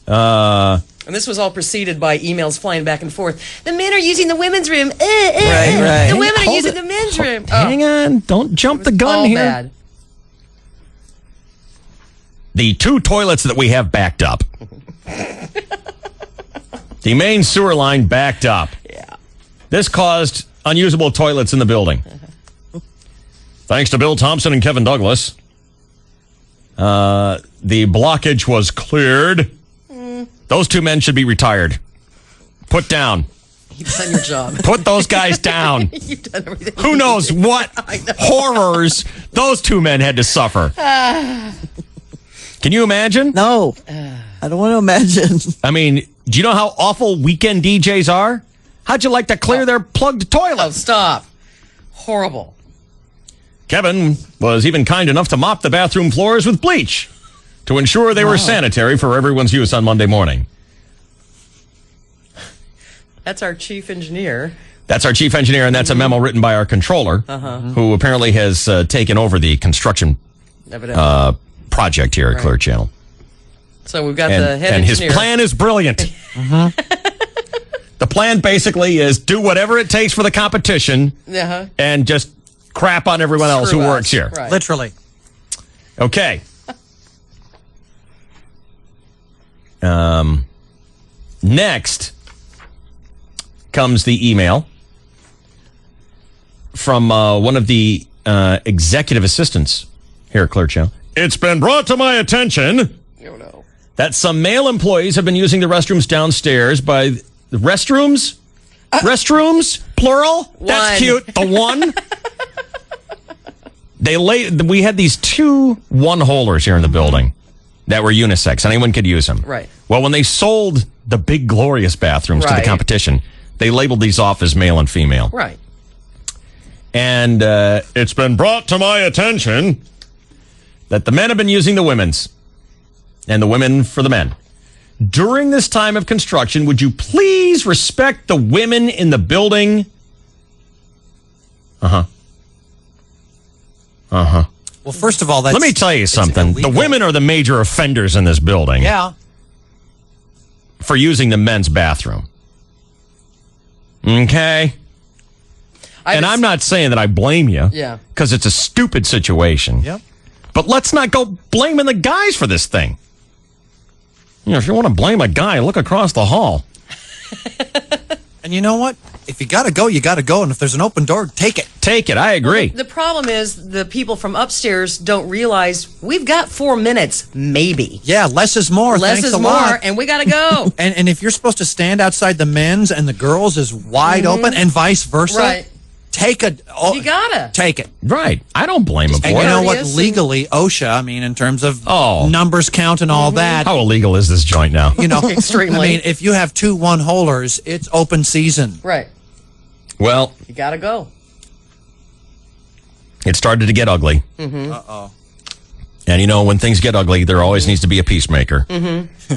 And this was all preceded by emails flying back and forth. The men are using the women's room. Right. The women are Hold using it. the men's room. Hang on. Don't jump the gun all here. bad. The two toilets that we have backed up. The main sewer line backed up. Yeah. This caused unusable toilets in the building. Thanks to Bill Thompson and Kevin Douglas, the blockage was cleared. Those two men should be retired. Put down. You've done your job. Put those guys down. You've done everything. Who knows what horrors those two men had to suffer. Can you imagine? No. I don't want to imagine. I mean, do you know how awful weekend DJs are? How'd you like to clear their plugged toilets? Oh, stop. Horrible. Kevin was even kind enough to mop the bathroom floors with bleach to ensure they were sanitary for everyone's use on Monday morning. That's our chief engineer. That's our chief engineer, and that's a memo written by our controller, who apparently has taken over the construction project here at Clear Channel. So we've got the head and engineer. his plan is brilliant. The plan basically is do whatever it takes for the competition and just crap on everyone else who works here. Right. Literally. Okay. Next comes the email from one of the executive assistants here at Clear Channel. It's been brought to my attention that some male employees have been using the restrooms downstairs by the restrooms? Restrooms? Plural? That's cute. The one? We had these two one-holers here in the building that were unisex. Anyone could use them. Right. Well, when they sold the big, glorious bathrooms to the competition, they labeled these off as male and female. Right. And it's been brought to my attention that the men have been using the women's and the women for the men. During this time of construction, would you please respect the women in the building? Well, first of all, let me tell you something. The women are the major offenders in this building. Yeah. For using the men's bathroom. Okay? And I'm not saying that I blame you. Yeah. Because it's a stupid situation. Yep. But let's not go blaming the guys for this thing. You know, if you want to blame a guy, look across the hall. And you know what? If you got to go, you got to go. And if there's an open door, take it. Take it. I agree. The problem is the people from upstairs don't realize we've got 4 minutes, maybe. Yeah, less is more. Less Thanks is a more, lot. and we got to go. And if you're supposed to stand outside the men's and the girls is wide open and vice versa, Right. take You gotta. take it. Right. I don't blame him for it. And you know what? Courteous and- Legally, OSHA, I mean, in terms of Oh. numbers count and all that, How illegal is this joint now? you know, Extremely. I mean, if you have 2 one-holers, it's open season. Right. Well, You gotta go. it started to get ugly. Mm-hmm. Uh-oh. And you know, when things get ugly, there always needs to be a peacemaker. Mm-hmm.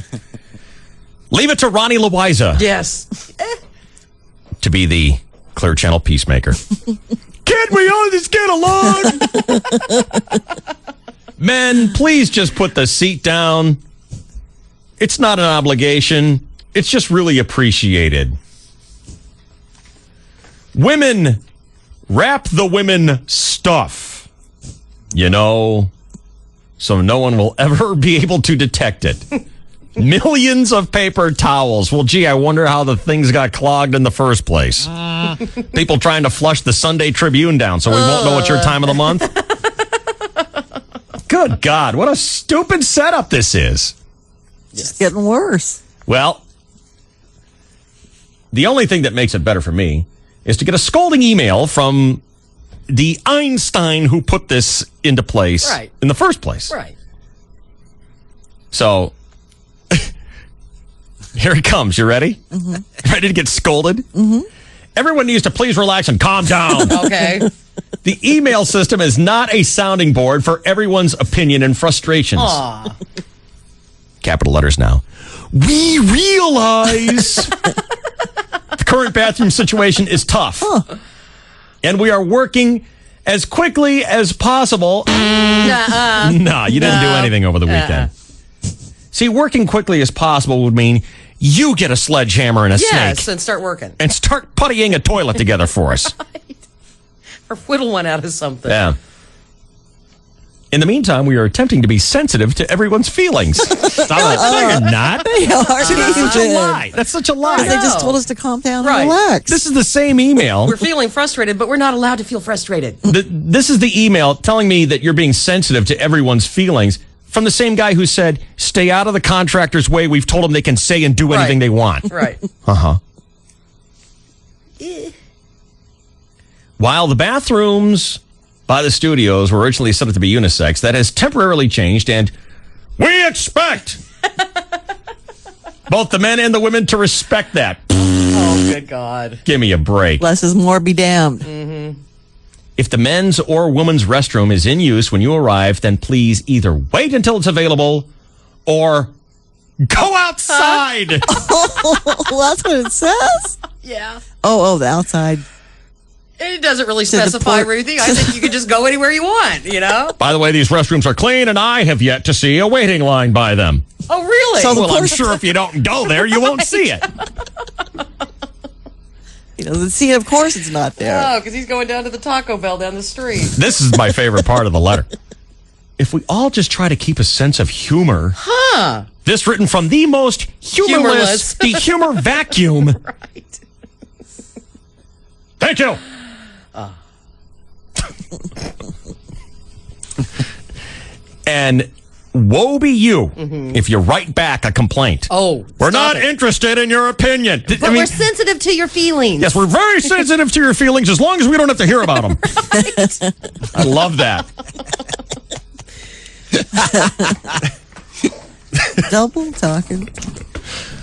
Leave it to Ronnie Loiza Yes. to be the Clear Channel peacemaker. Can't we all just get along? Men, please just put the seat down. It's not an obligation. It's just really appreciated. Women, wrap the women stuff. You know, so no one will ever be able to detect it. Millions of paper towels. Well, gee, I wonder how the things got clogged in the first place. People trying to flush the Sunday Tribune down so we won't know it's your time of the month. Good God, what a stupid setup this is. It's getting worse. Well, the only thing that makes it better for me is to get a scolding email from the Einstein who put this into place in the first place. Right. So, here it comes. You ready? Mm-hmm. Ready to get scolded? Mm-hmm. Everyone needs to please relax and calm down. Okay. The email system is not a sounding board for everyone's opinion and frustrations. Aw. Capital letters now. We realize the current bathroom situation is tough. And we are working as quickly as possible. No, you didn't do anything over the weekend. See, working quickly as possible would mean you get a sledgehammer and a Yes, snake and start working. and start puttying a toilet together for us. Or whittle one out of something. Yeah. In the meantime, we are attempting to be sensitive to everyone's feelings. Stop it. No, you're not. They are. See, that's such a David. lie. That's such a lie. They just told us to calm down Right. and relax. This is the same email. We're feeling frustrated, but we're not allowed to feel frustrated. This is the email telling me that you're being sensitive to everyone's feelings from the same guy who said, stay out of the contractor's way. We've told them they can say and do anything they want. Right. Uh-huh. While the bathrooms by the studios were originally set up to be unisex, that has temporarily changed, and we expect both the men and the women to respect that. Oh, good God. Give me a break. Less is more, be damned. Mm-hmm. If the men's or women's restroom is in use when you arrive, then please either wait until it's available or go outside. Oh, that's what it says? Yeah. Oh, the outside. It doesn't really To the specify, port- Ruthie. I think you can just go anywhere you want, you know? By the way, these restrooms are clean, and I have yet to see a waiting line by them. Oh, really? So the Well, I'm person- sure if you don't go there, you won't see it. You know, see, of course it's not there. Oh, because he's going down to the Taco Bell down the street. This is my favorite part of the letter. If we all just try to keep a sense of humor, this written from the most humorless, the humor vacuum. Right. Thank you. And woe be you if you write back a complaint. Oh, we're stop not it. interested in your opinion. But we're sensitive to your feelings. Yes, we're very sensitive to your feelings as long as we don't have to hear about them. I love that. Double talking.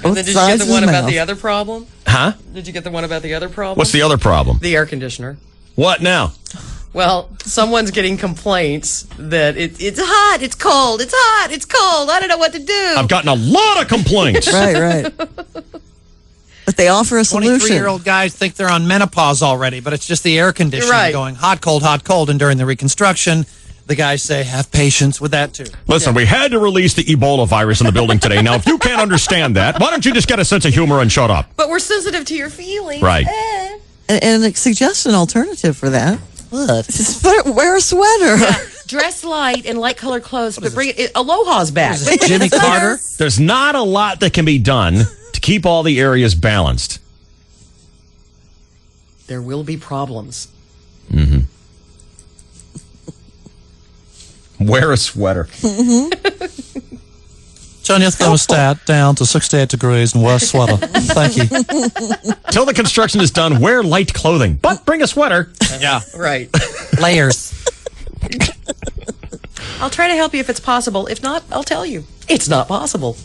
And then did you get the one about the other problem? Huh? Did you get the one about the other problem? What's the other problem? The air conditioner. What now? Well, someone's getting complaints that it's hot, it's cold, it's hot, it's cold. I don't know what to do. I've gotten a lot of complaints. Right. But they offer a solution. 23-year-old guys think they're on menopause already, but it's just the air conditioning Right. going hot, cold, and during the reconstruction, the guys say, have patience with that, too. Listen, we had to release the Ebola virus in the building today. Now, if you can't understand that, why don't you just get a sense of humor and shut up? But we're sensitive to your feelings. Right. And suggest an alternative for that. Just wear a sweater. Yeah. Dress light and light colored clothes, but bring it. Aloha's back. Jimmy Carter? There's not a lot that can be done to keep all the areas balanced. There will be problems. Mm-hmm. Wear a sweater. Turn your thermostat down to 68 degrees and wear a sweater. Thank you. Till the construction is done, wear light clothing, but bring a sweater. Yeah. Right. Layers. I'll try to help you if it's possible. If not, I'll tell you. It's not possible.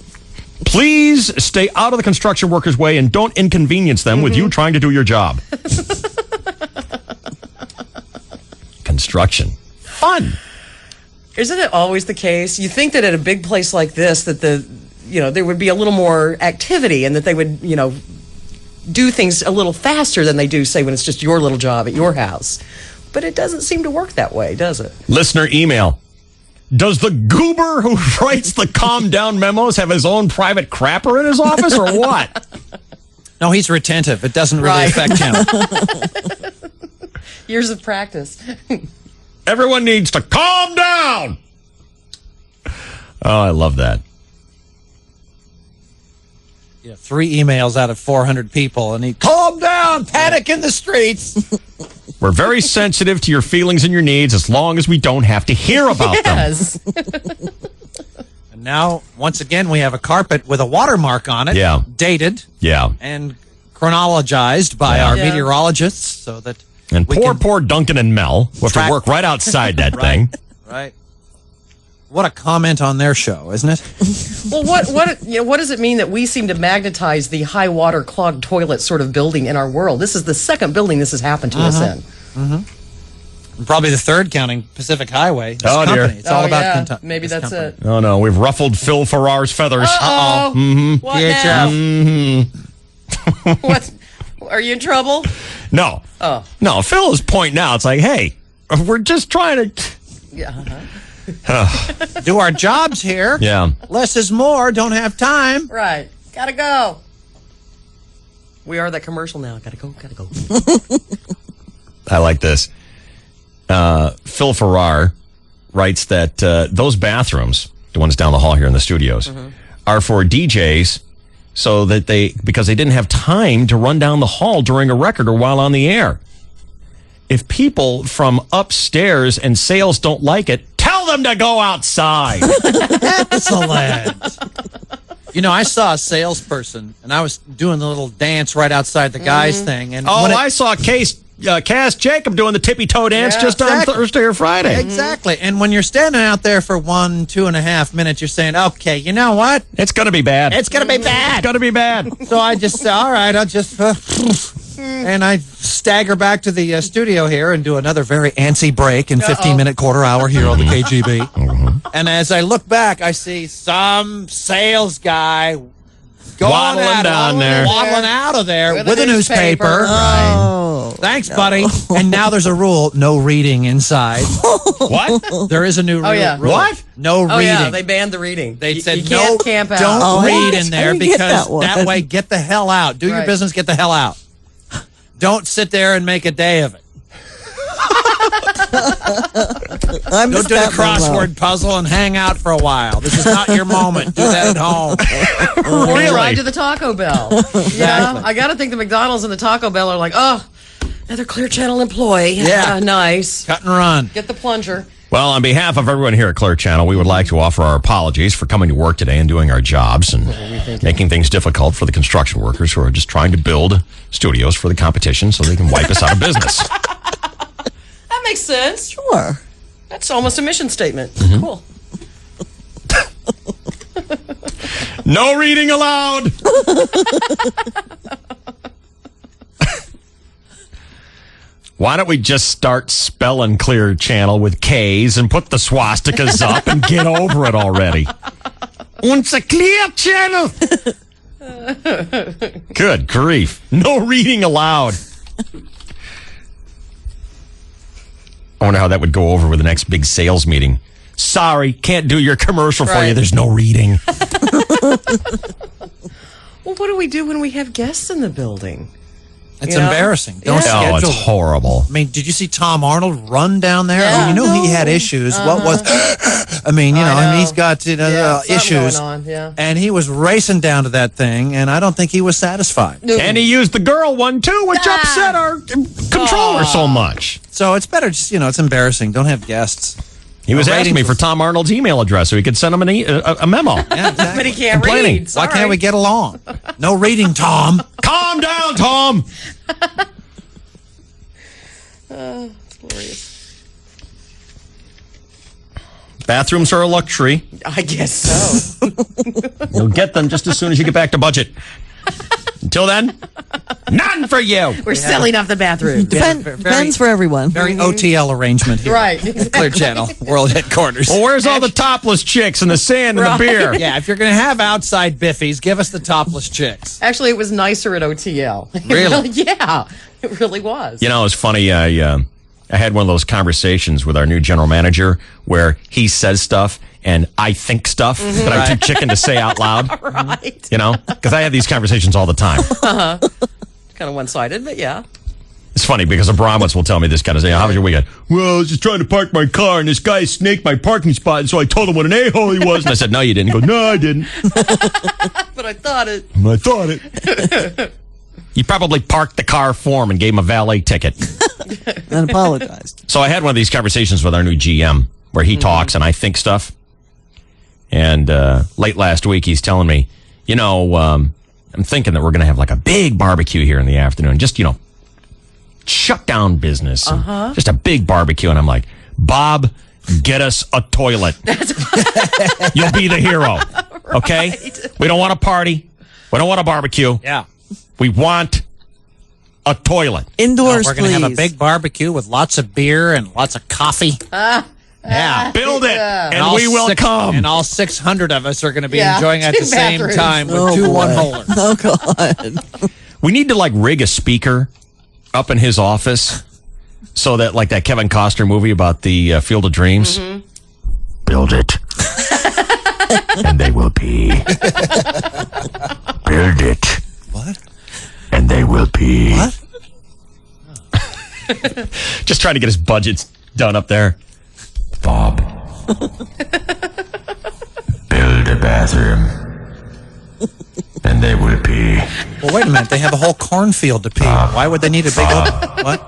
Please stay out of the construction workers' way and don't inconvenience them with you trying to do your job. Construction. Fun. Isn't it always the case? You think that at a big place like this that there would be a little more activity and that they would, do things a little faster than they do, say, when it's just your little job at your house. But it doesn't seem to work that way, does it? Listener email. Does the goober who writes the calm down memos have his own private crapper in his office or what? No, he's retentive. It doesn't really affect him. Years of practice. Everyone needs to calm down. Oh, I love that. Yeah, 3 emails out of 400 people, and he calm down, panic in the streets. We're very sensitive to your feelings and your needs as long as we don't have to hear about them. And now, once again, we have a carpet with a watermark on it. Yeah. Dated. Yeah. And chronologized by our meteorologists so that. And poor Duncan and Mel will have to work right outside that thing. Right. What a comment on their show, isn't it? Well, what does it mean that we seem to magnetize the high water clogged toilet sort of building in our world? This is the second building this has happened to us in. And probably the third, counting Pacific Highway. This Oh, company. dear. It's all about Kentucky. Maybe this that's company. it. Oh, no. We've ruffled Phil Farrar's feathers. Uh-oh. What now? What? Are you in trouble? No. Oh. No, Phil is pointing out. It's like, hey, we're just trying to... Yeah. Do our jobs here. Yeah. Less is more. Don't have time. Right. Gotta go. We are that commercial now. Gotta go. I like this. Phil Farrar writes that those bathrooms, the ones down the hall here in the studios, are for DJs so that because they didn't have time to run down the hall during a record or while on the air. If people from upstairs and sales don't like it, tell them to go outside. Excellent. I saw a salesperson, and I was doing the little dance right outside the guys thing. And I saw Cass Jacob doing the tippy-toe dance just on Thursday or Friday. Exactly. And when you're standing out there for 2.5 minutes, you're saying, okay, you know what? It's going to be bad. It's going to be bad. It's going to be bad. So I just say, all right, I'll just... and I stagger back to the studio here and do another very antsy break in 15-minute quarter hour here on the KGB. And as I look back, I see some sales guy waddling out of there with a newspaper. Oh. Thanks, buddy. And now there's a rule, no reading inside. What? There is a new rule. Oh, yeah. What? No reading. Oh, yeah, they banned the reading. They said, you can't camp out. don't read in there I didn't get because that one. that way, get the hell out. Do your Right. business, get the hell out. Don't sit there and make a day of it. I Go missed do the that one, crossword puzzle and hang out for a while. This is not your moment. Do that at home. Or you ride to the Taco Bell. Exactly. I got to think the McDonald's and the Taco Bell are like, oh, another Clear Channel employee. Yeah. Nice. Cut and run. Get the plunger. Well, on behalf of everyone here at Clear Channel, we would like to offer our apologies for coming to work today and doing our jobs and making things difficult for the construction workers who are just trying to build studios for the competition so they can wipe us out of business. That makes sense. Sure. That's almost a mission statement. Cool. No reading allowed. Why don't we just start spelling Clear Channel with K's and put the swastikas up and get over it already? It's a Clear Channel. Good grief. No reading allowed. I wonder how that would go over with the next big sales meeting. Sorry, can't do your commercial for you. There's no reading. Well, what do we do when we have guests in the building? It's embarrassing. Don't schedule. Oh, it's horrible. I mean, did you see Tom Arnold run down there? I mean, you know he had issues. What was? I mean, he's got issues, going on, and he was racing down to that thing, and I don't think he was satisfied. And he used the girl one too, which upset our controller so much. So it's better, just it's embarrassing. Don't have guests. He was asking me for Tom Arnold's email address so he could send him a memo. Yeah, exactly. But he can't Complaining. read. Sorry. Why can't we get along? No reading, Tom. Calm down, Tom. It's glorious. Bathrooms are a luxury. I guess so. You'll get them just as soon as you get back to budget. Until then, none for you. We're selling off the bathroom. Depends for everyone. Very OTL arrangement here. Right. Clear Channel, world headquarters. Well, where's all the topless chicks and the sand and the beer? Yeah, if you're going to have outside biffies, give us the topless chicks. Actually, it was nicer at OTL. Really? Yeah, it really was. You know, it's funny. I had one of those conversations with our new general manager where he says stuff and I think stuff that I'm too chicken to say out loud. Right. You know, because I have these conversations all the time. Kind of one-sided, but yeah. It's funny because Abramowitz will tell me this kind of thing. How was your weekend? Well, I was just trying to park my car and this guy snaked my parking spot, and so I told him what an a-hole he was. And I said, no, you didn't. He goes, no, I didn't. But I thought it. I thought it. You probably parked the car for him and gave him a valet ticket. And apologized. So I had one of these conversations with our new GM where he talks and I think stuff. And late last week, he's telling me, you know, I'm thinking that we're going to have like a big barbecue here in the afternoon. Just, you know, shut down business. And just a big barbecue. And I'm like, Bob, get us a toilet. You'll be the hero. Okay? Right. We don't want a party. We don't want a barbecue. Yeah. We want a toilet. Indoors, we're going to have a big barbecue with lots of beer and lots of coffee. Yeah. Build it, and we will come. And all 600 of us are going to be enjoying at the same time with Oh, two boy. one-holers. Oh, God. We need to, like, rig a speaker up in his office so that, like that Kevin Costner movie about the Field of Dreams. Build it. And they will be. Build it. What? And they will be. What? Just trying to get his budgets done up there. Bob. Build a bathroom. And they will pee. Well, wait a minute. They have a whole cornfield to pee. Why would they need a big open? What?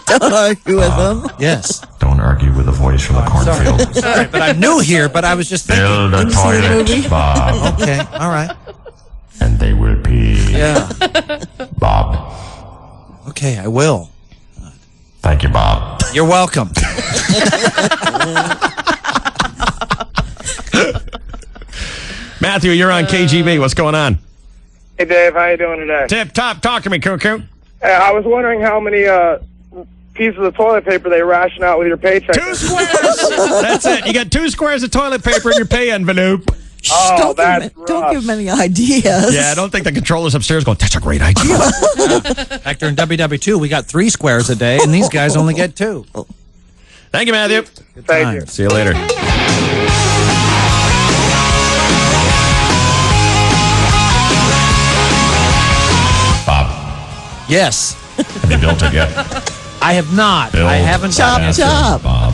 Don't argue with them. Yes. Don't argue with the voice from the cornfield. Sorry, but I'm new here, but I was just thinking. Build a toilet, Bob. Okay, all right. And they will pee. Yeah. Bob. Okay, I will. Thank you, Bob. You're welcome. Matthew, you're on KGB. What's going on? Hey, Dave. How you doing today? Tip top. Talk to me, Cuckoo. I was wondering how many pieces of toilet paper they ration out with your paycheck. 2 squares. That's it. You got 2 squares of toilet paper in your pay envelope. Oh, Don't give him any ideas. Yeah, I don't think the controller's upstairs going, that's a great idea. Back there in WW2, we got 3 squares a day, and these guys only get 2. Thank you, Matthew. Thank you. See you later. Bob, Yes. have you built it yet? I have not. Build I haven't. Chop, chop. Bob.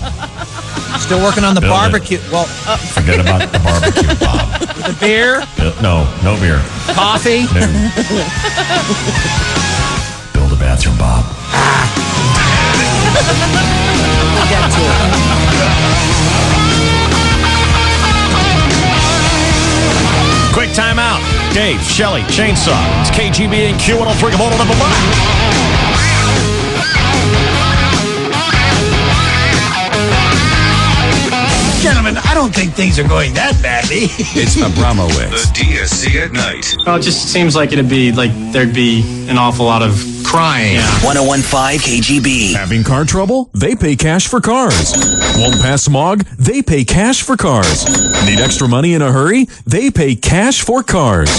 Still working on the Build it. barbecue. Well, Forget about the barbecue, Bob. the beer, No beer. coffee. No. Build a bathroom, Bob. We'll get to it. Quick time out. Dave, Shelley, Chainsaw. It's KGB and Q103. Come on, number 1. Gentlemen, I don't think things are going that badly. It's Abramowitz. The DSC at night. Well, it just seems like it'd be like there'd be an awful lot of Crying. Yeah. 1015 KGB. Having car trouble? They pay cash for cars. Won't pass smog? They pay cash for cars. Need extra money in a hurry? They pay cash for cars.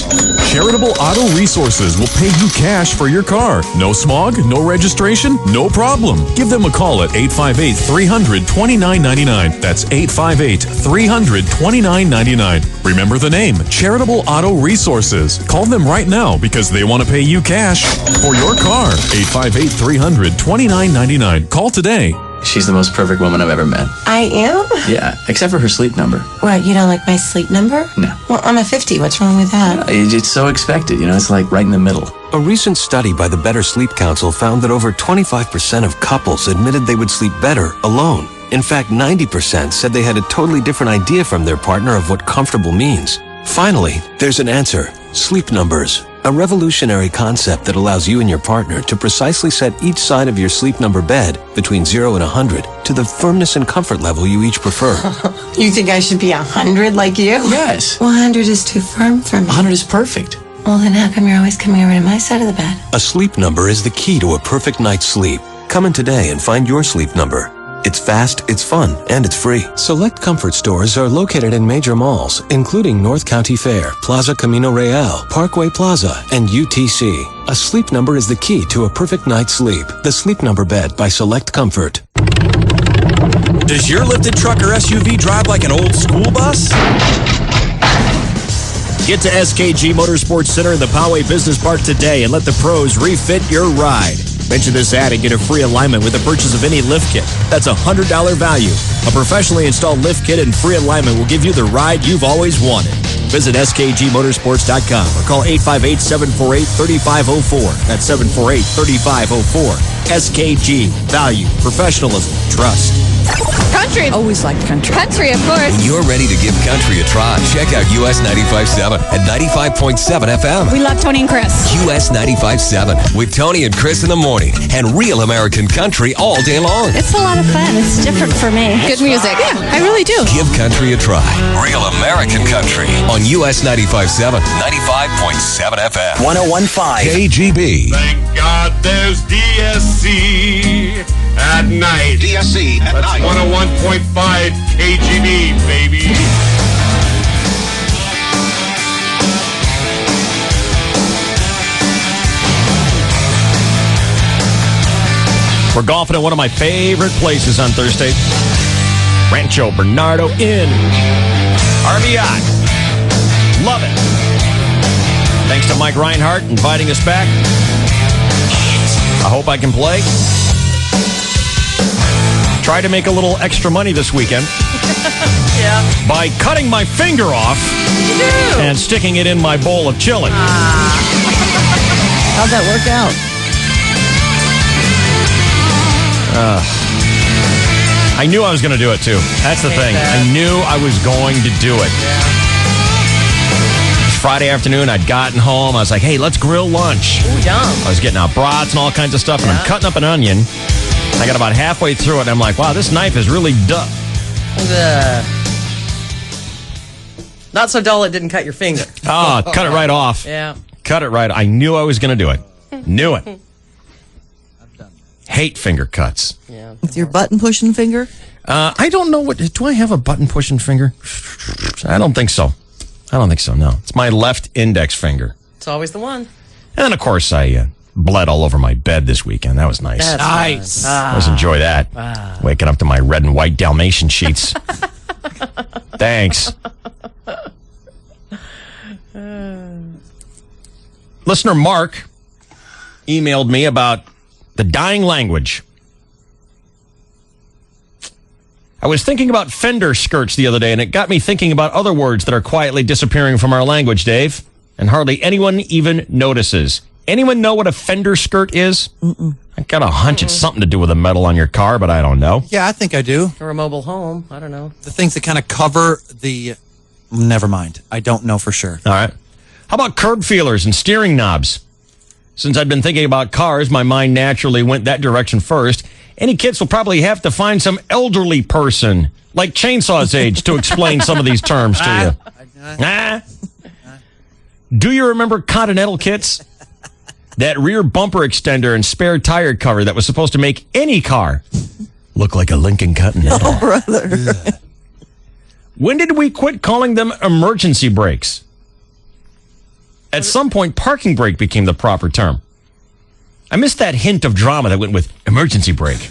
Charitable Auto Resources will pay you cash for your car. No smog, no registration, no problem. Give them a call at 858-300-2999. That's 858-300-2999. Remember the name, Charitable Auto Resources. Call them right now because they want to pay you cash for your car. 858-300-2999. Call today. She's the most perfect woman I've ever met. I am? Yeah, except for her sleep number. What, you don't like my sleep number? No. Well, I'm a 50. What's wrong with that? It's so expected, it's like right in the middle. A recent study by the Better Sleep Council found that over 25% of couples admitted they would sleep better alone. In fact, 90% said they had a totally different idea from their partner of what comfortable means. Finally, there's an answer. Sleep Numbers. A revolutionary concept that allows you and your partner to precisely set each side of your Sleep Number bed between 0 and 100 to the firmness and comfort level you each prefer. You think I should be 100 like you? Yes. 100 is too firm for me. 100 is perfect. Well, then how come you're always coming over to my side of the bed? A Sleep Number is the key to a perfect night's sleep. Come in today and find your Sleep Number. It's fast, it's fun, and it's free. Select comfort stores are located in major malls, including North County Fair, Plaza Camino Real, Parkway Plaza, and UTC. A Sleep Number is the key to a perfect night's sleep. The Sleep Number bed by Select Comfort. Does your lifted truck or SUV drive like an old school bus? Get to SKG Motorsports Center in the Poway Business Park today and let the pros refit your ride. Mention this ad and get a free alignment with the purchase of any lift kit. That's a $100 value. A professionally installed lift kit and free alignment will give you the ride you've always wanted. Visit skgmotorsports.com or call 858-748-3504. That's 748-3504. SKG. Value. Professionalism. Trust. Country. Always liked country. Country, of course. When you're ready to give country a try, check out US 95.7 and 95.7 FM. We love Tony and Chris. US 95.7 with Tony and Chris in the morning and real American country all day long. It's a lot of fun. It's different for me. Good music. Yeah, I really do. Give country a try. Real American country on US 95.7, 95.7 FM. 101.5 KGB. Thank God there's DSC at night. DSC at That's night. 101.5 KGB, baby. We're golfing at one of my favorite places on Thursday. Rancho Bernardo Inn. RBI. Love it. Thanks to Mike Reinhart inviting us back. I hope I can play. Try to make a little extra money this weekend. Yeah. By cutting my finger off and sticking it in my bowl of chili. How'd that work out? I knew I was going to do it too. That's the thing. I knew I was going to do it. It was Friday afternoon. I'd gotten home. I was like, hey, let's grill lunch. Ooh, yum. I was getting out brats and all kinds of stuff, and I'm cutting up an onion. I got about halfway through it, and I'm like, wow, this knife is really dull. Not so dull it didn't cut your finger. Oh, cut it right off. Yeah. Cut it right. I knew I was going to do it. Knew it. Hate finger cuts. Yeah. With your button pushing finger? I don't know do I have a button pushing finger? I don't think so. No. It's my left index finger. It's always the one. And then, of course, I bled all over my bed this weekend. That was nice. That's nice. Let's enjoy that. Waking up to my red and white Dalmatian sheets. Thanks. Listener Mark emailed me about the dying language. I was thinking about fender skirts the other day, and it got me thinking about other words that are quietly disappearing from our language, Dave, and hardly anyone even notices. Anyone know what a fender skirt is? I got a hunch it's something to do with the metal on your car, but I don't know. Yeah, I think I do. Or a mobile home. I don't know. The things that kind of cover the... Never mind. I don't know for sure. All right. How about curb feelers and steering knobs? Since I'd been thinking about cars, my mind naturally went that direction first. Any kids will probably have to find some elderly person, like Chainsaw's age, to explain some of these terms to you. Do you remember Continental kits? That rear bumper extender and spare tire cover that was supposed to make any car look like a Lincoln Continental. Oh, brother. When did we quit calling them emergency brakes? At some point, parking brake became the proper term. I missed that hint of drama that went with emergency brake.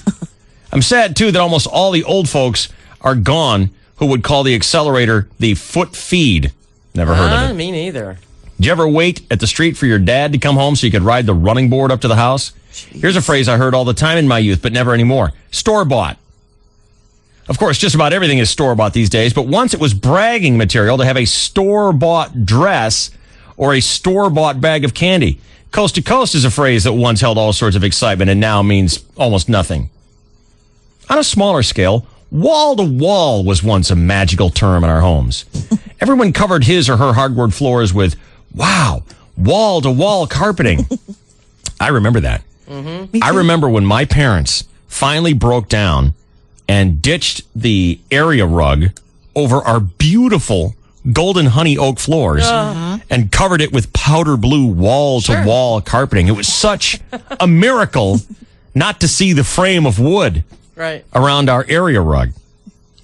I'm sad, too, that almost all the old folks are gone who would call the accelerator the foot feed. Never heard of it. Me neither. Did you ever wait at the street for your dad to come home so you could ride the running board up to the house? Jeez. Here's a phrase I heard all the time in my youth, but never anymore. Store-bought. Of course, just about everything is store-bought these days, but once it was bragging material to have a store-bought dress or a store-bought bag of candy. Coast to coast is a phrase that once held all sorts of excitement and now means almost nothing. On a smaller scale, Wall to wall was once a magical term in our homes. Everyone covered his or her hardwood floors with, wow, wall to wall carpeting. I remember that. I remember when my parents finally broke down and ditched the area rug over our beautiful golden honey oak floors and covered it with powder blue wall to wall carpeting. It was such a miracle not to see the frame of wood around our area rug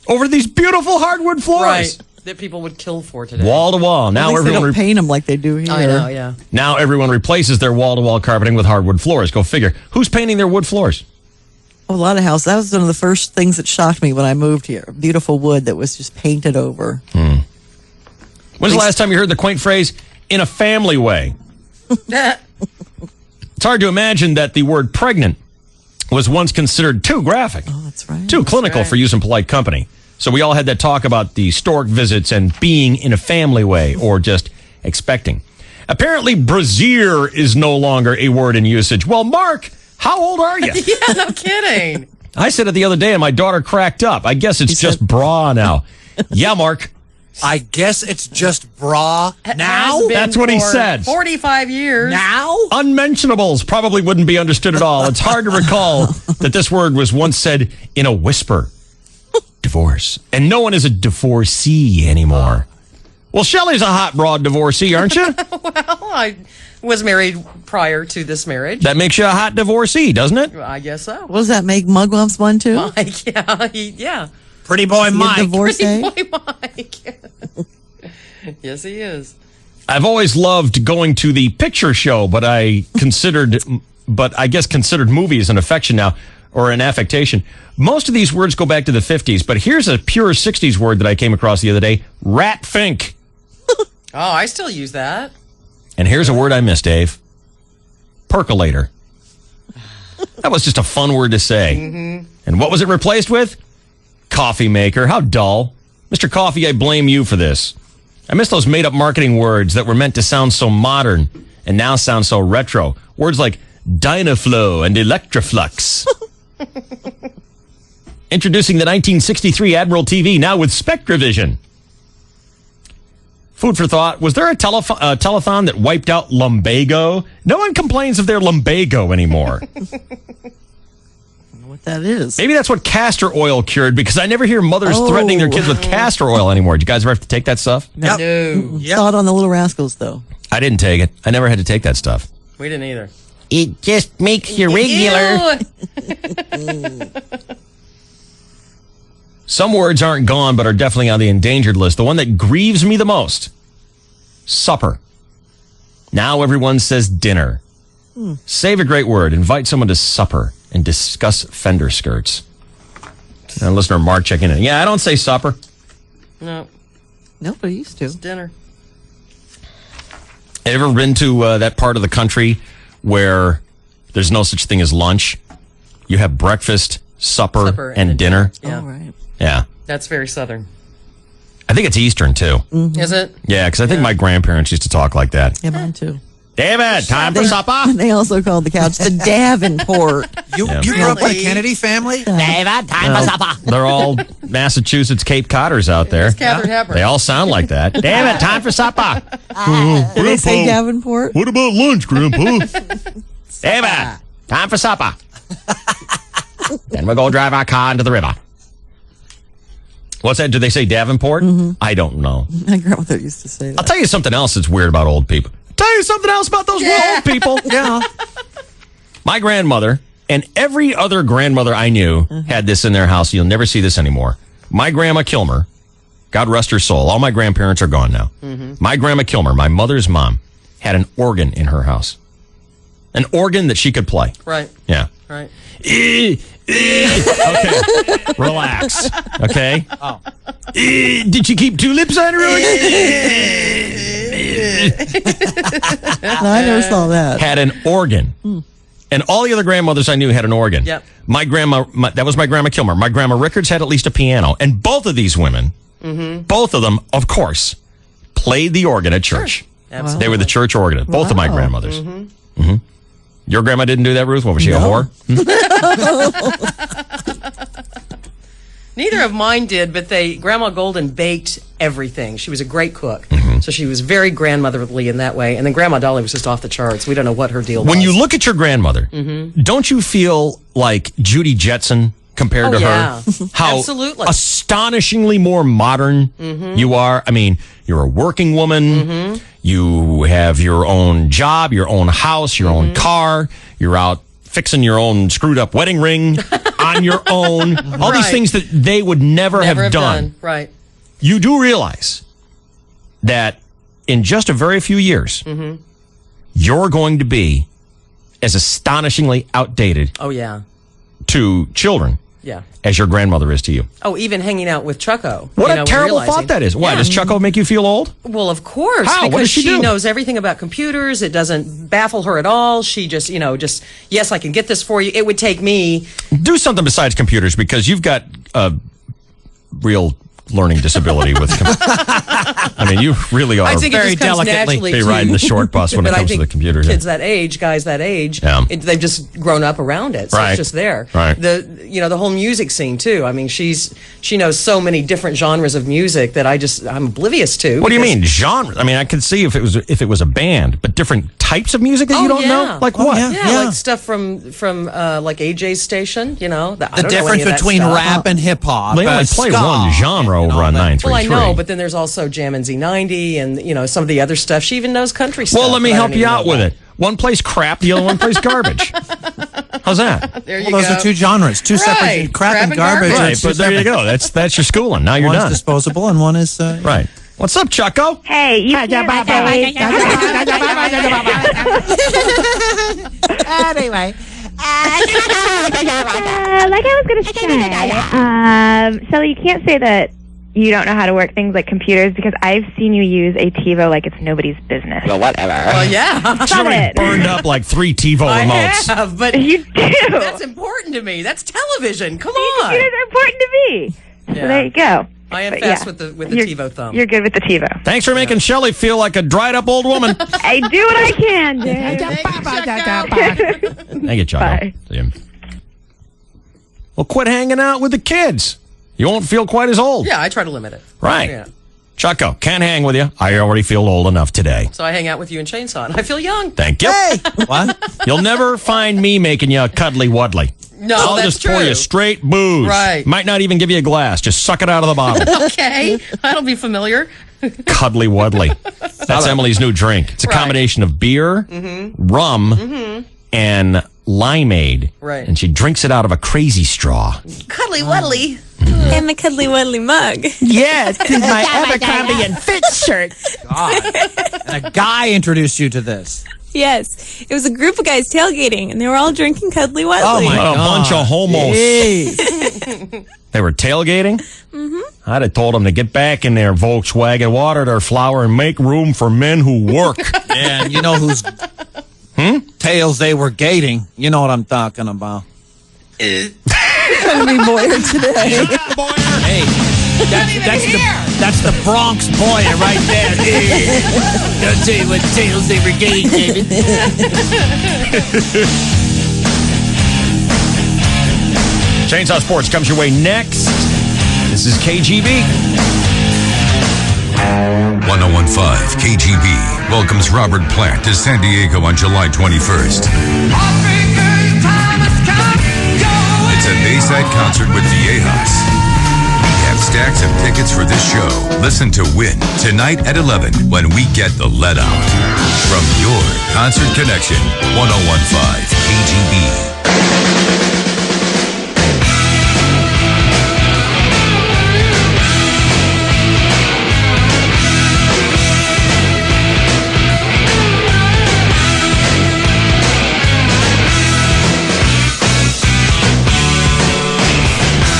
over these beautiful hardwood floors. That people would kill for today. Wall to wall. Now They everyone don't paint them like they do here. I know, yeah. Now everyone replaces their wall to wall carpeting with hardwood floors. Go figure. Who's painting their wood floors? A lot of houses. That was one of the first things that shocked me when I moved here. Beautiful wood that was just painted over. When's the last time you heard the quaint phrase, in a family way? It's hard to imagine that the word pregnant was once considered too graphic. Oh, that's right. Too clinical for use in polite company. So we all had that talk about the stork visits and being in a family way or just expecting. Apparently, brassiere is no longer a word in usage. Well, Mark, how old are you? Yeah, no kidding. I said it the other day and my daughter cracked up. I guess it's just bra now. Yeah, Mark. I guess it's just bra now? That's what he said. 45 years. Now? Unmentionables probably wouldn't be understood at all. It's hard to recall that this word was once said in a whisper. Divorce. And no one is a divorcee anymore. Well, Shelley's a hot broad divorcee, aren't you? Well, I was married prior to this marriage. That makes you a hot divorcee, doesn't it? I guess so. What does that make Mugwumps one too? Mike, yeah. Pretty boy Mike. Divorcee? Pretty boy Mike. Yes, he is. I've always loved going to the picture show, but I guess considered movies an affection now, or an affectation. Most of these words go back to the 50s, but here's a pure 60s word that I came across the other day, rat fink. Oh, I still use that. And here's a word I missed, Dave. Percolator. That was just a fun word to say. And what was it replaced with? Coffee maker. How dull. Mr. Coffee, I blame you for this. I miss those made-up marketing words that were meant to sound so modern and now sound so retro. Words like Dynaflow and Electroflux. Introducing the 1963 Admiral TV, now with Spectravision. Food for thought. Was there a telethon that wiped out lumbago? No one complains of their lumbago anymore. I don't know what that is. Maybe that's what castor oil cured, because I never hear mothers threatening their kids with castor oil anymore. Did you guys ever have to take that stuff? No. Saw it on the Little Rascals, though. I didn't take it. I never had to take that stuff. We didn't either. It just makes you regular. Some words aren't gone, but are definitely on the endangered list. The one that grieves me the most, supper. Now everyone says dinner. Save a great word. Invite someone to supper and discuss fender skirts. And listener Mark checking in. Yeah, I don't say supper. No. No, but I used to. It's dinner. Ever been to that part of the country where there's no such thing as lunch? You have breakfast, supper and dinner. Yeah. Oh, right. Yeah. That's very Southern. I think it's Eastern, too. Is it? Yeah, because I think my grandparents used to talk like that. Yeah, mine too. David, time for supper? And they also called the couch the Davenport. You grew up in a Kennedy family? David, time for supper. They're all Massachusetts Cape Codders out there. It's Catherine Hepburn. They all sound like that. David, time for supper. Did they say Davenport? What about lunch, Grandpa? David, time for supper. Then we'll go drive our car into the river. What's that? Do they say Davenport? I don't know. My grandmother used to say that. I'll tell you something else that's weird about old people. Tell you something else about those old people. Yeah. My grandmother and every other grandmother I knew had this in their house. You'll never see this anymore. My grandma Kilmer, God rest her soul. All my grandparents are gone now. My grandma Kilmer, my mother's mom, had an organ in her house. An organ that she could play. Right. Yeah. Right. Okay. Relax. Okay. Oh. Did she keep tulips on her organ? No, I never saw that. Had an organ. And all the other grandmothers I knew had an organ. Yep. My grandma, that was my grandma Kilmer. My grandma Rickards had at least a piano. And both of these women, both of them, of course, played the organ at church. Sure. Absolutely. They were the church organist. Both of my grandmothers. Your grandma didn't do that, Ruth? What, was she a whore? Neither of mine did, but Grandma Golden baked everything. She was a great cook. So she was very grandmotherly in that way. And then Grandma Dolly was just off the charts. We don't know what her deal was. When you look at your grandmother, don't you feel like Judy Jetson compared to her? How absolutely astonishingly more modern you are. I mean, you're a working woman. You have your own job, your own house, your own car. You're out fixing your own screwed up wedding ring on your own. All these things that they would never have done. Right. You do realize that in just a very few years, you're going to be as astonishingly outdated to children as your grandmother is to you. Oh, even hanging out with Chucko. What a terrible thought that is. Why, does Chucko make you feel old? Well, of course. How? Because What does she do? knows everything about computers. It doesn't baffle her at all. She just, yes, I can get this for you. It would take me. Do something besides computers, because you've got a real learning disability with I mean, you really are I think very it just comes delicately naturally riding the short bus when it But I comes to think the computer. Kids that age, guys that age, they've just grown up around it. So Right. it's just there. Right. The whole music scene too. I mean, she knows so many different genres of music that I'm oblivious to. What do you mean genre? I mean, I could see if it was a band, but different types of music that you don't know. Like what? Yeah, like stuff from like AJ's station. The difference between rap and hip hop. They only play one genre over on 933. Well, I know, but then there's also Jam and Z90 and some of the other stuff. She even knows country stuff. Well, let me but I help don't you even out know with that. it. One plays crap, the other one plays garbage. How's that? There you Those go. are two genres, two separate crap and garbage. Right, but there you go. That's your schooling. Now you're One's done. disposable and one is right. What's up, Chucko? Hey, you can't say... Anyway. like I was going to say, Shelly, you can't say that you don't know how to work things like computers because I've seen you use a TiVo like it's nobody's business. Well, whatever. Well, yeah. Stop it. Burned up like 3 TiVo I remotes. have, but you do. That's important to me. That's television. Come on. Computers are important to me. So there you go. I am But fast yeah, with the you're- TiVo thumb. You're good with the TiVo. Thanks for making Shelley feel like a dried up old woman. I do what I can, dude. Thank you, Chucko. See you. Well, quit hanging out with the kids. You won't feel quite as old. Yeah, I try to limit it. Right. Yeah. Chucko, can't hang with you. I already feel old enough today. So I hang out with you and Chainsaw, and I feel young. Thank you. Hey! What? You'll never find me making you a cuddly wuddly. No, I'll that's just pour true. you straight booze. Right. Might not even give you a glass. Just suck it out of the bottle. Okay, that'll be familiar. Cuddly Wuddly. That's Emily's new drink. It's a combination of beer, rum, and limeade. Right. And she drinks it out of a crazy straw. Cuddly Wuddly. And the cuddly wuddly mug. Yeah, it's my Abercrombie and Fitz shirt. God. And a guy introduced you to this. Yes. It was a group of guys tailgating, and they were all drinking cuddly wuddly. Oh, my What a bunch of homos. Jeez. They were tailgating? Mm-hmm. I'd have told them to get back in there, Volkswagen, water their flower, and make room for men who work. And you know whose tails they were gating. You know what I'm talking about. Gonna be Boyer today. Hey, that's the Bronx Boyer right there. Don't tell you what tails they were gating, David. Chainsaw Sports comes your way next. This is KGB. 1015 KGB welcomes Robert Plant to San Diego on July 21st. It's a Bayside concert with Viejas. We have stacks of tickets for this show. Listen to Win tonight at 11 when we get the let out. From your Concert Connection, 1015 KGB.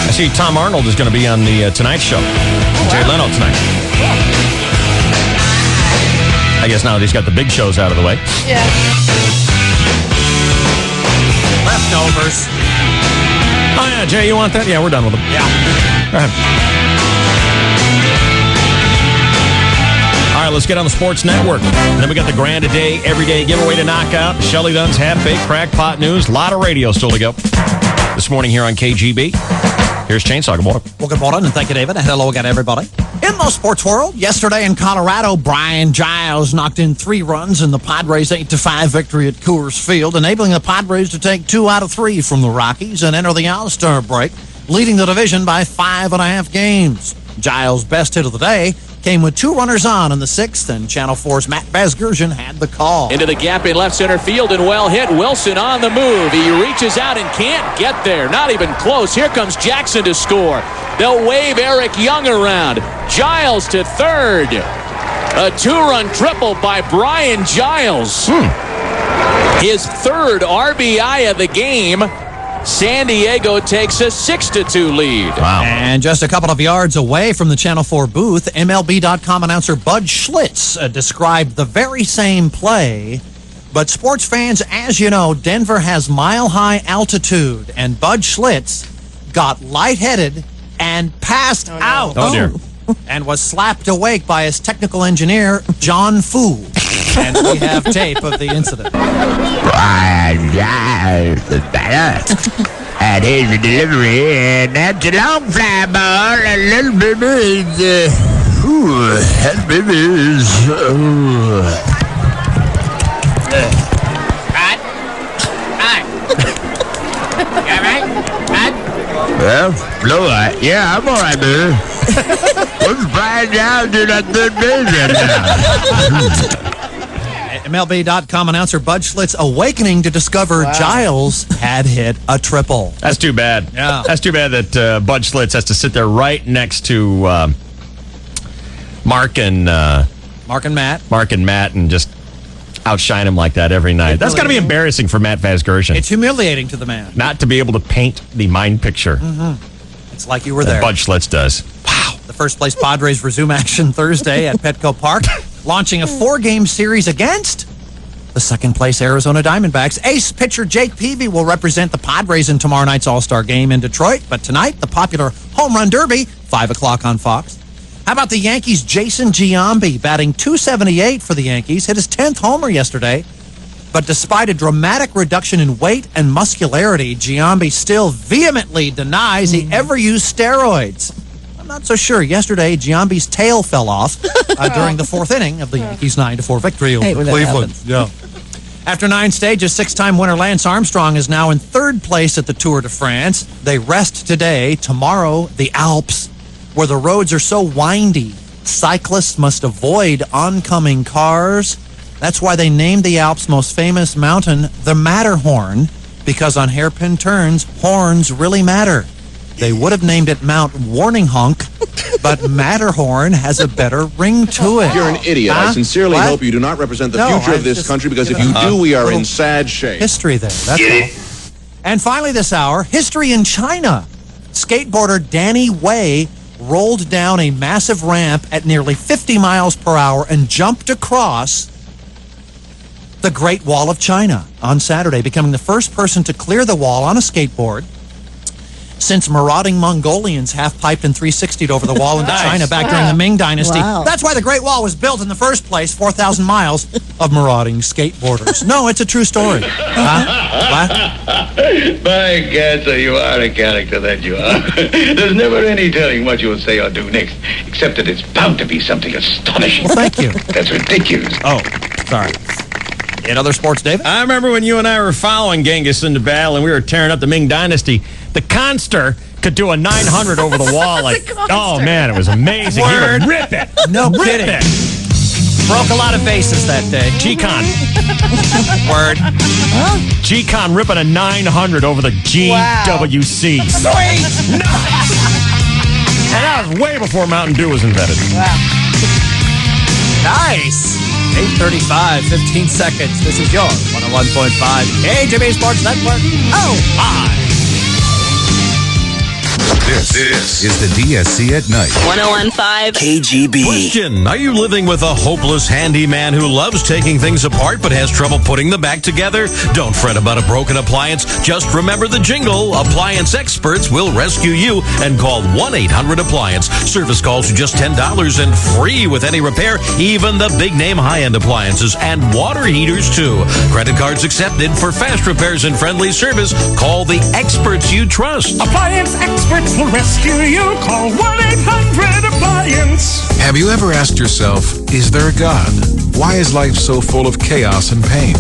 I see Tom Arnold is going to be on the Tonight Show. Jay Leno tonight. I guess now that he's got the big shows out of the way. Yeah. Leftovers. Oh, yeah, Jay, you want that? Yeah, we're done with them. Yeah. Go ahead. All right, let's get on the Sports Network. And then we got the Grand a Day, everyday giveaway to knock out. Shelley Dunn's half-baked crackpot news. A lot of radio still to go this morning here on KGB. Here's Chainsaw. Good morning. Well, good morning, and thank you, David. And hello again, everybody. In the sports world, yesterday in Colorado, Brian Giles knocked in 3 runs in the Padres' 8-5 victory at Coors Field, enabling the Padres to take 2 out of 3 from the Rockies and enter the All-Star break, leading the division by 5.5 games. Giles' best hit of the day came with 2 runners on in the 6th, and Channel 4's Matt Vasgersian had the call. Into the gap in left center field and well hit. Wilson on the move. He reaches out and can't get there. Not even close. Here comes Jackson to score. They'll wave Eric Young around. Giles to third. A 2-run triple by Brian Giles. His 3rd RBI of the game. San Diego takes a 6-2 lead. Wow. And just a couple of yards away from the Channel 4 booth, MLB.com announcer Bud Schlitz described the very same play. But sports fans, as you know, Denver has mile-high altitude, and Bud Schlitz got lightheaded and passed out. Oh, dear. And was slapped awake by his technical engineer, John Fu. And we have tape of the incident. Brian Giles is better. And here's the delivery, and that's a long fly ball. A little baby is, that baby is, You all right? Well, blow it. Yeah, I'm all right, baby. What's Brian Giles doing that third base right now? MLB.com announcer Bud Schlitz awakening to discover Giles had hit a triple. That's too bad. Yeah. That's too bad that Bud Schlitz has to sit there right next to Mark and Matt and just outshine him like that every night. That's got to be embarrassing for Matt Vasgersian. It's humiliating to the man. Not to be able to paint the mind picture. It's like you were there. Bud Schlitz does. Wow. The first place Padres resume action Thursday at Petco Park, launching a 4-game series against the second place Arizona Diamondbacks. Ace pitcher Jake Peavy will represent the Padres in tomorrow night's All-Star game in Detroit. But tonight, the popular Home Run Derby, 5 o'clock on Fox. How about the Yankees' Jason Giambi batting .278 for the Yankees, hit his 10th homer yesterday. But despite a dramatic reduction in weight and muscularity, Giambi still vehemently denies he ever used steroids. I'm not so sure. Yesterday, Giambi's tail fell off during the 4th inning of the Yankees' 9-4 victory over Cleveland. Yeah. After 9 stages, 6-time winner Lance Armstrong is now in 3rd place at the Tour de France. They rest today. Tomorrow, the Alps, where the roads are so windy, cyclists must avoid oncoming cars. That's why they named the Alps' most famous mountain the Matterhorn, because on hairpin turns, horns really matter. They would have named it Mount Warning Honk, but Matterhorn has a better ring to it. You're an idiot. I sincerely hope you do not represent the future of this country, because if you do, we are in sad shape. History there, that's all. And finally this hour, history in China. Skateboarder Danny Wei rolled down a massive ramp at nearly 50 miles per hour and jumped across the Great Wall of China on Saturday, becoming the first person to clear the wall on a skateboard since marauding Mongolians half-piped and 360'd over the wall into China back during the Ming Dynasty. Wow. That's why the Great Wall was built in the first place, 4,000 miles of marauding skateboarders. No, it's a true story. What? By God, so you are a character, that you are. There's never any telling what you'll say or do next, except that it's bound to be something astonishing. Well, thank you. That's ridiculous. Oh, sorry. In other sports, David? I remember when you and I were following Genghis into battle and we were tearing up the Ming Dynasty. The Conster could do a 900 over the wall. Like, oh, man, it was amazing. He would rip it. No kidding. Broke a lot of bases that day. G-Con. Word. G-Con ripping a 900 over the GWC. Sweet. Nice. And that was way before Mountain Dew was invented. Wow. Nice. 8:35, 15 seconds. This is your 101.5 KGB Sports Network. Oh, hi. This is the DSC at Night. 101.5 KGB. Question: are you living with a hopeless handyman who loves taking things apart but has trouble putting them back together? Don't fret about a broken appliance. Just remember the jingle. Appliance experts will rescue you, and call 1-800-APPLIANCE. Service calls are just $10 and free with any repair, even the big-name high-end appliances and water heaters, too. Credit cards accepted for fast repairs and friendly service. Call the experts you trust. Appliance experts will rescue you. Call 1-800-APPLIANCE. Have you ever asked yourself, is there a God? Why is life so full of chaos and pain?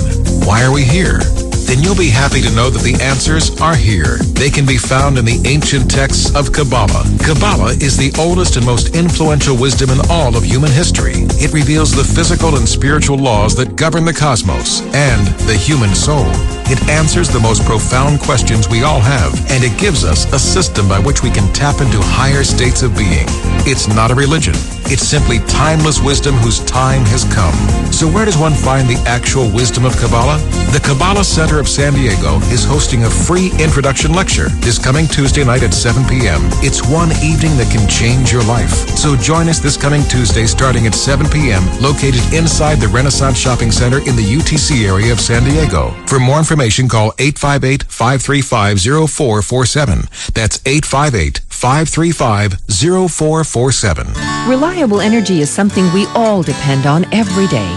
Why are we here? Then you'll be happy to know that the answers are here. They can be found in the ancient texts of Kabbalah. Kabbalah is the oldest and most influential wisdom in all of human history. It reveals the physical and spiritual laws that govern the cosmos and the human soul. It answers the most profound questions we all have, and it gives us a system by which we can tap into higher states of being. It's not a religion. It's simply timeless wisdom whose time has come. So where does one find the actual wisdom of Kabbalah? The Kabbalah Center of San Diego is hosting a free introduction lecture this coming Tuesday night at 7 p.m. It's one evening that can change your life. So join us this coming Tuesday starting at 7 p.m. located inside the Renaissance Shopping Center in the UTC area of San Diego. For more information, call 858-535-0447. That's 858-535-0447. Reliable energy is something we all depend on every day.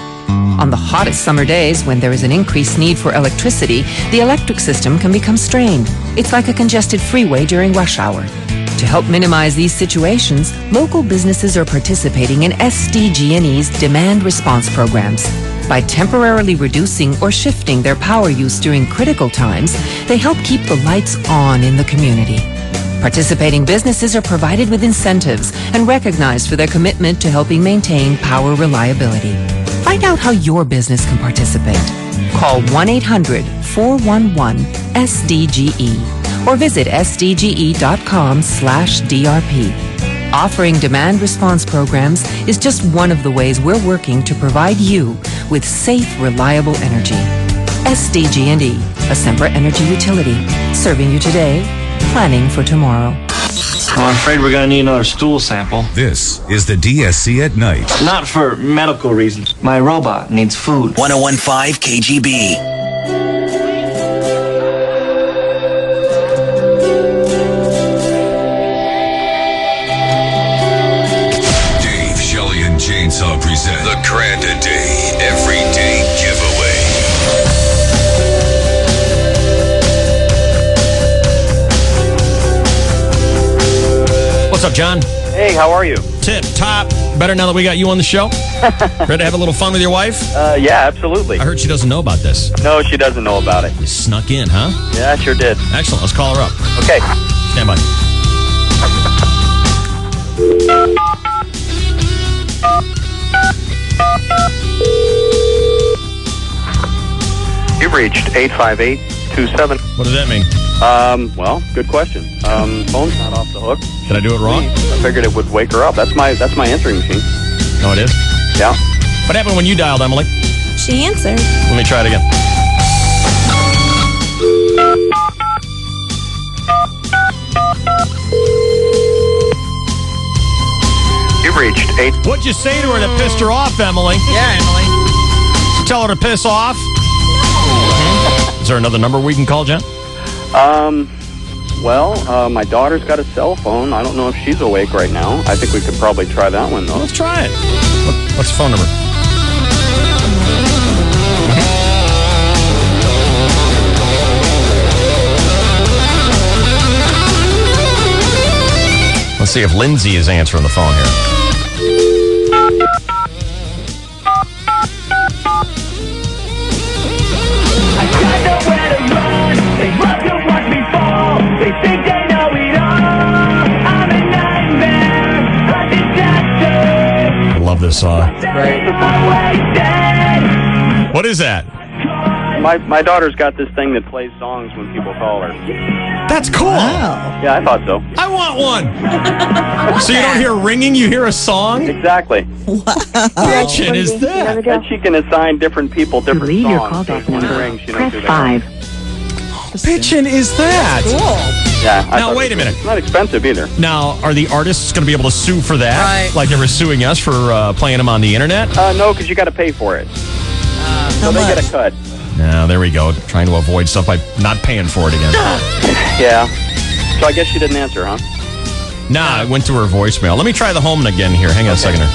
On the hottest summer days, when there is an increased need for electricity, the electric system can become strained. It's like a congested freeway during rush hour. To help minimize these situations, local businesses are participating in SDG&E's demand response programs. By temporarily reducing or shifting their power use during critical times, they help keep the lights on in the community. Participating businesses are provided with incentives and recognized for their commitment to helping maintain power reliability. Find out how your business can participate. Call 1-800-411-SDGE or visit sdge.com/DRP. Offering demand response programs is just one of the ways we're working to provide you with safe, reliable energy. SDG&E, a Sempra energy utility, serving you today, planning for tomorrow. I'm afraid we're going to need another stool sample. This is the DSC at night. Not for medical reasons. My robot needs food. 101.5 KGB. Dave, Shelley, and Chainsaw present the Granda Day Everyday Giveaway. What's up, John? Hey, how are you? Tip top. Better now that we got you on the show? Ready to have a little fun with your wife? Yeah, absolutely. I heard she doesn't know about this. No, she doesn't know about it. You snuck in, huh? Yeah, I sure did. Excellent. Let's call her up. Okay. Stand by. You've reached 85827. What does that mean? Well, good question. Phone's not off the hook. Did I do it wrong? I figured it would wake her up. That's my answering machine. Oh, it is? Yeah. What happened when you dialed, Emily? She answered. Let me try it again. You've reached 8. What'd you say to her that pissed her off, Emily? Yeah, Emily. Tell her to piss off? Is there another number we can call, John? Well, my daughter's got a cell phone. I don't know if she's awake right now. I think we could probably try that one, though. Let's try it. What's the phone number? Let's see if Lindsay is answering the phone here. I love this song. What is that? My daughter's got this thing that plays songs when people call her. That's cool. Wow. Yeah, I thought so. I want one. So you don't hear ringing, you hear a song? Exactly. Wow. Bitchin' is that? And she can assign different people different songs. Your callback number. Rings, press 5. Bitchin' is that? Cool. Yeah. Now, wait a minute. It's not expensive either. Now, are the artists going to be able to sue for that? Right. Like they were suing us for playing them on the internet? No, because you got to pay for it. So they get a cut. No, there we go. Trying to avoid stuff by not paying for it again. Yeah. So I guess she didn't answer, huh? Nah, it went to her voicemail. Let me try the home again here. Hang on a second here.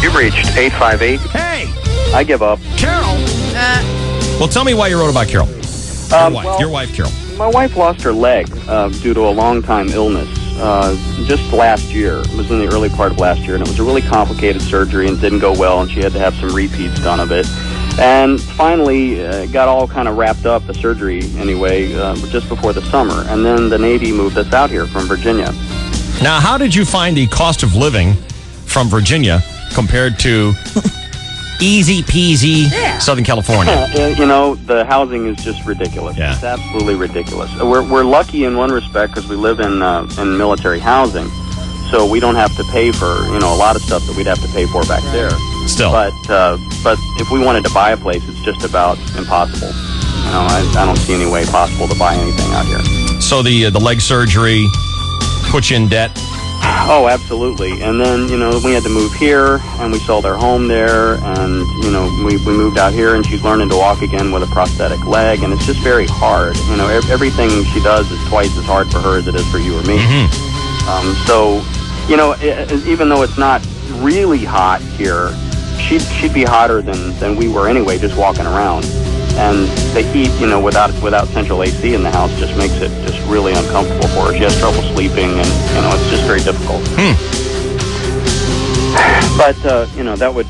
You've reached 858. Hey! I give up. Carol, Well, tell me why you wrote about Carol. Your wife, Carol. My wife lost her leg due to a long-time illness just last year. It was in the early part of last year, and it was a really complicated surgery and didn't go well, and she had to have some repeats done of it. And finally got all kind of wrapped up, the surgery anyway, just before the summer. And then the Navy moved us out here from Virginia. Now, how did you find the cost of living from Virginia compared to easy peasy Southern California? The housing is just ridiculous. Yeah. It's absolutely ridiculous. We're lucky in one respect because we live in military housing, so we don't have to pay for a lot of stuff that we'd have to pay for back there. Still, but if we wanted to buy a place, it's just about impossible. I don't see any way possible to buy anything out here. So the leg surgery put you in debt? Oh, absolutely. And then, we had to move here, and we sold our home there, and, we moved out here, and she's learning to walk again with a prosthetic leg, and it's just very hard. Everything she does is twice as hard for her as it is for you or me. Even though it's not really hot here, she'd be hotter than we were anyway, just walking around. And the heat, without central AC in the house just makes it just really uncomfortable for her. She has trouble sleeping, and, it's just very difficult. But,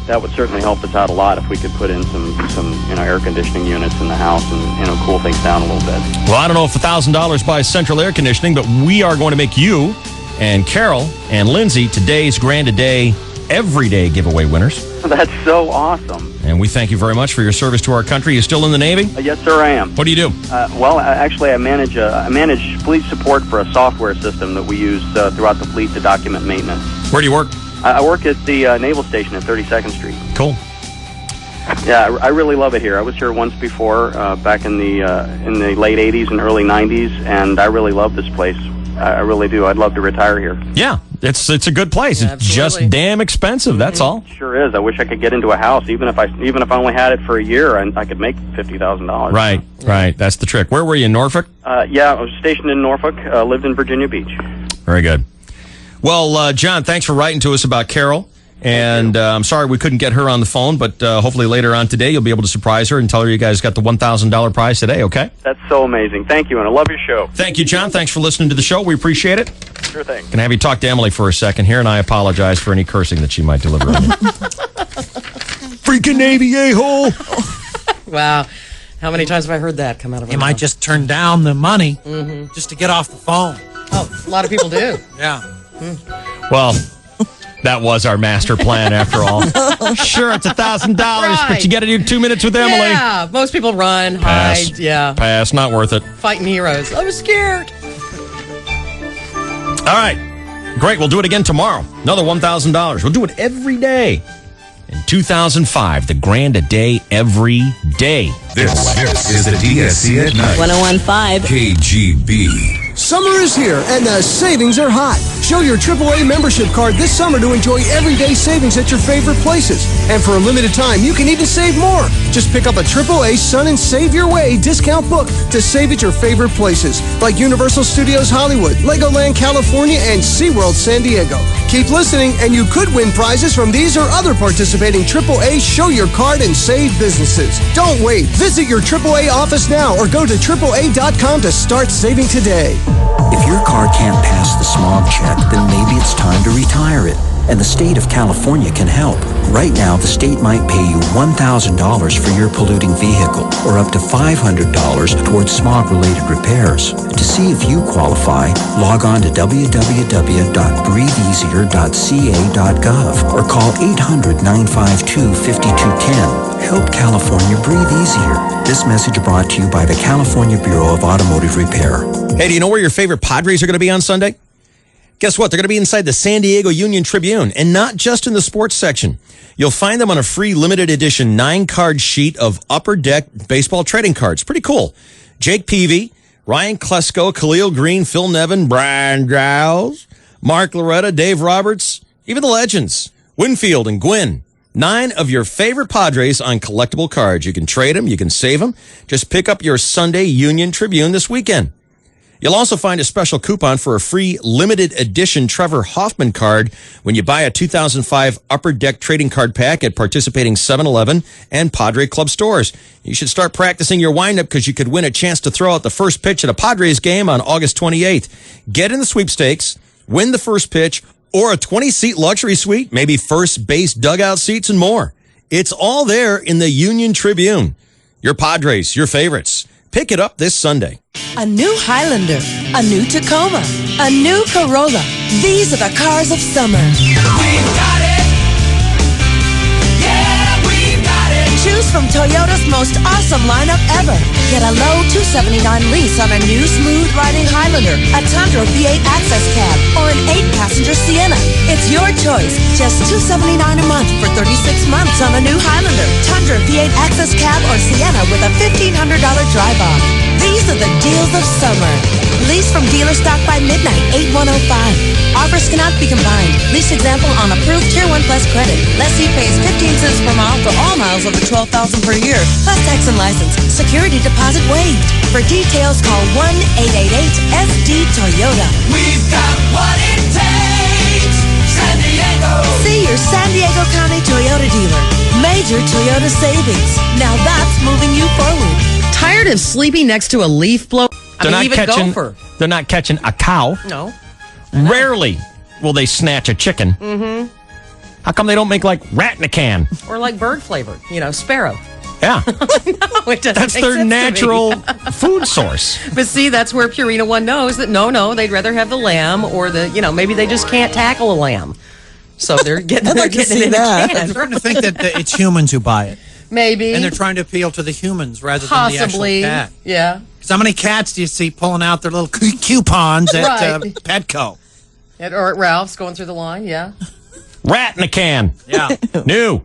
that would certainly help us out a lot if we could put in some air conditioning units in the house and, cool things down a little bit. Well, I don't know if $1,000 buys central air conditioning, but we are going to make you and Carol and Lindsay today's Grand a Day Everyday giveaway winners. That's so awesome. And we thank you very much for your service to our country. You still in the Navy? Yes, sir, I am. What do you do? Actually, I manage fleet support for a software system that we use throughout the fleet to document maintenance. Where do you work? I work at the Naval Station at 32nd Street. Cool. Yeah, I really love it here. I was here once before, back in the late 80s and early 90s, and I really love this place. I really do. I'd love to retire here. Yeah, it's a good place. It's just damn expensive. That's all. It sure is. I wish I could get into a house, even if I only had it for a year, and I could make $50,000. Right. That's the trick. Where were you, in Norfolk? Yeah, I was stationed in Norfolk. Lived in Virginia Beach. Very good. Well, John, thanks for writing to us about Carol. And I'm sorry we couldn't get her on the phone, but hopefully later on today you'll be able to surprise her and tell her you guys got the $1,000 prize today, okay? That's so amazing. Thank you, and I love your show. Thank you, John. Thanks for listening to the show. We appreciate it. Sure thing. Can I have you talk to Emily for a second here, and I apologize for any cursing that she might deliver on you. Freaking Navy a-hole! Wow. How many times have I heard that come out of her You mouth? might just turn down the money just to get off the phone. Oh, a lot of people do. Yeah. Well, that was our master plan after all. Sure, it's $1,000, but you got to do 2 minutes with Emily. Yeah, most people run, Pass. hide, yeah. Pass, not worth it. Fighting heroes. I was scared. All right, great. We'll do it again tomorrow. Another $1,000. We'll do it every day. In 2005, the Grand a Day every day. This is the DSC at Night. 101.5 KGB. Summer is here, and the savings are hot. Show your AAA membership card this summer to enjoy everyday savings at your favorite places. And for a limited time, you can even save more. Just pick up a AAA Sun and Save Your Way discount book to save at your favorite places, like Universal Studios Hollywood, Legoland California, and SeaWorld San Diego. Keep listening, and you could win prizes from these or other participating AAA Show Your Card and Save businesses. Don't wait. Visit your AAA office now or go to AAA.com to start saving today. If your car can't pass the smog check, then maybe it's time to retire it. And the state of California can help. Right now, the state might pay you $1,000 for your polluting vehicle, or up to $500 towards smog-related repairs. To see if you qualify, log on to www.breatheeasier.ca.gov or call 800-952-5210. Help California breathe easier. This message brought to you by the California Bureau of Automotive Repair. Hey, do you know where your favorite Padres are going to be on Sunday? Guess what? They're going to be inside the San Diego Union Tribune, and not just in the sports section. You'll find them on a free limited edition 9-card sheet of Upper Deck baseball trading cards. Pretty cool. Jake Peavy, Ryan Klesko, Khalil Green, Phil Nevin, Brian Giles, Mark Loretta, Dave Roberts, even the legends, Winfield and Gwynn. 9 of your favorite Padres on collectible cards. You can trade them. You can save them. Just pick up your Sunday Union Tribune this weekend. You'll also find a special coupon for a free limited edition Trevor Hoffman card when you buy a 2005 Upper Deck trading card pack at participating 7-Eleven and Padre Club stores. You should start practicing your windup because you could win a chance to throw out the first pitch at a Padres game on August 28th. Get in the sweepstakes, win the first pitch, or a 20-seat luxury suite, maybe first base dugout seats and more. It's all there in the Union Tribune. Your Padres, your favorites. Pick it up this Sunday. A new Highlander, a new Tacoma, a new Corolla. These are the cars of summer. We've got it. Yeah, we've got it. Choose from Toyota's most awesome lineup ever. Get a low $279 lease on a new smooth riding Highlander, a Tundra V8 Access Cab, or an 8-passenger Sienna. It's your choice. Just $279 a month for 36 months on a new Highlander, Tundra V8 Access Cab, or Sienna with a $1,500 drive-off. These are the deals of summer. Lease from dealer stock by midnight, 8105. Offers cannot be combined. Lease example on approved Tier 1 Plus credit. Lessee pays 15 cents per mile for all miles over 12,000 per year, plus tax and license. Security deposit waived. For details, call 1-888-SD-TOYOTA. We've got what it takes. San Diego. See your San Diego County Toyota dealer. Major Toyota savings. Now that's moving you forward. Tired of sleeping next to a leaf blower? Gopher. They're not catching a cow. No. Rarely will they snatch a chicken. Mm-hmm. How come they don't make like rat in a can? Or like bird flavored, sparrow. Yeah. No, it doesn't That's make their sense to me. natural food source. But see, that's where Purina One knows that no, they'd rather have the lamb or maybe they just can't tackle a lamb. So they're getting, I'd like to getting see it in that. a can. I'm starting to think that it's humans who buy it. Maybe. And they're trying to appeal to the humans rather Possibly. than the actual cat. Yeah. Because how many cats do you see pulling out their little coupons at Right. Petco? Or at Ralph's going through the line, yeah. Rat in a can. Yeah. New.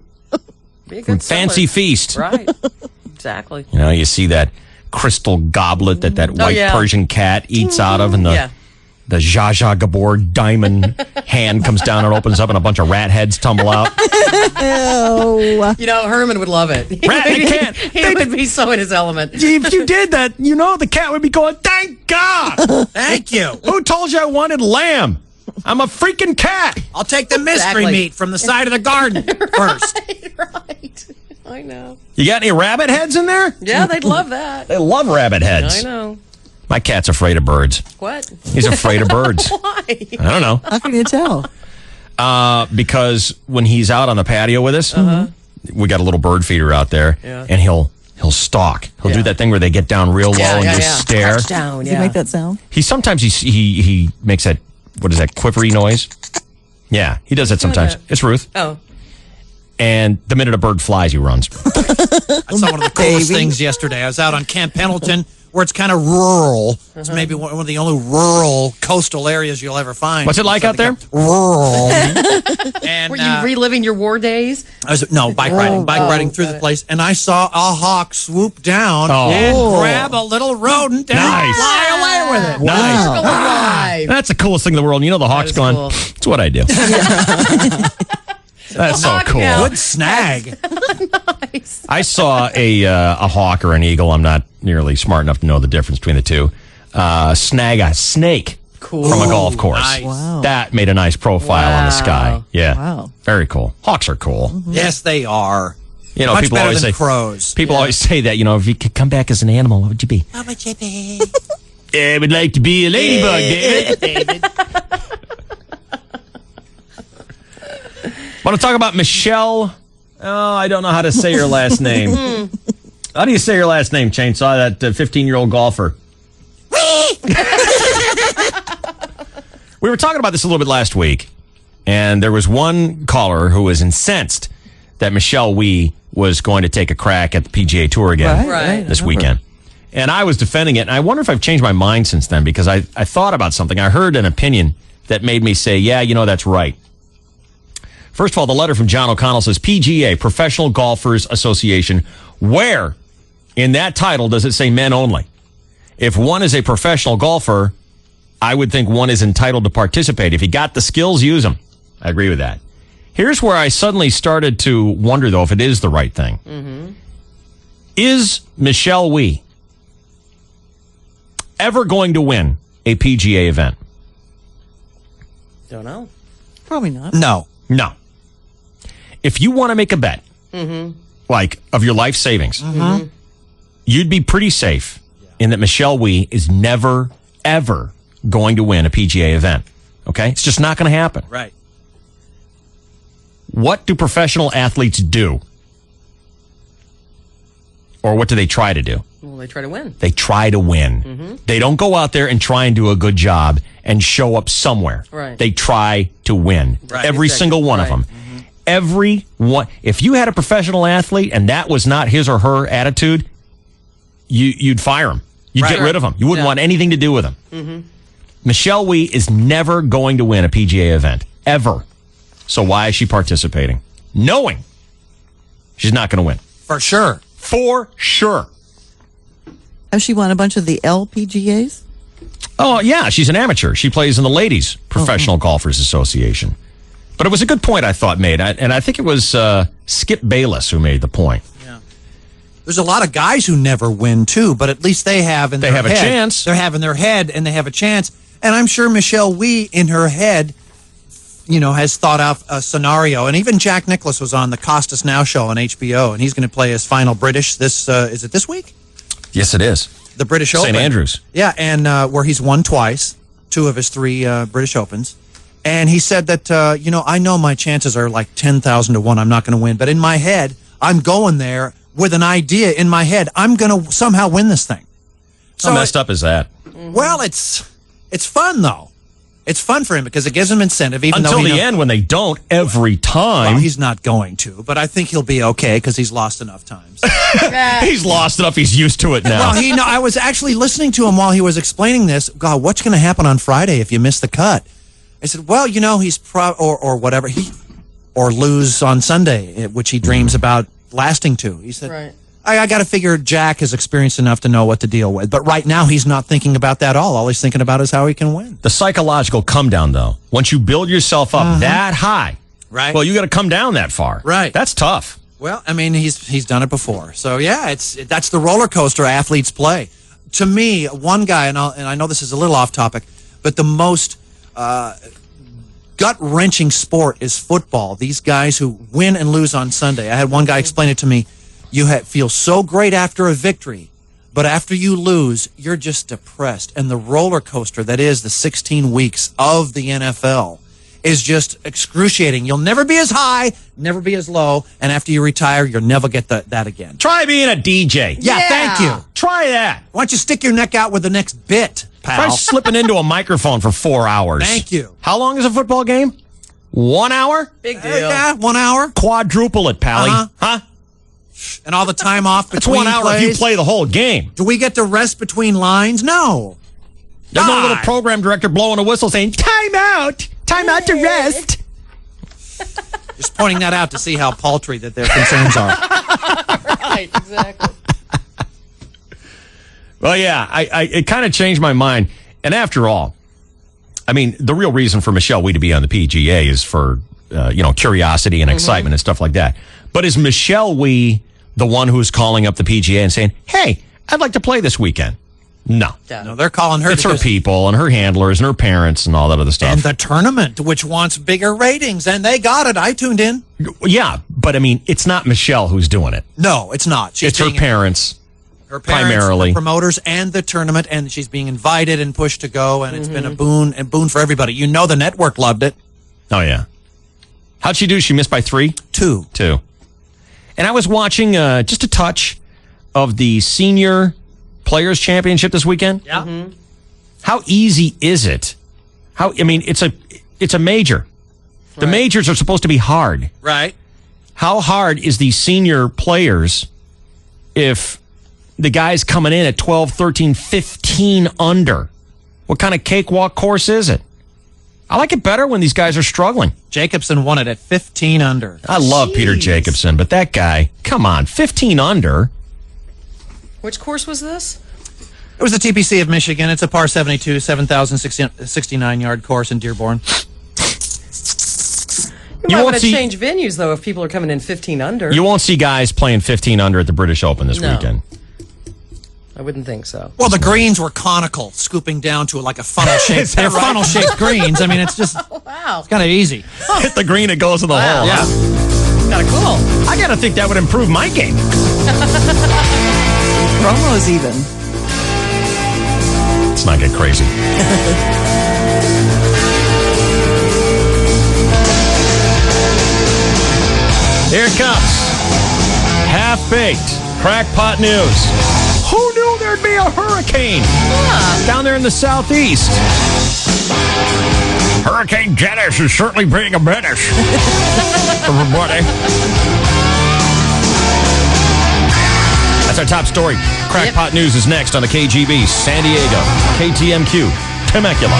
Be a From good Fancy seller. Feast. Right. Exactly. You see that crystal goblet that white yeah. Persian cat eats out of, and the Zsa Zsa Gabor diamond hand comes down and opens up, and a bunch of rat heads tumble out. Herman would love it. Rat in a can. He would be so in his element. If you did that, the cat would be going, thank God. Thank you. Who told you I wanted lamb? I'm a freaking cat. I'll take the mystery meat from the side of the garden first. Right. I know. You got any rabbit heads in there? Yeah, they'd love that. They love rabbit heads. I know. My cat's afraid of birds. What? He's afraid of birds. Why? I don't know. How can you tell? Because when he's out on the patio with us, we got a little bird feeder out there, and he'll stalk. He'll do that thing where they get down real low and just stare. Crouch down, Does he make that sound? He sometimes he makes that, what is that, quivery noise? Yeah, he does that sometimes. It's Ruth. Oh. And the minute a bird flies, he runs. I saw one of the coolest things yesterday. I was out on Camp Pendleton, where it's kind of rural. It's maybe one of the only rural coastal areas you'll ever find. What's it like out there? Rural. And Were you reliving your war days? I was bike riding through the place, and I saw a hawk swoop down and grab a little rodent and fly away with it. Nice. Alive. That's the coolest thing in the world. The hawk's going, cool. it's what I do. That's so cool. Good snag. Nice. I saw a hawk or an eagle. I'm not nearly smart enough to know the difference between the two. Snag a snake from a golf course. Nice. Wow. That made a nice profile on the sky. Yeah. Wow. Very cool. Hawks are cool. Yes, they are. Much people better always than say crows. People always say that. If you could come back as an animal, what would you be? How would you be? I would like to be a ladybug, David. Want to talk about Michelle? Oh, I don't know how to say your last name. How do you say your last name, Chainsaw? That 15-year-old golfer. We were talking about this a little bit last week, and there was one caller who was incensed that Michelle Wie was going to take a crack at the PGA Tour again this weekend. And I was defending it, and I wonder if I've changed my mind since then, because I thought about something. I heard an opinion that made me say, yeah, that's right. First of all, the letter from John O'Connell says, PGA, Professional Golfers Association. Where in that title does it say men only? If one is a professional golfer, I would think one is entitled to participate. If you got the skills, use them. I agree with that. Here's where I suddenly started to wonder, though, if it is the right thing. Mm-hmm. Is Michelle Wie ever going to win a PGA event? Don't know. Probably not. No. If you want to make a bet, like of your life savings, you'd be pretty safe in that Michelle Wie is never, ever going to win a PGA event. Okay? It's just not going to happen. Right. What do professional athletes do? Or what do they try to do? Well, they try to win. They try to win. They don't go out there and try and do a good job and show up somewhere. Right. They try to win. Right. Every single one of them. Every one. If you had a professional athlete and that was not his or her attitude, you'd fire him. You'd get rid of him. You wouldn't want anything to do with him. Michelle Wie is never going to win a PGA event. Ever. So why is she participating? Knowing she's not going to win. For sure. For sure. Has she won a bunch of the LPGAs? Oh, yeah. She's an amateur. She plays in the Ladies Professional Golfers Association. But it was a good point I thought made. And I think it was Skip Bayless who made the point. There's a lot of guys who never win, too, but at least they have in their head. They have a chance. They have in their head, and they have a chance. And I'm sure Michelle Wie, in her head, has thought out a scenario. And even Jack Nicklaus was on the Costas Now show on HBO, and he's going to play his final British is it this week? Yes, it is. The British Open. St. Andrews. Yeah, and where he's won twice, 2 of his 3 British Opens. And he said that, I know my chances are like 10,000 to 1. I'm not going to win. But in my head, I'm going there with an idea in my head. I'm going to somehow win this thing. How messed up is that? Well, it's fun, though. It's fun for him because it gives him incentive. Even Until though the end when they don't every time. Well, he's not going to, but I think he'll be okay because he's lost enough times. He's lost enough. He's used to it now. Well, I was actually listening to him while he was explaining this. God, what's going to happen on Friday if you miss the cut? I said, well, he's or whatever or lose on Sunday, which he dreams about lasting to. He said, right. I got to figure Jack is experienced enough to know what to deal with. But right now, he's not thinking about that at all. All he's thinking about is how he can win. The psychological come down, though, once you build yourself up that high, right? Well, you got to come down that far, right? That's tough. Well, I mean, he's done it before, so yeah, that's the roller coaster athletes play. To me, one guy, and I know this is a little off topic, but the most gut-wrenching sport is football. These guys who win and lose on Sunday. I had one guy explain it to me. You feel so great after a victory, but after you lose, you're just depressed. And the roller coaster that is the 16 weeks of the NFL is just excruciating. You'll never be as high, never be as low, and after you retire, you'll never get that again. Try being a DJ. Yeah, thank you. Try that. Why don't you stick your neck out with the next bit, pal? Try slipping into a microphone for 4 hours. Thank you. How How long is a football game? 1 hour? Big deal. Yeah, 1 hour. Quadruple it, Pally. Huh? And all the time off That's between 1 hour plays. if you play the whole game. Do we get to rest between lines? No. There's no little program director blowing a whistle saying, time out to rest. Just pointing that out to see how paltry that their concerns are. Right, exactly. Well, yeah, it kind of changed my mind. And after all, I mean, the real reason for Michelle Wie to be on the PGA is for, curiosity and excitement and stuff like that. But is Michelle Wie the one who's calling up the PGA and saying, hey, I'd like to play this weekend? No. No, they're calling her. It's her people and her handlers and her parents and all that other stuff. And the tournament, which wants bigger ratings, and they got it. I tuned in. Yeah, but I mean, it's not Michelle who's doing it. No, it's not. It's her parents. Her parents, primarily. the promoters, and the tournament, and she's being invited and pushed to go, and it's been a boon for everybody. You know, the network loved it. Oh yeah. How'd she do? She missed by 3? 2. And I was watching just a touch of the Senior Players Championship this weekend. Yeah. How easy is it? It's a major. The majors are supposed to be hard. Right. How hard is the senior players if the guy's coming in at 12, 13, 15 under? What kind of cakewalk course is it? I like it better when these guys are struggling. Jacobson won it at 15 under. I love Peter Jacobson, but that guy, come on, 15 under. Which course was this? It was the TPC of Michigan. It's a par 72, 7,069-yard course in Dearborn. You might want to change venues, though, if people are coming in 15 under. You won't see guys playing 15 under at the British Open this weekend. I wouldn't think so. Well, the greens were conical, scooping down to like a funnel shape. They're funnel-shaped greens. I mean, it's just Wow. it's kind of easy. Hit the green, it goes in the hole. Yeah. Kind of cool. I got to think that would improve my game. Promo's even. Let's not get crazy. Here it comes. Half-baked, crackpot news. Who knew there'd be a hurricane down there in the southeast? Hurricane Dennis is certainly being a menace. Everybody. That's our top story. Crackpot News is next on the KGB, San Diego, KTMQ, Temecula.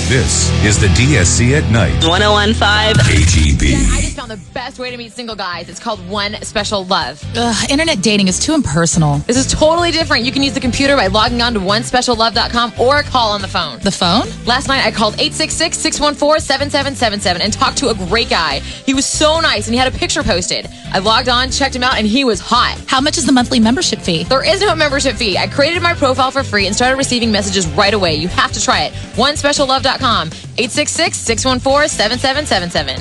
This is the DSC at Night. 1015 KGB. I just found the best way to meet single guys. It's called One Special Love. Internet dating is too impersonal. This is totally different. You can use the computer by logging on to onespeciallove.com or call on the phone. The phone? Last night I called 866-614-7777 and talked to a great guy. He was so nice and he had a picture posted. I logged on, checked him out, and he was hot. How much is the monthly membership fee? There is no membership fee. I created my profile for free and started receiving messages right away. You have to try it. onespeciallove.com. 866-614-7777.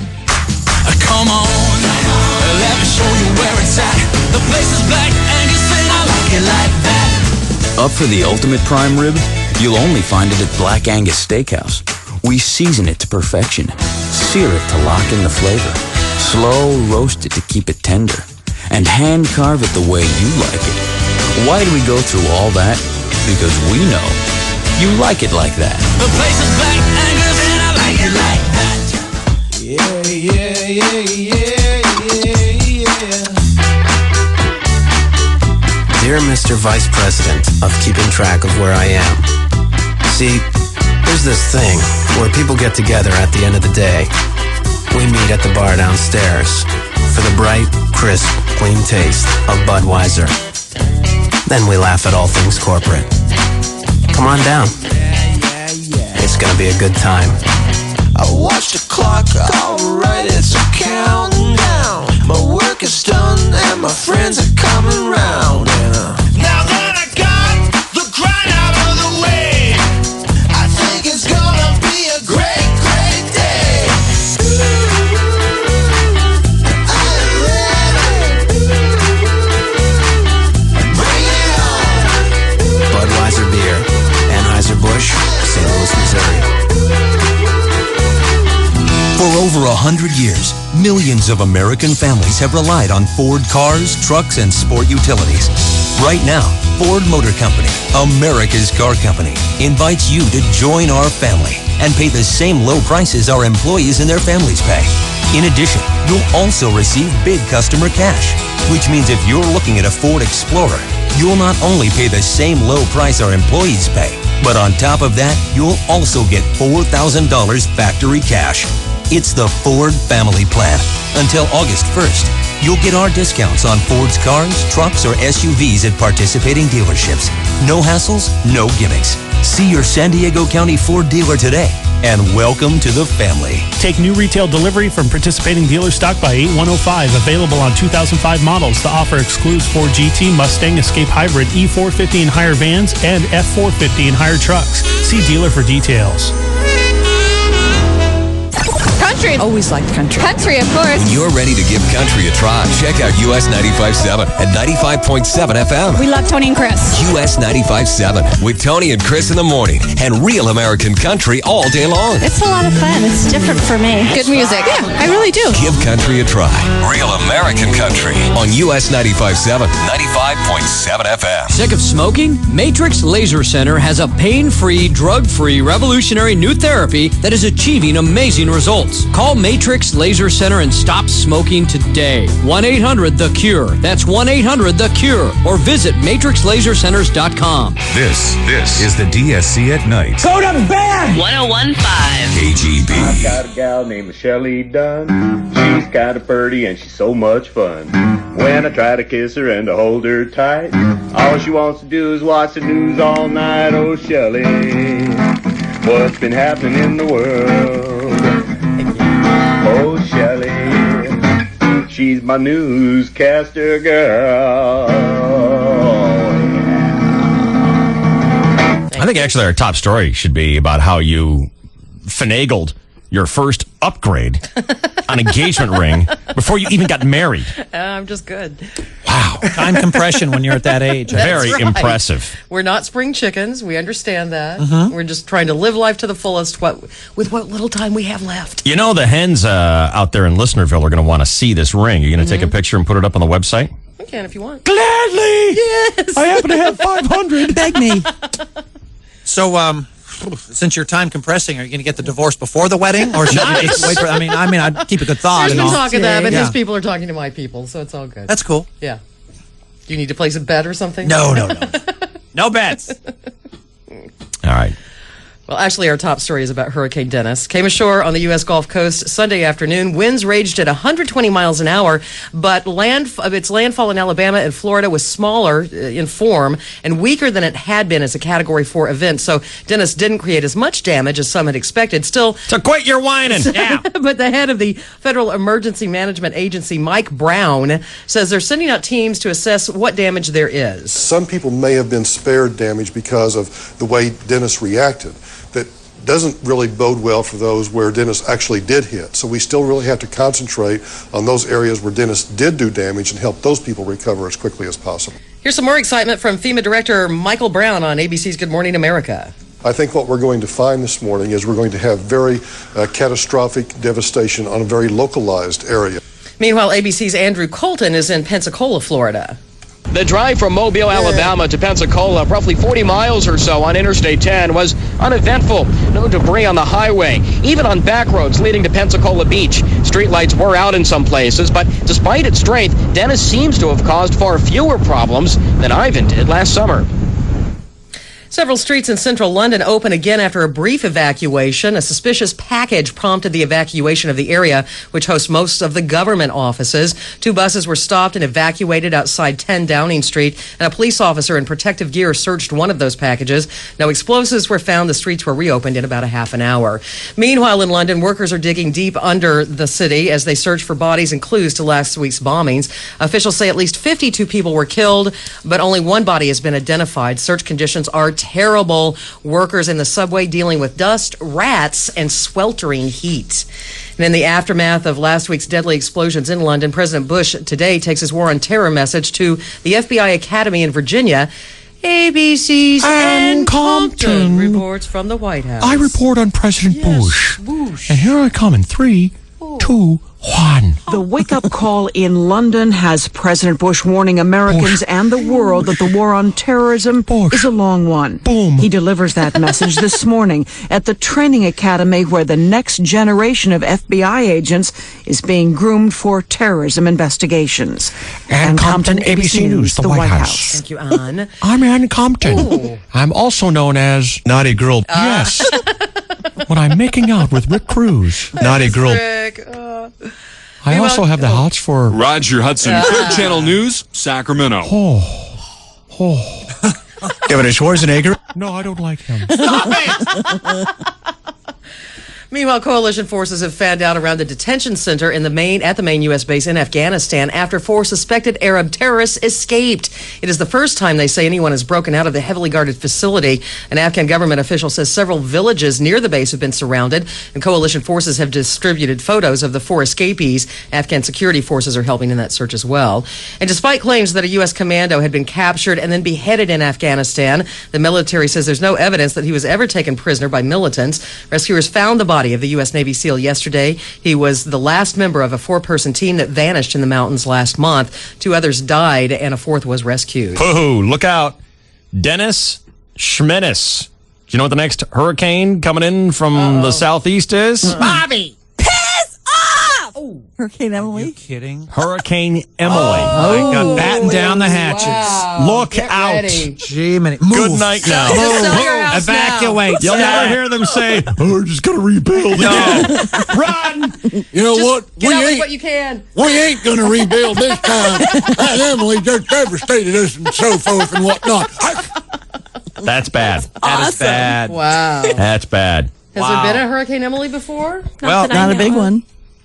Come on, let me show you where it's at. The place is Black Angus and I like it like that. Up for the ultimate prime rib? You'll only find it at Black Angus Steakhouse. We season it to perfection, sear it to lock in the flavor, slow roast it to keep it tender, and hand carve it the way you like it. Why do we go through all that? Because we know you like it like that. The place is Black Angus and I like it like that. Yeah. Dear Mr. Vice President of keeping track of where I am. See, there's this thing where people get together at the end of the day. We meet at the bar downstairs for the bright, crisp, clean taste of Budweiser. Then we laugh at all things corporate. Come on down. It's gonna be a good time. I watch the clock, alright, it's a counting down. My work is done and my friends are coming round. Now that I got the grind out of the way, I think it's gonna be a great, great day. I'm ready. Bring it on. Budweiser beer, Anheuser-Busch, St. Louis, Missouri. For over 100 years, millions of American families have relied on Ford cars, trucks, and sport utilities. Right now, Ford Motor Company, America's car company, invites you to join our family and pay the same low prices our employees and their families pay. In addition, you'll also receive big customer cash, which means if you're looking at a Ford Explorer, you'll not only pay the same low price our employees pay, but on top of that, you'll also get $4,000 factory cash. It's the Ford Family Plan. Until August 1st, you'll get our discounts on Ford's cars, trucks, or SUVs at participating dealerships. No hassles, no gimmicks. See your San Diego County Ford dealer today, and welcome to the family. Take new retail delivery from participating dealer stock by 8105. Available on 2005 models. The offer excludes Ford GT, Mustang, Escape Hybrid, E450 and higher vans, and F450 and higher trucks. See dealer for details. Country. Always liked country. Country, of course. When you're ready to give country a try, check out US 95.7 and 95.7 FM. We love Tony and Chris. US 95.7 with Tony and Chris in the morning and real American country all day long. It's a lot of fun. It's different for me. Good music. Yeah, I really do. Give country a try. Real American country on US 95.7, 95.7 FM. Sick of smoking? Matrix Laser Center has a pain-free, drug-free, revolutionary new therapy that is achieving amazing results. Call Matrix Laser Center and stop smoking today. 1-800-THE-CURE. That's 1-800-THE-CURE. Or visit matrixlasercenters.com. This is the DSC at Night. Go to bed! 1015 KGB. I've got a gal named Shelly Dunn. She's kind of pretty and she's so much fun. When I try to kiss her and to hold her tight, all she wants to do is watch the news all night. Oh, Shelly, what's been happening in the world? Oh, Shelly, she's my newscaster girl. think actually our top story should be about how you finagled your first upgrade on engagement ring before you even got married. I'm just good. Wow. Time compression when you're at that age. Very right. impressive. We're not spring chickens. We understand that. Mhm. We're just trying to live life to the fullest with what little time we have left. You know, the hens out there in Listenerville are going to want to see this ring. You're going to take a picture and put it up on the website? We can if you want. Gladly! Yes! I happen to have 500. Beg me. So, since you're time compressing, are you going to get the divorce before the wedding, or should you just wait for? I mean, I'd keep a good thought. There's and been all. talk of that, but Yeah. his people are talking to my people, so it's all good. That's cool. Yeah. Do you need to place a bet or something? No. No bets. All right. Well, actually, our top story is about Hurricane Dennis. Came ashore on the U.S. Gulf Coast Sunday afternoon. Winds raged at 120 miles an hour, but its landfall in Alabama and Florida was smaller in form and weaker than it had been as a Category 4 event. So Dennis didn't create as much damage as some had expected. Still, so quit your whining. Yeah. But the head of the Federal Emergency Management Agency, Mike Brown, says they're sending out teams to assess what damage there is. Some people may have been spared damage because of the way Dennis reacted. That doesn't really bode well for those where Dennis actually did hit. So we still really have to concentrate on those areas where Dennis did do damage and help those people recover as quickly as possible. Here's some more excitement from FEMA Director Michael Brown on ABC's Good Morning America. I think what we're going to find this morning is we're going to have very catastrophic devastation on a very localized area. Meanwhile, ABC's Andrew Colton is in Pensacola, Florida. The drive from Mobile, Alabama to Pensacola, roughly 40 miles or so on Interstate 10, was uneventful. No debris on the highway. Even on back roads leading to Pensacola Beach, streetlights were out in some places, but despite its strength, Dennis seems to have caused far fewer problems than Ivan did last summer. Several streets in central London open again after a brief evacuation. A suspicious package prompted the evacuation of the area, which hosts most of the government offices. 2 buses were stopped and evacuated outside 10 Downing Street, and a police officer in protective gear searched one of those packages. No explosives were found. The streets were reopened in about a half an hour. Meanwhile, in London, workers are digging deep under the city as they search for bodies and clues to last week's bombings. Officials say at least 52 people were killed, but only one body has been identified. Search conditions are terrible. Workers in the subway dealing with dust, rats, and sweltering heat. And in the aftermath of last week's deadly explosions in London, President Bush today takes his war on terror message to the FBI Academy in Virginia. ABC's Ann Compton reports from the White House. I report on President Bush. And here I come in 3, 2, 1. The wake-up call in London has President Bush warning Americans and the world that the war on terrorism is a long one. Boom. He delivers that message this morning at the training academy where the next generation of FBI agents is being groomed for terrorism investigations. Ann Compton, ABC News, the White House. Thank you, Ann. I'm Ann Compton. I'm also known as Naughty Girl. Yes. When I'm making out with Rick Cruz. Naughty Girl. Rick. I also have the hots for Roger Hudson, Third Channel News, Sacramento. Give it a Schwarzenegger. No, I don't like him. Meanwhile, coalition forces have fanned out around the detention center at the main U.S. base in Afghanistan after 4 suspected Arab terrorists escaped. It is the first time they say anyone has broken out of the heavily guarded facility. An Afghan government official says several villages near the base have been surrounded, and coalition forces have distributed photos of the 4 escapees. Afghan security forces are helping in that search as well. And despite claims that a U.S. commando had been captured and then beheaded in Afghanistan, the military says there's no evidence that he was ever taken prisoner by militants. Rescuers found the body of the U.S. Navy SEAL yesterday. He was the last member of a 4-person team that vanished in the mountains last month. 2 others died, and a 4th was rescued. Hoo-hoo, look out. Dennis Schmenis. Do you know what the next hurricane coming in from the southeast is? Bobby! Piss off! Hurricane Emily? Are you kidding? Hurricane Emily. Oh, my God. Batten down the hatches. Wow. Look Get out. ready. Gee, many. Good night now. Sell your house Evacuate. You'll never hear them say, oh, we're just going to rebuild. No. Run. You know Just what? get out with what you can. We ain't going to rebuild this time. That Emily just devastated us and so forth and whatnot. That's bad. That is bad. Wow. That's bad. Has there been a Hurricane Emily before? Well, Not a big one.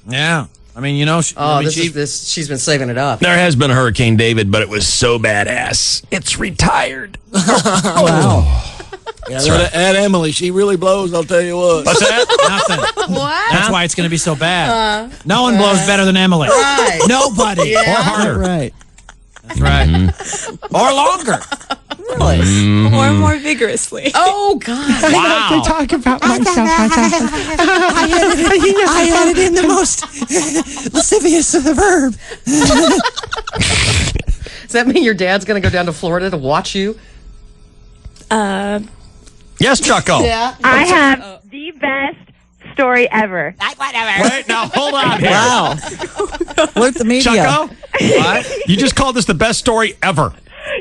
Yeah. I mean, you know, She's been saving it up. There has been a Hurricane David, but it was so badass. It's retired. Wow. Yeah, that Emily, she really blows, I'll tell you what. What's that? Nothing. What? That's why it's going to be so bad. No one blows better than Emily. Right. Nobody. Yeah. Or harder. Right. That's right. Or longer. Really? Or more vigorously. Oh, God. Wow. Talk about myself. I added in the most lascivious verb. Does that mean your dad's going to go down to Florida to watch you? Yes, Chucko. Yeah. I have the best story ever. Wait, now hold on here. Wow. Alert the media. Chucko? What? You just called this the best story ever.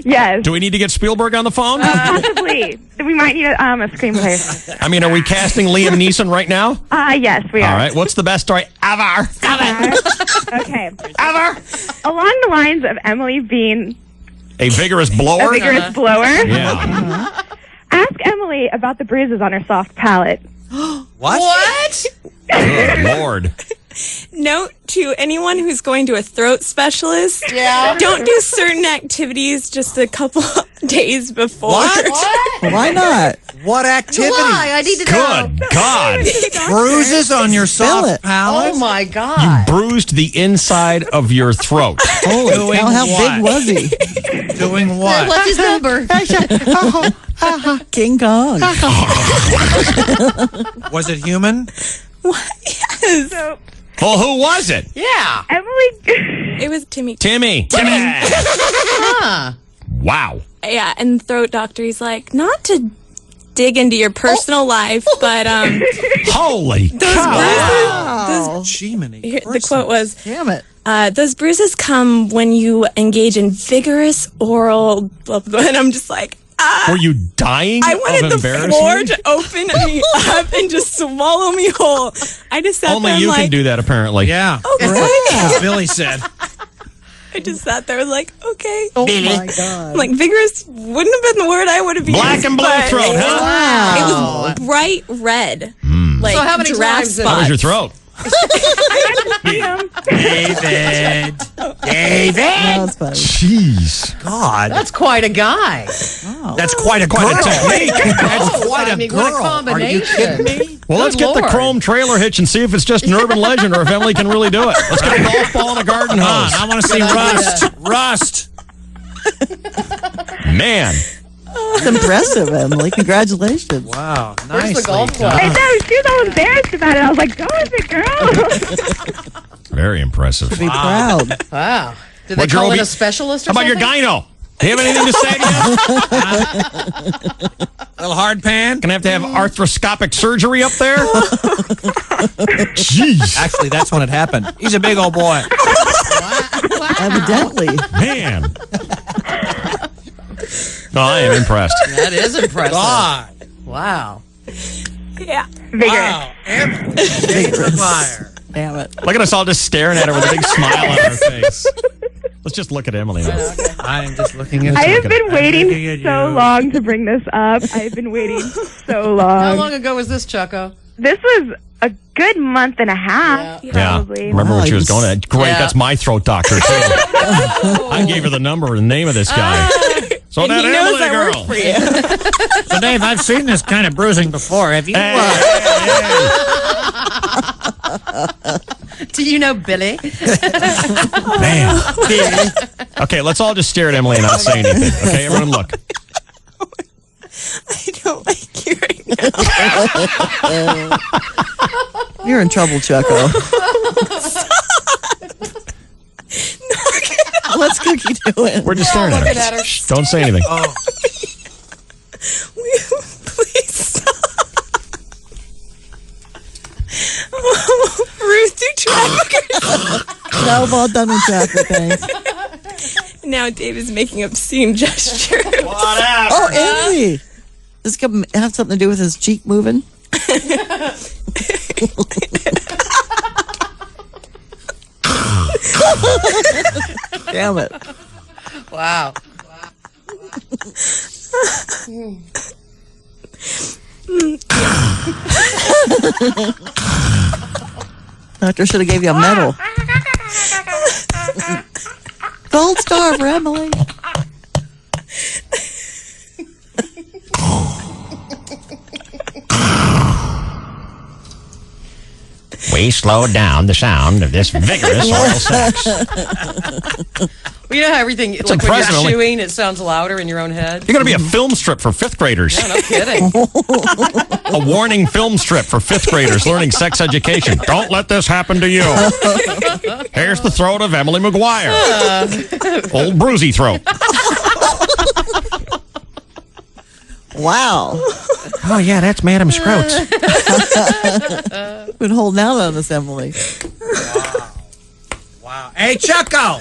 Yes. Do we need to get Spielberg on the phone? Possibly. We might need a screenplay. I mean, are we casting Liam Neeson right now? Yes, we are. All right. What's the best story ever? Okay. Ever. Along the lines of Emily being A vigorous blower? a vigorous blower. Yeah. Ask Emily about the bruises on her soft palate. What? Good Lord. Note to anyone who's going to a throat specialist, don't do certain activities just a couple days before. What? Why not? What activity? Why? I need to know. Good God. Bruises on your soft palate? Oh, my God. Bruised the inside of your throat. Holy Doing cow, how what? big was he? Doing what? What's his number? King Kong. Was it human? So, Well, who was it? Yeah. Emily. It was Timmy. Timmy. Huh. Wow. Yeah, and the throat doctor, he's like, not to dig into your personal life, but Holy cow. the quote was, damn it. Those bruises come when you engage in vigorous oral blah, blah, blah. And I'm just like, Were you dying I of wanted the embarrassment? floor to open me up and just swallow me whole. I just sat Only there you and can do that, apparently. Yeah. Okay. As Billy said. I just sat there like, okay. Oh, my God. Like, vigorous wouldn't have been the word I would have used. Black and blue but throat, huh? It was bright red. Like, So how many giraffe times How was your spots. throat? David. David. That's funny. Jeez. God. That's quite a guy. That's quite a girl. technique. That's quite I a mean, girl. what a Are you combination. kidding me? Well, let's Good get the Lord. chrome trailer hitch and see if it's just an urban legend or if Emily can really do it. Let's get a golf ball and a garden Come on, hose. I want to see Rust. Man. That's impressive, Emily. Congratulations. Wow. Where's Nicely the golf club? I know, she was all embarrassed about it. I was like, go with it, girl. Very impressive. Be proud. Wow. Did they What'd your call in OB a specialist or How about your something? gyno? Do you have anything to say to you? Little hard pan. Gonna have to have arthroscopic surgery up there? Jeez. Actually, that's when it happened. He's a big old boy. Evidently. Man. No, I am impressed. That is impressive. God. Wow. Yeah. Vigorous. Wow. Vigorous. Fire. Damn it. Look at us all just staring at her with a big smile on our face. Let's just look at Emily now. I'm just looking at I you. have been looking waiting at so you. long to bring this up. I've been waiting so How long. long ago was this, Chucko? This was a good month and a half, Yeah. probably. Remember when she was going at? Great, Yeah. that's my throat doctor, too. I gave her the number and the name of this guy. So And that he knows Emily I work girl. for you. So, Dave, I've seen this kind of bruising before. Have you? Do you know Billy? Man. Okay, let's all just stare at Emily and not say anything. Okay, everyone look. I don't like hearing You're in trouble, Chucko. What's Cookie doing? We're just staring at her. Shh, don't say anything. Oh. Please stop. Ruth, do trackers. No, well done with Chucko, thanks. Now Dave is making obscene gestures. Oh, Emily. Does it have something to do with his cheek moving? Damn it. Wow. Doctor should have gave you a medal. Gold star for Emily. We slowed down the sound of this vigorous oral sex. Well, you know how everything, like when impressive. you're chewing, it sounds louder in your own head? You're going to be a film strip for 5th graders. Yeah, no kidding. A warning film strip for 5th graders learning sex education. Don't let this happen to you. Here's the throat of Emily McGuire. Old bruisey throat. Wow. Oh, yeah, that's Madam Scrouts. Been holding out on us, Emily. Wow. Hey, Choco.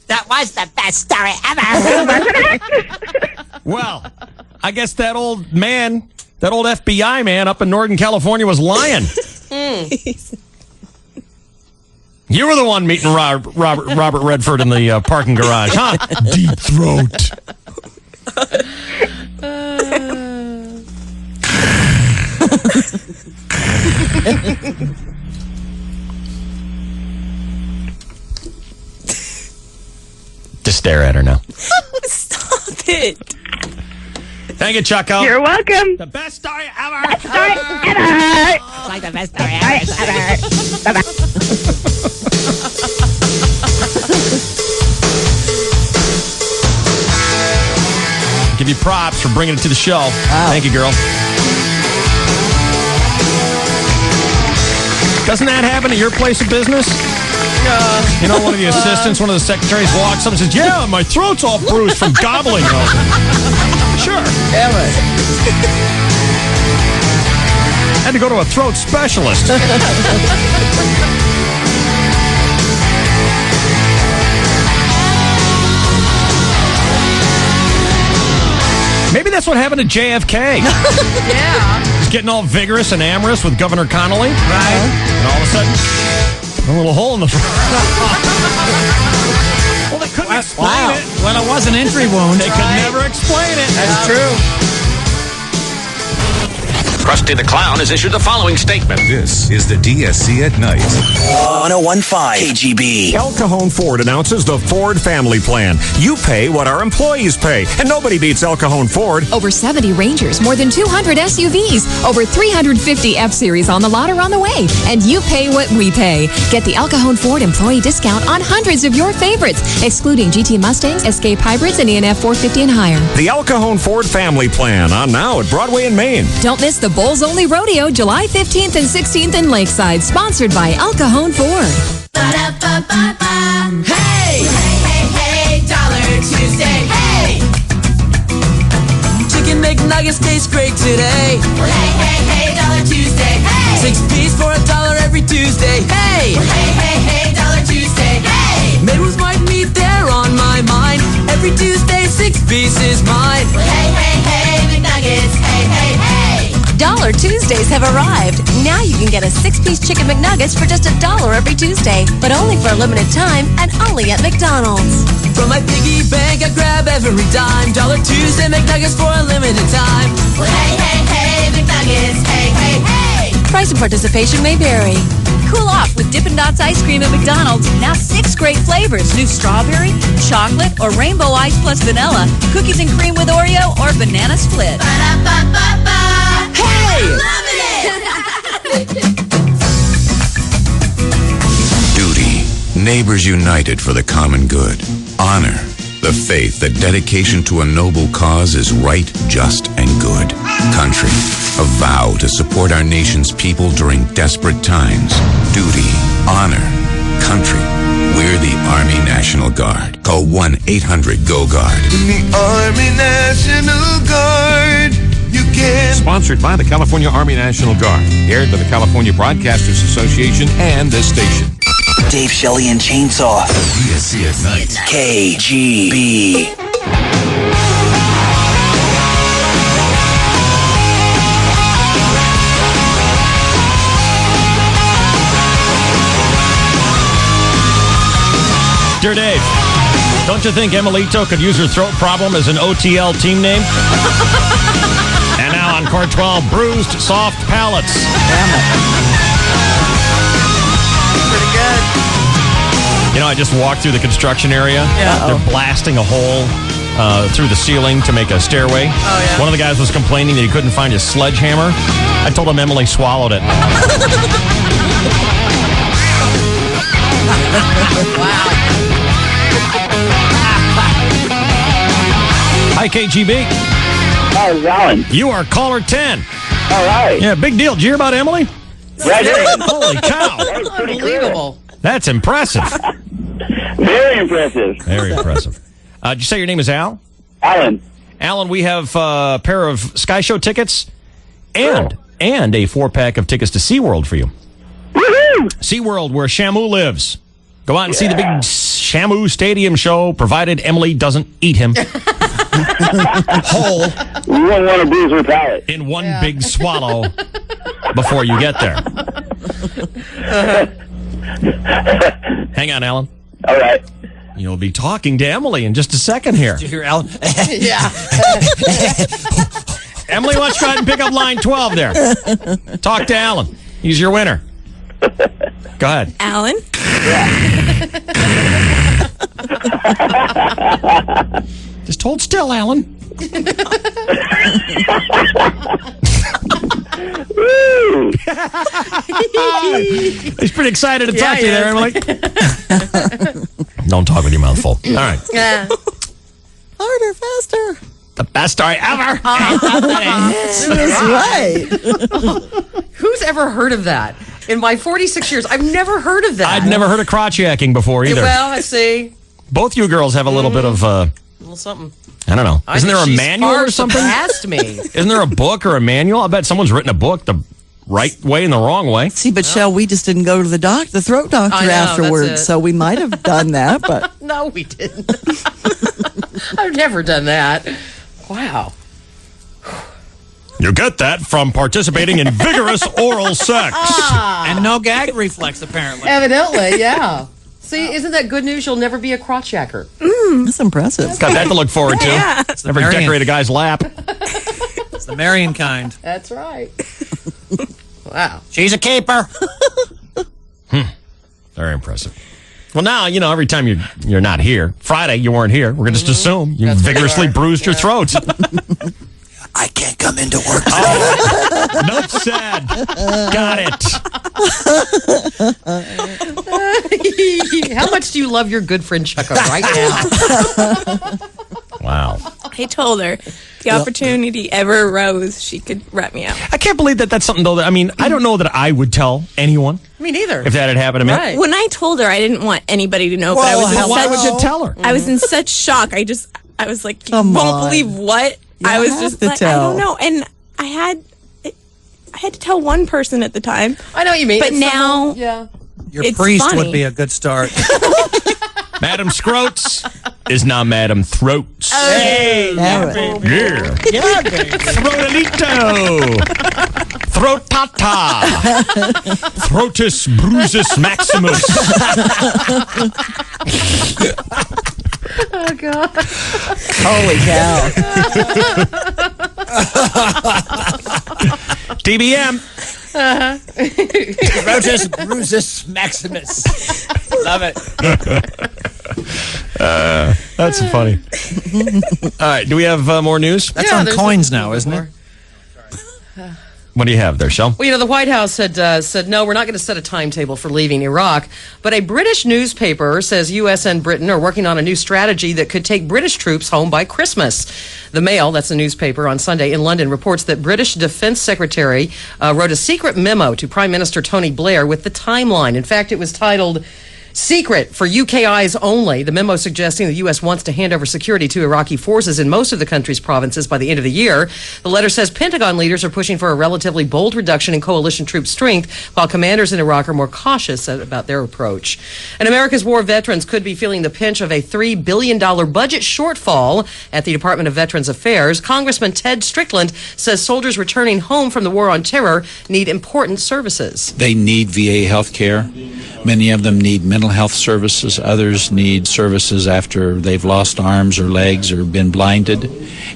That was the best story ever. Well, I guess that old man, that old FBI man up in Northern California was lying. You were the one meeting Robert Redford in the parking garage, huh? Deep throat. Just stare at her now. Stop it. Thank you, Choco. You're welcome. The best story ever. Best story ever. It's like the best story ever. Bye-bye. Give you props for bringing it to the show. Wow. Thank you, girl. Doesn't that happen at your place of business? You know, one of the assistants, one of the secretaries walks up and says, yeah, my throat's all bruised from gobbling. Sure. Damn it. Had to go to a throat specialist. Maybe that's what happened to JFK. Yeah. He's getting all vigorous and amorous with Governor Connolly. Right. And all of a sudden, a little hole in the throat. Well, they couldn't explain it. Well, it was an entry wound. They could never explain it. That's true. Krusty the Clown has issued the following statement. This is the DSC at Night. 1015 KGB. El Cajon Ford announces the Ford Family Plan. You pay what our employees pay, and nobody beats El Cajon Ford. Over 70 Rangers, more than 200 SUVs, over 350 F-Series on the lot or on the way. And you pay what we pay. Get the El Cajon Ford employee discount on hundreds of your favorites, excluding GT Mustangs, Escape Hybrids, and ENF 450 and higher. The El Cajon Ford Family Plan, on now at Broadway in Maine. Don't miss the Bulls Only Rodeo, July 15th and 16th in Lakeside, sponsored by El Cajon Ford. Hey! Hey, hey, hey, Dollar Tuesday, hey! Chicken McNuggets taste great today. Hey, hey, hey, Dollar Tuesday, hey! 6-piece for $1 every Tuesday, hey! Hey, hey, hey, Dollar Tuesday, hey! Midwest white meat, they're on my mind. Every Tuesday, 6-piece is mine. Hey, hey, hey, McNuggets, hey, hey, hey! Dollar Tuesdays have arrived. Now you can get a 6-piece Chicken McNuggets for just $1 every Tuesday, but only for a limited time and only at McDonald's. From my piggy bank, I grab every dime. Dollar Tuesday McNuggets for a limited time. Well, hey, hey, hey, McNuggets, hey, hey, hey! Price and participation may vary. Cool off with Dippin' Dots ice cream at McDonald's. Now 6 great flavors. New strawberry, chocolate, or rainbow ice plus vanilla. Cookies and cream with Oreo or banana split. Ba-da-ba-ba-ba! Hey! Duty. Neighbors united for the common good. Honor. The faith that dedication to a noble cause is right, just, and good. Country. A vow to support our nation's people during desperate times. Duty. Honor. Country. We're the Army National Guard. Call 1-800-GO-GUARD. In the Army National Guard, you can... Sponsored by the California Army National Guard. Aired by the California Broadcasters Association and this station. Dave Shelley and Chainsaw. DSC at Night. KGB. Dear Dave, don't you think Emilito could use her throat problem as an OTL team name? And now on Court 12, bruised, soft palates. Damn it. Pretty good. You know, I just walked through the construction area. Yeah. They're blasting a hole through the ceiling to make a stairway. Oh, yeah. One of the guys was complaining that he couldn't find his sledgehammer. I told him Emily swallowed it. Hi, KGB. Hi, Alan. You are caller 10. All right. Yeah, big deal. Did you hear about Emily? Yeah, I did. Holy cow. Unbelievable. That's impressive. Very impressive. Very impressive. Did you say your name is Al? Alan. Alan, we have a pair of Sky Show tickets and a 4-pack of tickets to SeaWorld for you. Woohoo! SeaWorld, where Shamu lives. Go out and see the big Shamu Stadium show, provided Emily doesn't eat him whole. We won't want to bruise her palate. In one big swallow before you get there. Hang on, Alan. All right. You'll be talking to Emily in just a second here. Did you hear Alan? Yeah. Emily, why don't you go ahead and pick up line 12 there. Talk to Alan. He's your winner. Go ahead. Alan? Just hold still, Alan. He's pretty excited to talk to you there, Emily. Don't talk with your mouth full. All right. Yeah. Harder, faster. The best story ever. That's right. Who's ever heard of that? In my 46 years, I've never heard of that. I'd never heard of crotch yakking before either. Well, I see. Both you girls have a little bit of, A little something. I don't know. Isn't there a She's manual far or something? surpassed me. Isn't there a book or a manual? I bet someone's written a book the right way and the wrong way. See, but Shell, we just didn't go to the throat doctor I know, afterwards, that's it. so we might have done that, but No, we didn't. I've never done that. Wow. You get that from participating in vigorous oral sex. And no gag reflex, apparently. Evidently, yeah. See, isn't that good news? You'll never be a crotch yacker. that's impressive. Got that to look forward to. Yeah. Never Marion. decorate a guy's lap. It's the Marion kind. That's right. Wow. She's a keeper. Very impressive. Well, now, you know, every time you're not here. Friday, you weren't here. We're going to just assume you vigorously bruised your throat. I can't come into work. No sad. Got it. How much do you love your good friend Chucka right now? Wow. I told her the opportunity ever arose, she could rat me out. I can't believe that that's something, though, that, I mean, I don't know that I would tell anyone Me neither. if that had happened to me. Right. When I told her, I didn't want anybody to know, but I Well, was in why such, would you tell her? I was in such shock. I was like, you Come won't on. believe what? You I was have just to like, I tell. don't know. And I had to tell one person at the time. I know what you mean. But It's now, someone- yeah. Your It's priest funny. would be a good start. Madam Scroats is now Madam Throats. Hey, Damn it. Yeah. yeah, baby. Throatalito. Throat tata. Throatus bruisus maximus. Oh, God. Holy cow. TBM. Rotus bruisus maximus. Love it. That's funny. All right, do we have more news? That's Yeah, on there's coins a- now, isn't it? What do you have there, Shel? Well, you know, the White House said no, we're not going to set a timetable for leaving Iraq. But a British newspaper says U.S. and Britain are working on a new strategy that could take British troops home by Christmas. The Mail, that's a newspaper on Sunday in London, reports that British Defense Secretary wrote a secret memo to Prime Minister Tony Blair with the timeline. In fact, it was titled Secret for UK eyes only. The memo suggesting the U.S. wants to hand over security to Iraqi forces in most of the country's provinces by the end of the year. The letter says Pentagon leaders are pushing for a relatively bold reduction in coalition troop strength, while commanders in Iraq are more cautious about their approach. And America's war veterans could be feeling the pinch of a $3 billion budget shortfall at the Department of Veterans Affairs. Congressman Ted Strickland says soldiers returning home from the war on terror need important services. They need VA health care. Many of them need mental health services. Others need services after they've lost arms or legs or been blinded.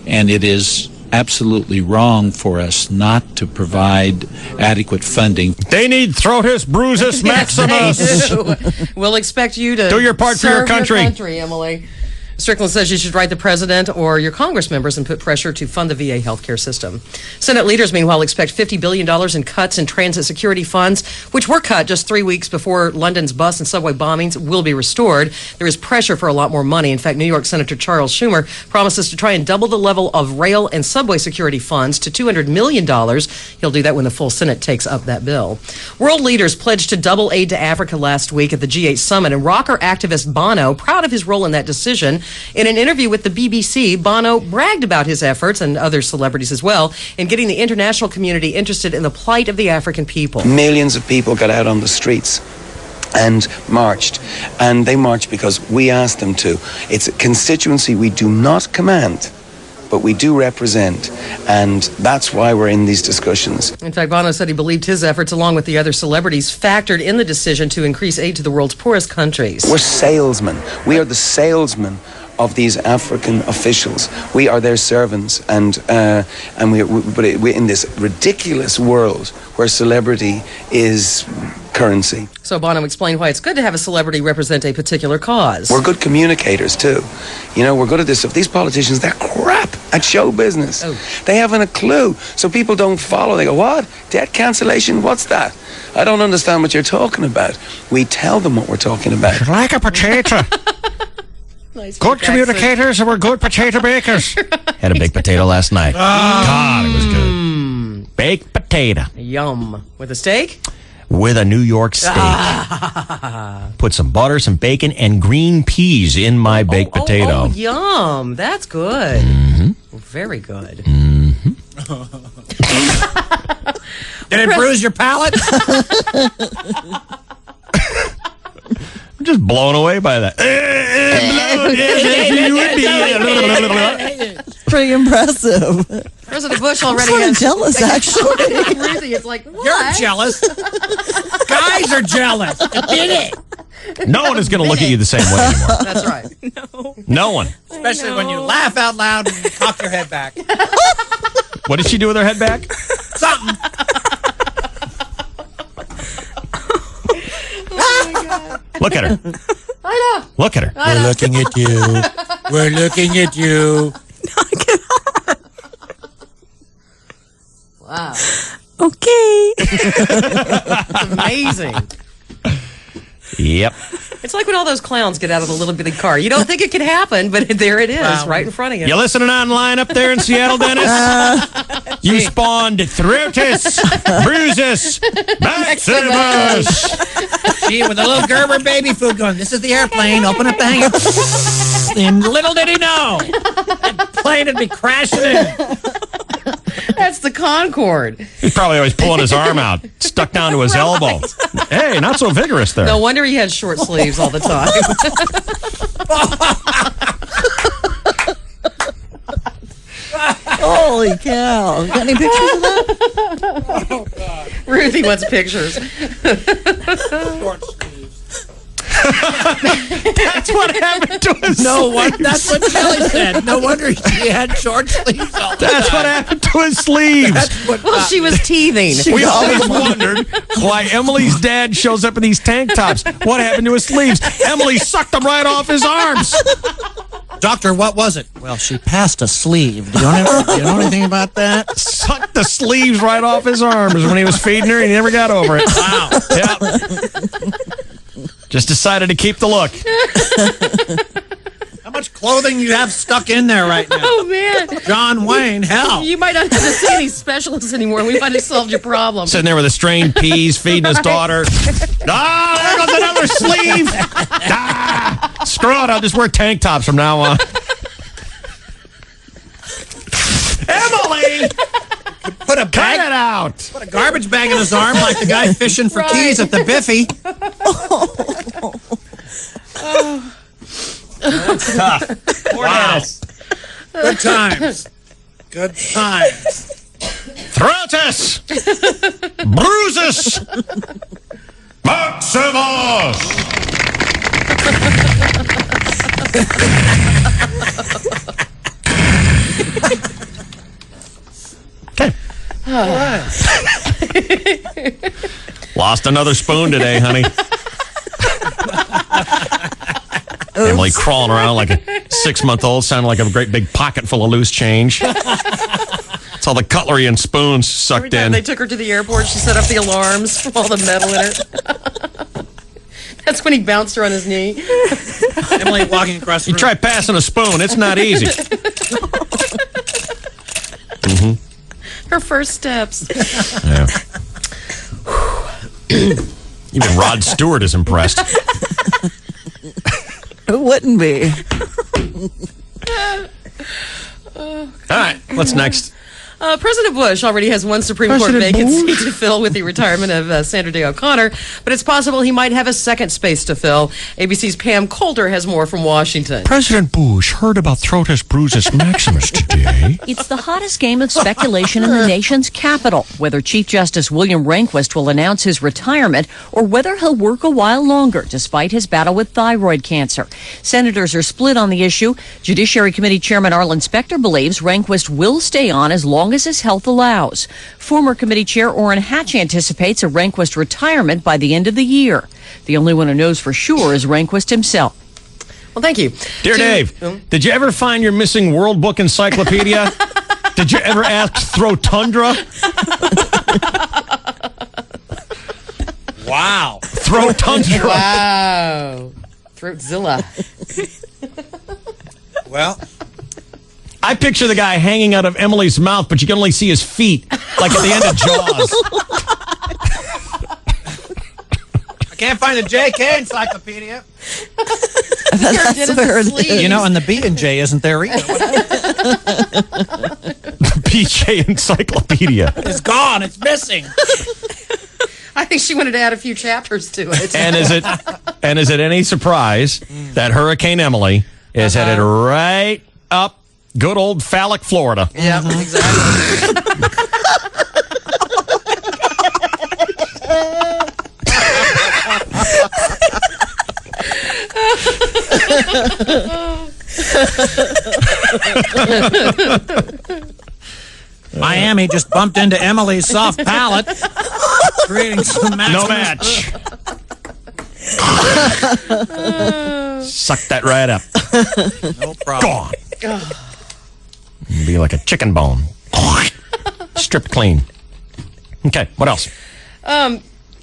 And it is absolutely wrong for us not to provide adequate funding. They need Throatus bruisus maximus. Yes, they do. We'll expect you to Do your part for your serve country. Emily. Strickland says you should write the president or your Congress members and put pressure to fund the VA healthcare system. Senate leaders, meanwhile, expect $50 billion in cuts in transit security funds, which were cut just 3 weeks before London's bus and subway bombings, will be restored. There is pressure for a lot more money. In fact, New York Senator Charles Schumer promises to try and double the level of rail and subway security funds to $200 million. He'll do that when the full Senate takes up that bill. World leaders pledged to double aid to Africa last week at the G8 summit, and rocker activist Bono, proud of his role in that decision. In an interview with the BBC, Bono bragged about his efforts, and other celebrities as well, in getting the international community interested in the plight of the African people. Millions of people got out on the streets and marched, and they marched because we asked them to. It's a constituency we do not command, but we do represent, and that's why we're in these discussions. In fact, Bono said he believed his efforts, along with the other celebrities, factored in the decision to increase aid to the world's poorest countries. We're salesmen. We are the salesmen of these African officials. We are their servants, and we're in this ridiculous world where celebrity is currency. So Bono explained why it's good to have a celebrity represent a particular cause. We're good communicators too. You know, we're good at this stuff. These politicians, they're crap at show business. They haven't a clue. So people don't follow. They go, what? Debt cancellation? What's that? I don't understand what you're talking about. We tell them what we're talking about. Like a potato. Nice good communicators and we're good potato bakers. Had a baked potato last night. God, it was good. Baked potato. Yum. With a steak? With a New York steak. Put some butter, some bacon, and green peas in my baked potato. Oh, yum. That's good. Very good. Did it bruise your palate? I'm just blown away by that. Pretty impressive. President Bush already I'm has... jealous, actually. Ruthie, it's like, what? You're jealous. Guys are jealous. Admit it. No one is going to look at you the same way anymore. That's right. No one. Especially when you laugh out loud and you cock your head back. What did she do with her head back? Something. Look at her. I know. Look at her. We're looking at you. We're looking at you. Wow. Okay. It's amazing. Yep. It's like when all those clowns get out of the little bitty car. You don't think it could happen, but there it is, right in front of you. You listening online up there in Seattle, Dennis? You spawned Throtus, Bruises, Maximus. She with a little Gerber baby food going, this is the airplane, open up the hangar. And little did he know, that plane would be crashing in. That's the Concorde. He's probably always pulling his arm out, stuck down to his elbow. Hey, not so vigorous there. No wonder he had short sleeves all the time. Holy cow. Got any pictures of that? Oh, God. Ruthie wants pictures. That's what happened to his sleeves. That's what Kelly said. No wonder she had short sleeves all the That's time. what happened to his sleeves. Well, she was teething. We always wondered why Emily's dad shows up in these tank tops. What happened to his sleeves? Emily sucked them right off his arms. Doctor, what was it? Well, she passed a sleeve. Do you know anything about that? Sucked the sleeves right off his arms when he was feeding her, and he never got over it. Wow. Yep. Just decided to keep the look. How much clothing you have stuck in there right now? Oh, man. John Wayne, hell. You might not have to see any specialists anymore. We might have solved your problem. Sitting there with a strained peas, feeding his daughter. Ah, there goes another sleeve. Ah, screw it. I'll just wear tank tops from now on. Emily! Put a bag, Cut it out. Put a garbage bag in his arm like the guy fishing for keys at the Biffy. Wow. Good times. Good times. Throtus! Bruises! Maximus! Okay. All right. Lost another spoon today, honey. Emily crawling around like a 6-month-old sounded like a great big pocket full of loose change. It's all the cutlery and spoons sucked in. They took her to the airport. She set up the alarms from all the metal in it. That's when he bounced her on his knee. Emily walking across the room. You try passing a spoon. It's not easy. Her first steps. Yeah. Even Rod Stewart is impressed. Who wouldn't be? All right, what's next? President Bush already has one Supreme Court vacancy to fill with the retirement of Sandra Day O'Connor, but it's possible he might have a second space to fill. ABC's Pam Coulter has more from Washington. President Bush heard about Throtus Brutus Maximus today. It's the hottest game of speculation in the nation's capital, whether Chief Justice William Rehnquist will announce his retirement or whether he'll work a while longer despite his battle with thyroid cancer. Senators are split on the issue. Judiciary Committee Chairman Arlen Specter believes Rehnquist will stay on as long as his health allows. Former committee chair Orrin Hatch anticipates a Rehnquist retirement by the end of the year. The only one who knows for sure is Rehnquist himself. Well, thank you. Dear Dave, did you ever find your missing World Book Encyclopedia? Did you ever ask Throtundra? Wow. Throtundra. Wow. Throatzilla. Well, I picture the guy hanging out of Emily's mouth, but you can only see his feet, like at the end of Jaws. I can't find the JK encyclopedia. That's where it is. You know, and the B and J isn't there either. The BJ Encyclopedia. It's gone. It's missing. I think she wanted to add a few chapters to it. And is it any surprise that Hurricane Emily is headed right up good old phallic Florida? Yeah, exactly. Miami just bumped into Emily's soft palate, creating some match. No match. Suck that right up. No problem. Gone. Be like a chicken bone. Stripped clean. Okay, what else?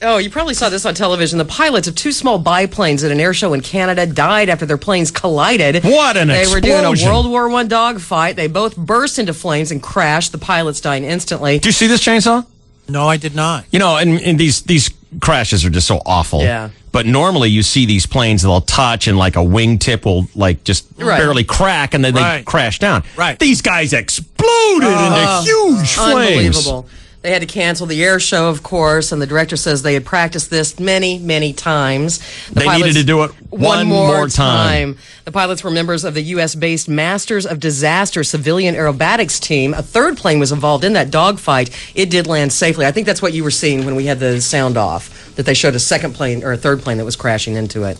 Oh, you probably saw this on television. The pilots of two small biplanes at an air show in Canada died after their planes collided. What an They explosion. were doing a World War I dogfight. They both burst into flames and crashed. The pilots dying instantly. Do you see this, Chainsaw? No, I did not. You know, and these crashes are just so awful. Yeah. But normally you see these planes, they'll touch and like a wingtip will like just Right. barely crack and then they Right. crash down. Right. These guys exploded into huge flames. Unbelievable. They had to cancel the air show, of course, and the director says they had practiced this many, many times. They needed to do it one more time. The pilots were members of the U.S.-based Masters of Disaster civilian aerobatics team. A third plane was involved in that dogfight. It did land safely. I think that's what you were seeing when we had the sound off, that they showed a second plane or a third plane that was crashing into it.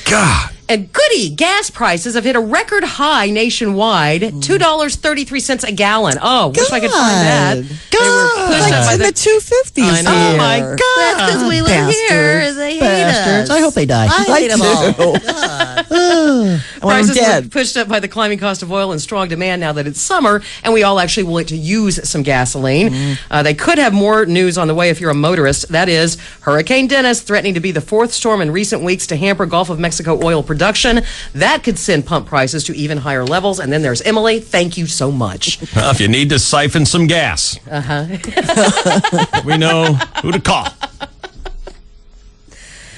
God. And goody, gas prices have hit a record high nationwide, $2.33 a gallon. Oh, wish I could find that. They were pushed up by in the 250s. I know. here. Oh, my God. That's because we live here. They hate us. I hope they die. I hate them all. I want Prices them were dead. pushed up by the climbing cost of oil and strong demand now that it's summer, and we all actually want to use some gasoline. They could have more news on the way if you're a motorist. That is, Hurricane Dennis threatening to be the fourth storm in recent weeks to hamper Gulf of Mexico oil production. That could send pump prices to even higher levels. And then there's Emily. Thank you so much. Well, if you need to siphon some gas, we know who to call.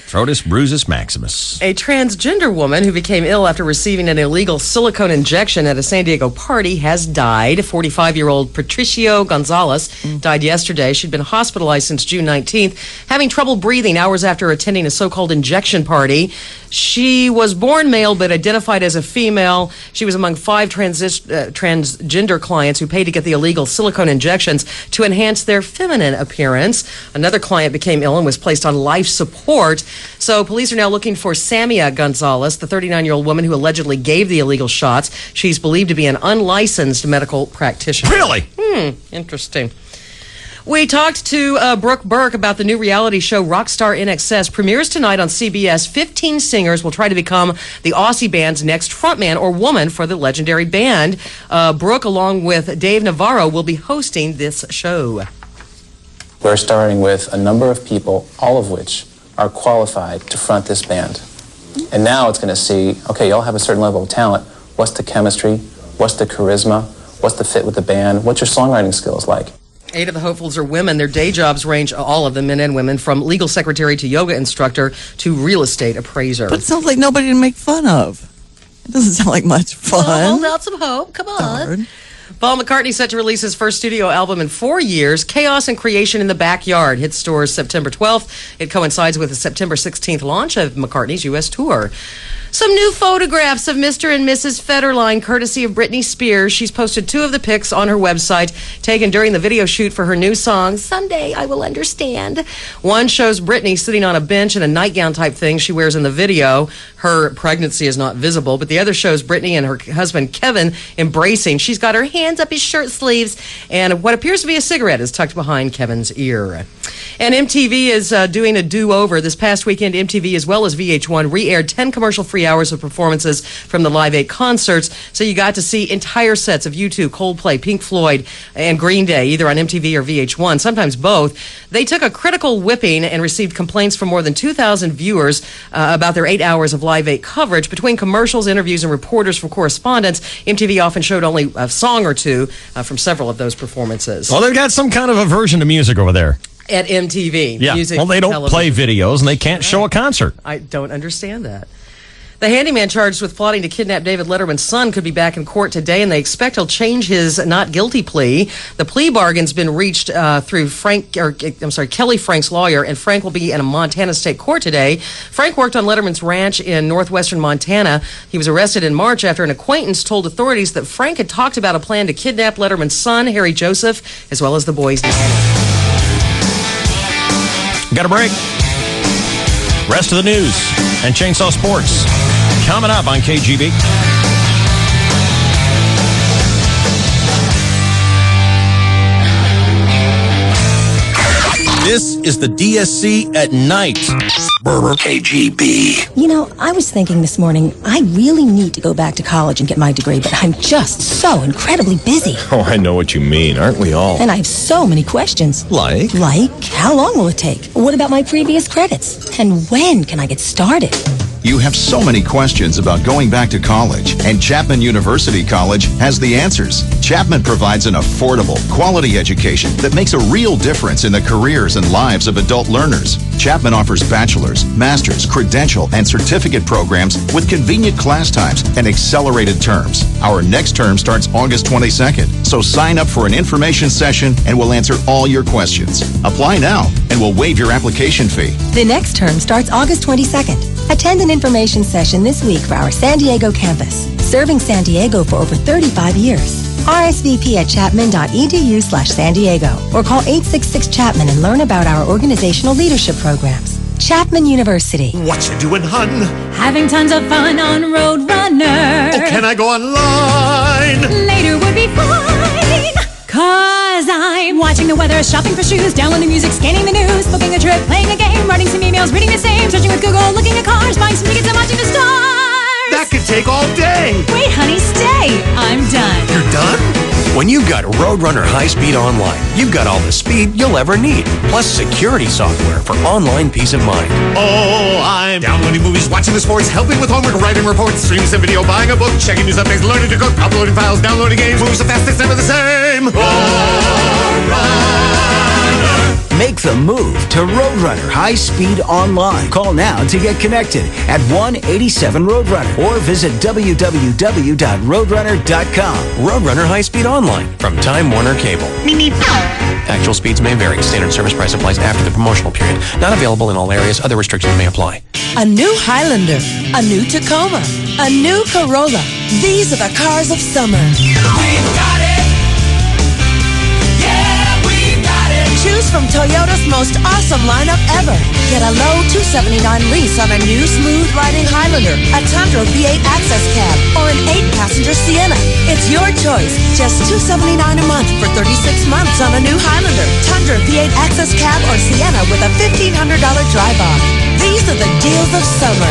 Throtus Brutus Maximus. A transgender woman who became ill after receiving an illegal silicone injection at a San Diego party has died. 45-year-old Patricio Gonzalez died yesterday. She'd been hospitalized since June 19th, having trouble breathing hours after attending a so-called injection party. She was born male but identified as a female. She was among 5 transgender clients who paid to get the illegal silicone injections to enhance their feminine appearance. Another client became ill and was placed on life support. So police are now looking for Samia Gonzalez, the 39-year-old woman who allegedly gave the illegal shots. She's believed to be an unlicensed medical practitioner. Really? Interesting. We talked to Brooke Burke about the new reality show Rockstar in Excess. Premieres tonight on CBS. 15 singers will try to become the Aussie band's next frontman or woman for the legendary band. Brooke, along with Dave Navarro, will be hosting this show. We're starting with a number of people, all of which are qualified to front this band. And now it's going to see, okay, y'all have a certain level of talent. What's the chemistry? What's the charisma? What's the fit with the band? What's your songwriting skills like? 8 of the hopefuls are women. Their day jobs range, all of them, men and women, from legal secretary to yoga instructor to real estate appraiser. But it sounds like nobody to make fun of. It doesn't sound like much fun. Oh, hold out some hope. Come on. Darn. Paul McCartney set to release his first studio album in 4 years, Chaos and Creation in the Backyard. Hits stores September 12th. It coincides with the September 16th launch of McCartney's U.S. tour. Some new photographs of Mr. and Mrs. Federline, courtesy of Britney Spears. She's posted 2 of the pics on her website, taken during the video shoot for her new song, Someday I Will Understand. One shows Britney sitting on a bench in a nightgown type thing she wears in the video. Her pregnancy is not visible, but the other shows Britney and her husband Kevin embracing. She's got her hands up his shirt sleeves, and what appears to be a cigarette is tucked behind Kevin's ear. And MTV is doing a do-over. This past weekend, MTV as well as VH1 re-aired 10 commercial-free hours of performances from the Live 8 concerts. So you got to see entire sets of U2, Coldplay, Pink Floyd, and Green Day, either on MTV or VH1, sometimes both. They took a critical whipping and received complaints from more than 2,000 viewers about their 8 hours of Live 8 coverage. Between commercials, interviews, and reporters from correspondents, MTV often showed only a song or two from several of those performances. Well, they've got some kind of aversion to music over there. At MTV. Yeah. Music, well, they don't television. play videos and they can't show a concert. I don't understand that. The handyman charged with plotting to kidnap David Letterman's son could be back in court today, and they expect he'll change his not guilty plea. The plea bargain's been reached through Kelly Frank's lawyer, and Frank will be in a Montana state court today. Frank worked on Letterman's ranch in northwestern Montana. He was arrested in March after an acquaintance told authorities that Frank had talked about a plan to kidnap Letterman's son, Harry Joseph, as well as the boy's dad. Got a break. Rest of the news and Chainsaw Sports coming up on KGB. This is the DSC at night. KGB. You know, I was thinking this morning, I really need to go back to college and get my degree, but I'm just so incredibly busy. Oh, I know what you mean. Aren't we all? And I have so many questions. Like? Like, how long will it take? What about my previous credits? And when can I get started? You have so many questions about going back to college, and Chapman University College has the answers. Chapman provides an affordable, quality education that makes a real difference in the careers and lives of adult learners. Chapman offers bachelor's, master's, credential, and certificate programs with convenient class times and accelerated terms. Our next term starts August 22nd, so sign up for an information session and we'll answer all your questions. Apply now, and we'll waive your application fee. The next term starts August 22nd. Attend an information session this week for our San Diego campus, serving San Diego for over 35 years. RSVP at chapman.edu/San Diego or call 866-CHAPMAN and learn about our organizational leadership programs. Chapman University. What you doing, hun? Having tons of fun on Roadrunner. Oh, can I go online? Later would be fine. Cause I'm watching the weather, shopping for shoes, downloading music, scanning the news, booking a trip, playing a game, writing some emails, reading the same, searching with Google, looking at cars, buying some tickets and watching the stars. That could take all day. Wait, honey, stay. I'm done. You're done? When you've got Roadrunner High-Speed Online, you've got all the speed you'll ever need, plus security software for online peace of mind. Oh, I'm downloading movies, watching the sports, helping with homework, writing reports, streaming some video, buying a book, checking news updates, learning to cook, uploading files, downloading games, moves the fastest, never the same. Make the move to Roadrunner High Speed Online. Call now to get connected at 187-ROADRUNNER or visit www.roadrunner.com. Roadrunner High Speed Online from Time Warner Cable. Actual speeds may vary. Standard service price applies after the promotional period. Not available in all areas. Other restrictions may apply. A new Highlander, a new Tacoma, a new Corolla. These are the cars of summer. We've got it. Yeah, we've got it. Choose from Toyota's most awesome lineup ever. Get a low $279 lease on a new smooth-riding Highlander, a Tundra V8 Access Cab, or an 8-passenger Sienna. It's your choice. Just $279 a month for 36 months on a new Highlander, Tundra Tundra V8 Access Cab or Sienna with a $1,500 drive-off. These are the deals of summer.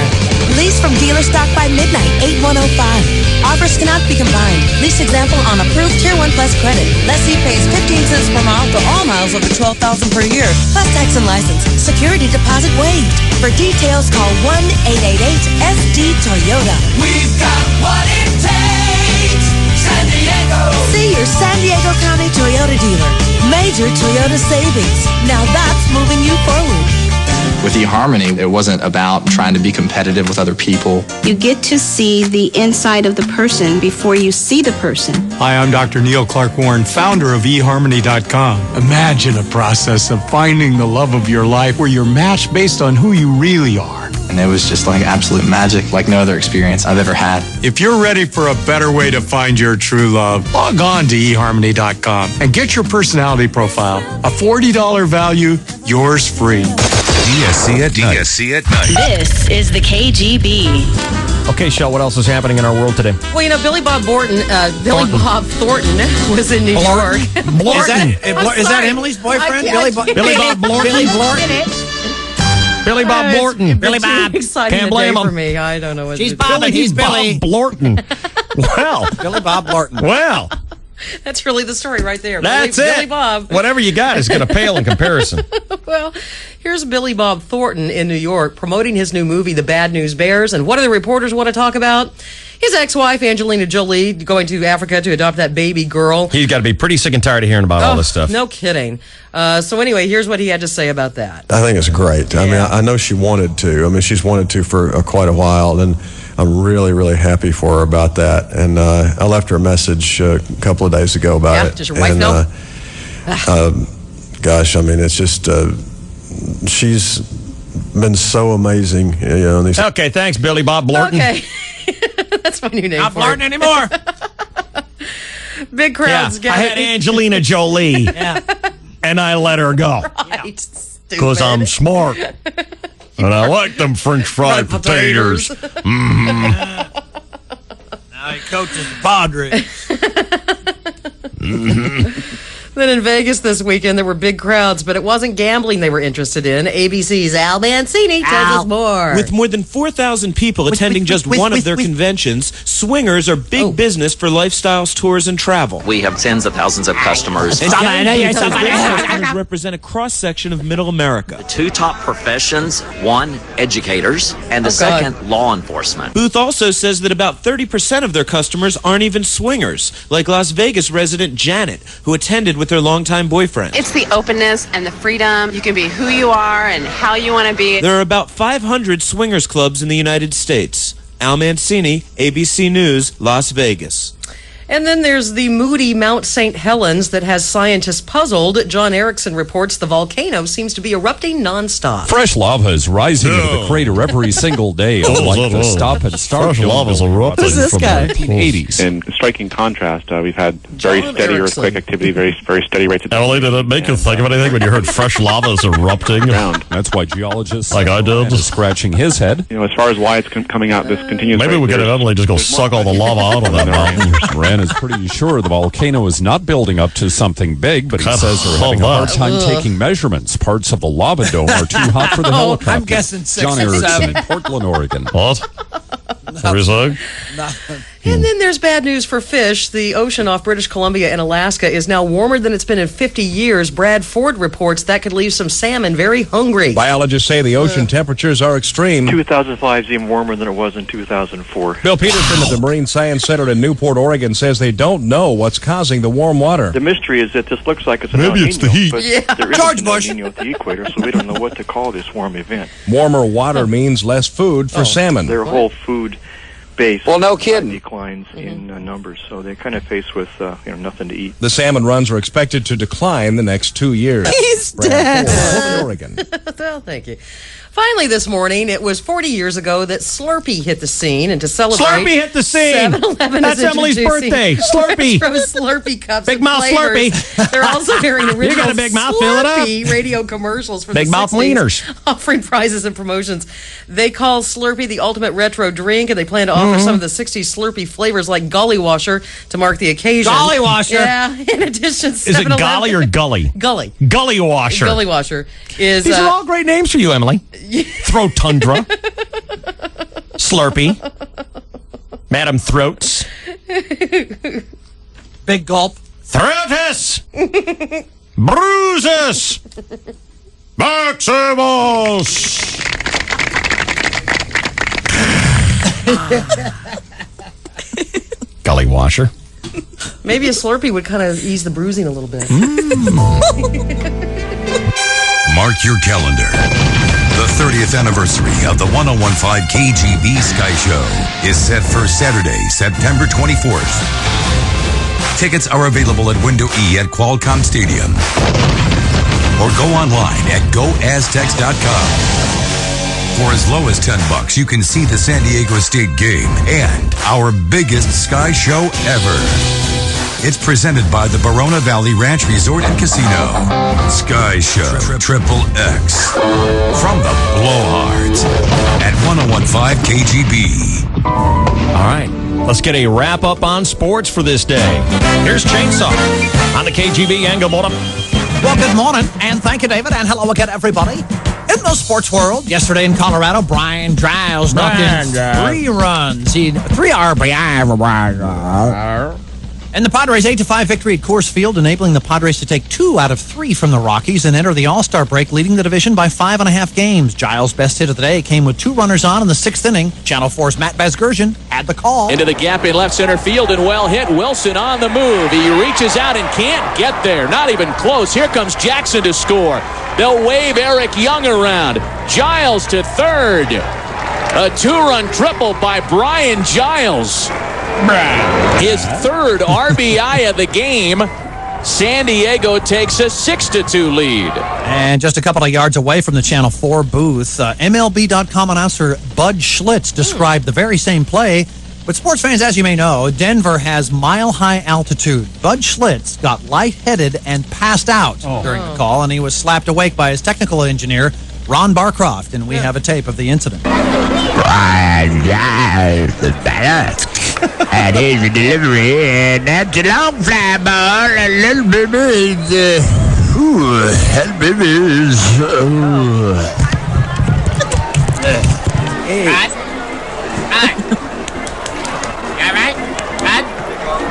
Lease from dealer stock by midnight, 8105. Offers cannot be combined. Lease example on approved Tier 1 Plus credit. Lessee pays 15 cents per mile for all miles over 12,000 per year, plus tax and license. Security deposit waived. For details, call 1-888-SD-TOYOTA. We've got what it takes. San Diego. See your San Diego County Toyota dealer. Major Toyota savings. Now that's moving you forward. With eHarmony, it wasn't about trying to be competitive with other people. You get to see the inside of the person before you see the person. Hi, I'm Dr. Neil Clark Warren, founder of eHarmony.com. Imagine a process of finding the love of your life where you're matched based on who you really are. And it was just like absolute magic, like no other experience I've ever had. If you're ready for a better way to find your true love, log on to eHarmony.com and get your personality profile. A $40 value, yours free. DSC at night. DSC at night. This is the KGB. Okay, Shel, what else is happening in our world today? Well, Billy Bob Thornton was in New York. Is that Emily's boyfriend? Billy Bob Blorton? Billy Bob Blorton. Billy Bob. Can't blame him. For me. I don't know what She's to do. Bob and he's Billy. Bob Blorton. Well. Billy Bob Blorton. Well. That's really the story right there. That's Billy it. Bob. Whatever you got is going to pale in comparison. Well, here's Billy Bob Thornton in New York promoting his new movie, The Bad News Bears. And what do the reporters want to talk about? His ex-wife, Angelina Jolie, going to Africa to adopt that baby girl. He's got to be pretty sick and tired of hearing about all this stuff. No kidding. So anyway, here's what he had to say about that. I think it's great. I mean, I know she wanted to. I mean, she's wanted to for quite a while, and I'm really, really happy for her about that. And I left her a message a couple of days ago about it. Does your wife know? Gosh, I mean, it's just she's been so amazing. Okay, thanks, Billy Bob Blorton. Okay. That's my new name. Not Blorton anymore. Big crowds. I had Angelina Jolie, and I let her go. Because I'm smart. And I like them French fried potatoes. Mm-hmm. Now he coaches the Padres. Then in Vegas this weekend, there were big crowds, but it wasn't gambling they were interested in. ABC's Al Mancini tells us more. With more than 4,000 people attending just one of their conventions, swingers are big business for lifestyles, tours, and travel. We have tens of thousands of customers. And swingers represent a cross-section of middle America. The two top professions, one, educators, and the second, law enforcement. Booth also says that about 30% of their customers aren't even swingers, like Las Vegas resident Janet, who attended with her longtime boyfriend. It's the openness and the freedom. You can be who you are and how you want to be. There are about 500 swingers clubs in the United States. Al Mancini, ABC News, Las Vegas. And then there's the moody Mount St. Helens that has scientists puzzled. John Erickson reports the volcano seems to be erupting nonstop. Fresh lava is rising into the crater every single day, unlike the stop and start. Fresh lava is erupting. Who's this guy? The 1980s. In striking contrast, we've had very John steady Erickson. earthquake activity, very steady rates of Emily, did it make you think of anything when you heard fresh lava is erupting? That's why geologists like I did is scratching his head. as far as why it's coming out, this continuous. Maybe we get Emily just go suck all the lava out of that mountain. Ren is pretty sure the volcano is not building up to something big, but he says they're having a hard time taking measurements. Parts of the lava dome are too hot for the helicopter. I'm guessing 6 John or Erickson 7. in Portland, Oregon. What? What are you saying? Nothing. And then there's bad news for fish. The ocean off British Columbia and Alaska is now warmer than it's been in 50 years. Brad Ford reports that could leave some salmon very hungry. Biologists say the ocean temperatures are extreme. 2005 is even warmer than it was in 2004. Bill Peterson of the Marine Science Center in Newport, Oregon, says they don't know what's causing the warm water. The mystery is that this looks like it's a Maybe El it's Nino, the heat. but there isn't an El Nino at the equator, so we don't know what to call this warm event. Warmer water means less food for salmon. Their whole food base no kidding. declines in numbers, so they're kind of faced with nothing to eat. The salmon runs are expected to decline the next 2 years. He's dead. Portland, Oregon. Well, thank you. Finally, this morning, it was 40 years ago that Slurpee hit the scene, and to celebrate, Slurpee hit the scene. 7-Eleven That's is Emily's introducing birthday. Slurpee. Retro Slurpee cups. Big and mouth flavors. Slurpee. They're also airing original You got a big mouth, fill it up. Slurpee radio commercials for Big the mouth 60s, wieners. offering prizes and promotions. They call Slurpee the ultimate retro drink, and they plan to offer offer some of the 60s Slurpee flavors like Gully Washer to mark the occasion. Golly Washer. Yeah. In addition, Is it Golly or Gully? Gully. Gully Washer. Gully Washer is. These are all great names for you, Emily. Throat Tundra. Slurpee. Madam Throats. Big Gulp. Throatus. Bruises. Maximus. Gully Washer. Maybe a Slurpee would kind of ease the bruising a little bit. Mark your calendar. The 30th anniversary of the 1015 KGB Sky Show is set for Saturday, September 24th. Tickets are available at Window E at Qualcomm Stadium. Or go online at goaztecs.com. For as low as $10, you can see the San Diego State game and our biggest Sky Show ever. It's presented by the Barona Valley Ranch Resort and Casino. Sky Show Triple X. From the Blowhards at 1015 KGB. All right, let's get a wrap up on sports for this day. Here's Chainsaw on the KGB Angle Morning. Well, good morning, and thank you, David, and hello again, everybody. In the sports world, yesterday in Colorado, Brian Giles knocked in 3 runs. He 3 RBI. And the Padres' 8-5 victory at Coors Field, enabling the Padres to take 2 out of 3 from the Rockies and enter the All-Star break, leading the division by 5.5 games. Giles' best hit of the day came with 2 runners on in the 6th inning. Channel 4's Matt Vasgersian had the call. Into the gap in left center field and well hit. Wilson on the move. He reaches out and can't get there. Not even close. Here comes Jackson to score. They'll wave Eric Young around. Giles to third. A 2-run triple by Brian Giles. His third RBI of the game. San Diego takes a 6-2 lead. And just a couple of yards away from the Channel 4 booth, MLB.com announcer Bud Schlitz described the very same play. But sports fans, as you may know, Denver has mile-high altitude. Bud Schlitz got lightheaded and passed out during the call, and he was slapped awake by his technical engineer, Ron Barcroft, and we have a tape of the incident. Brian Giles, the batter. And here's the delivery, and that's a long fly ball. A little bit is, that baby is, Right? All right? Right?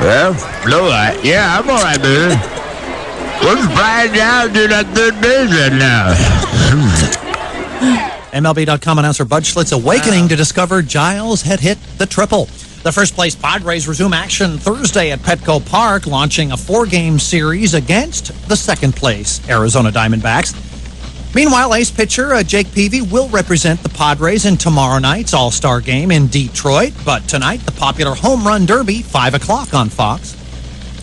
Well, blow right. Yeah, I'm all right, baby. What's Brian Giles doing at third base right now? MLB.com announcer Bud Schlitz awakening to discover Giles had hit the triple. The first-place Padres resume action Thursday at Petco Park, launching a 4-game series against the second-place Arizona Diamondbacks. Meanwhile, ace pitcher Jake Peavy will represent the Padres in tomorrow night's All-Star game in Detroit. But tonight, the popular Home Run Derby, 5 o'clock on Fox.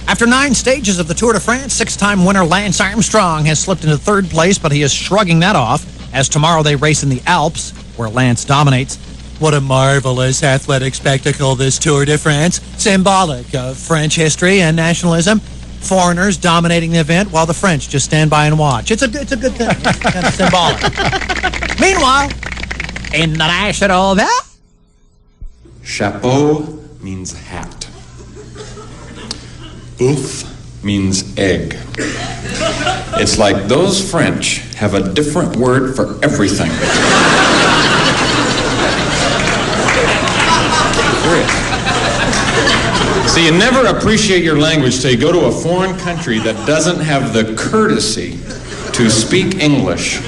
After 9 stages of the Tour de France, 6-time winner Lance Armstrong has slipped into third place, but he is shrugging that off as tomorrow they race in the Alps, where Lance dominates. What a marvelous athletic spectacle, this Tour de France, symbolic of French history and nationalism. Foreigners dominating the event while the French just stand by and watch. It's a good thing. It's kind of symbolic. Meanwhile, in the national Chapeau means hat. Ouf means egg. It's like those French have a different word for everything. So you never appreciate your language till you go to a foreign country that doesn't have the courtesy to speak English.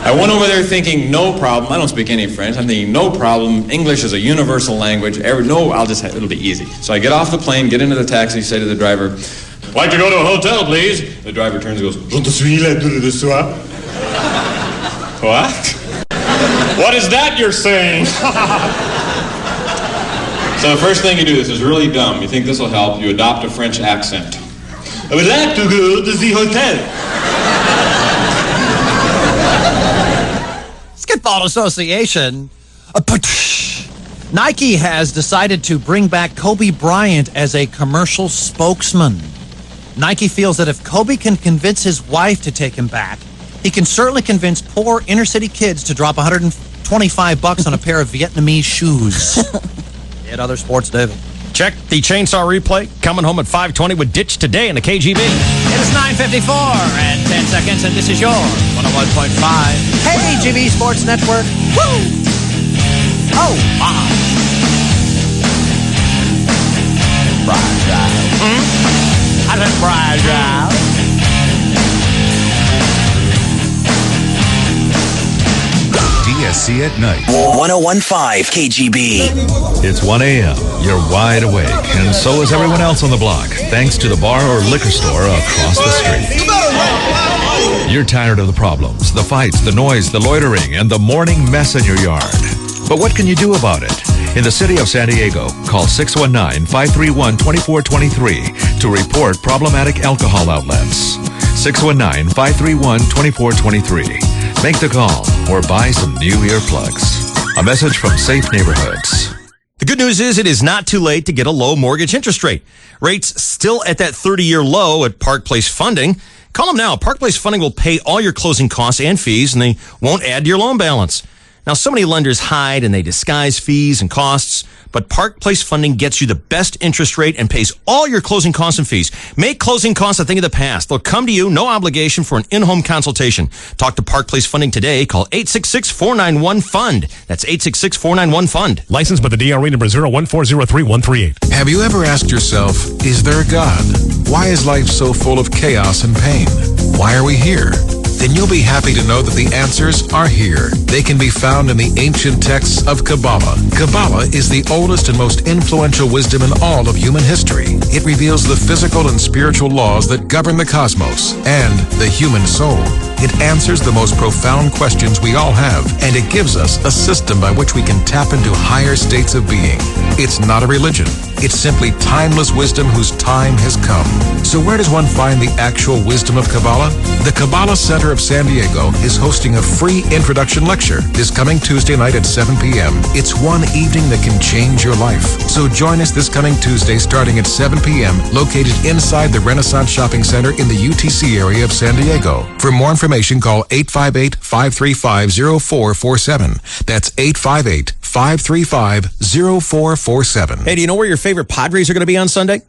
I went over there thinking, no problem. I don't speak any French. I'm thinking, no problem. English is a universal language. It'll be easy. So I get off the plane, get into the taxi, say to the driver, like to go to a hotel, please. The driver turns and goes, je suis là de soir. What? What is that you're saying? So the first thing you do, this is really dumb. You think this will help. You adopt a French accent. I would like to go to the hotel. Basketball Association. Nike has decided to bring back Kobe Bryant as a commercial spokesman. Nike feels that if Kobe can convince his wife to take him back, he can certainly convince poor inner-city kids to drop $120 $25 on a pair of Vietnamese shoes. At Other Sports, David. Check the Chainsaw replay. Coming home at 5:20 with Ditch Today in the KGB. It is 9:54 and 10 seconds, and this is your 101.5 KGB Sports Network. Woo! Oh, my. Bride drive. I said bride drive. DSC at night. 101.5 KGB. It's 1 a.m. You're wide awake, and so is everyone else on the block, thanks to the bar or liquor store across the street. You're tired of the problems, the fights, the noise, the loitering, and the morning mess in your yard. But what can you do about it? In the city of San Diego, call 619-531-2423 to report problematic alcohol outlets. 619-531-2423. Make the call or buy some new earplugs. A message from Safe Neighborhoods. The good news is it is not too late to get a low mortgage interest rate. Rates still at that 30-year low at Park Place Funding. Call them now. Park Place Funding will pay all your closing costs and fees, and they won't add to your loan balance. Now, so many lenders hide and they disguise fees and costs, but Park Place Funding gets you the best interest rate and pays all your closing costs and fees. Make closing costs a thing of the past. They'll come to you, no obligation, for an in-home consultation. Talk to Park Place Funding today. Call 866-491-FUND. That's 866-491-FUND. Licensed by the DRE number 01403-138. Have you ever asked yourself, is there a God? Why is life so full of chaos and pain? Why are we here? Then you'll be happy to know that the answers are here. They can be found in the ancient texts of Kabbalah. Kabbalah is the oldest and most influential wisdom in all of human history. It reveals the physical and spiritual laws that govern the cosmos and the human soul. It answers the most profound questions we all have, and it gives us a system by which we can tap into higher states of being. It's not a religion. It's simply timeless wisdom whose time has come. So where does one find the actual wisdom of Kabbalah? The Kabbalah Center of San Diego is hosting a free introduction lecture this coming Tuesday night at 7 p.m. It's one evening that can change your life. So join us this coming Tuesday starting at 7 p.m. located inside the Renaissance Shopping Center in the UTC area of San Diego. For more information, call 858-535-0447. That's 858-535-0447. Hey, do you know where your favorite Padres are going to be on Sunday?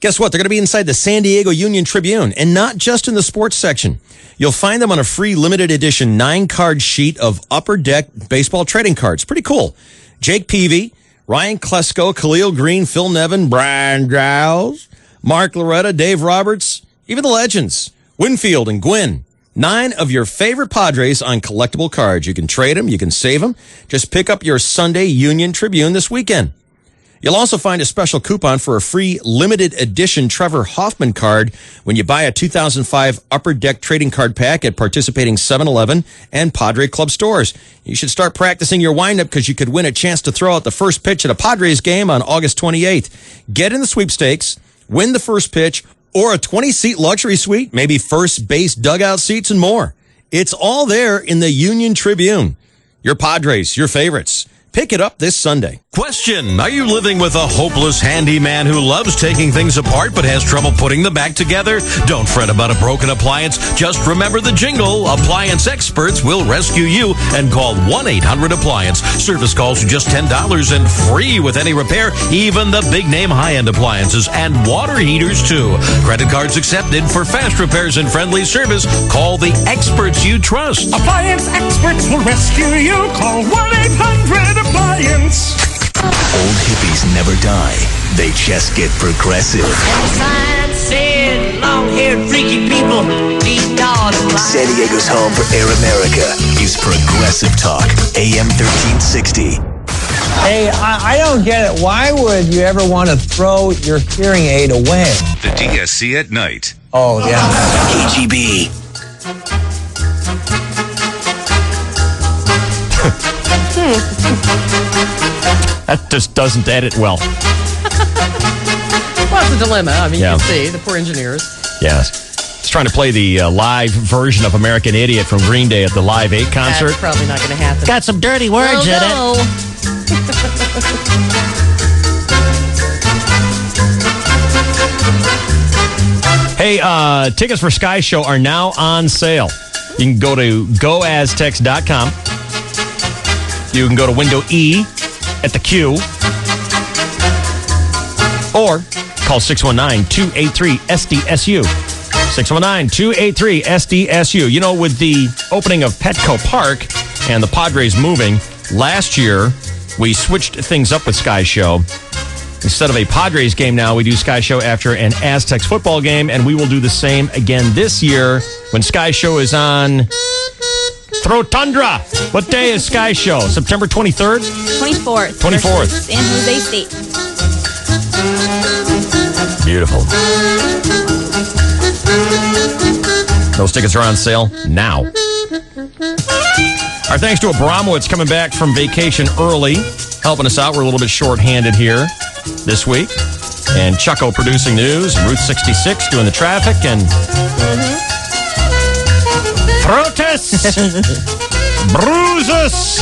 Guess what? They're going to be inside the San Diego Union Tribune, and not just in the sports section. You'll find them on a free limited edition 9-card sheet of Upper Deck baseball trading cards. Pretty cool. Jake Peavy, Ryan Klesko, Khalil Green, Phil Nevin, Brian Giles, Mark Loretta, Dave Roberts, even the legends, Winfield and Gwynn. 9 of your favorite Padres on collectible cards. You can trade them. You can save them. Just pick up your Sunday Union Tribune this weekend. You'll also find a special coupon for a free limited edition Trevor Hoffman card when you buy a 2005 Upper Deck trading card pack at participating 7-Eleven and Padre Club stores. You should start practicing your windup because you could win a chance to throw out the first pitch at a Padres game on August 28th. Get in the sweepstakes, win the first pitch, or a 20-seat luxury suite, maybe first base dugout seats and more. It's all there in the Union Tribune. Your Padres, your favorites. Pick it up this Sunday. Question: are you living with a hopeless handyman who loves taking things apart but has trouble putting them back together? Don't fret about a broken appliance. Just remember the jingle. Appliance experts will rescue you, and call 1-800-APPLIANCE. Service calls are just $10 and free with any repair, even the big-name high-end appliances and water heaters, too. Credit cards accepted for fast repairs and friendly service. Call the experts you trust. Appliance experts will rescue you. Call 1-800-APPLIANCE. Old hippies never die. They just get progressive. Sign said long-haired freaky people need all the light. San Diego's home for Air America is Progressive Talk, AM 1360. Hey, I don't get it. Why would you ever want to throw your hearing aid away? The DSC at night. Oh, yeah. KGB. That just doesn't edit well. Well, it's a dilemma. I mean, Yeah. you can see the poor engineers. Yes. It's trying to play the live version of American Idiot from Green Day at the Live 8 concert. That's probably not going to happen. Got some dirty words in it. Hey, tickets for Sky Show are now on sale. You can go to goaztex.com. You can go to window E at the Q or call 619-283-SDSU. 619-283-SDSU. You know, with the opening of Petco Park and the Padres moving, last year we switched things up with Sky Show. Instead of a Padres game now, we do Sky Show after an Aztecs football game, and we will do the same again this year when Sky Show is on Throw Tundra. What day is Sky Show? September 23rd? 24th. 24th. San Jose State. Beautiful. Those tickets are on sale now. Our thanks to Abramowitz coming back from vacation early, helping us out. We're a little bit short-handed here this week. And Chucko producing news, and Route 66 doing the traffic, and protests, bruises,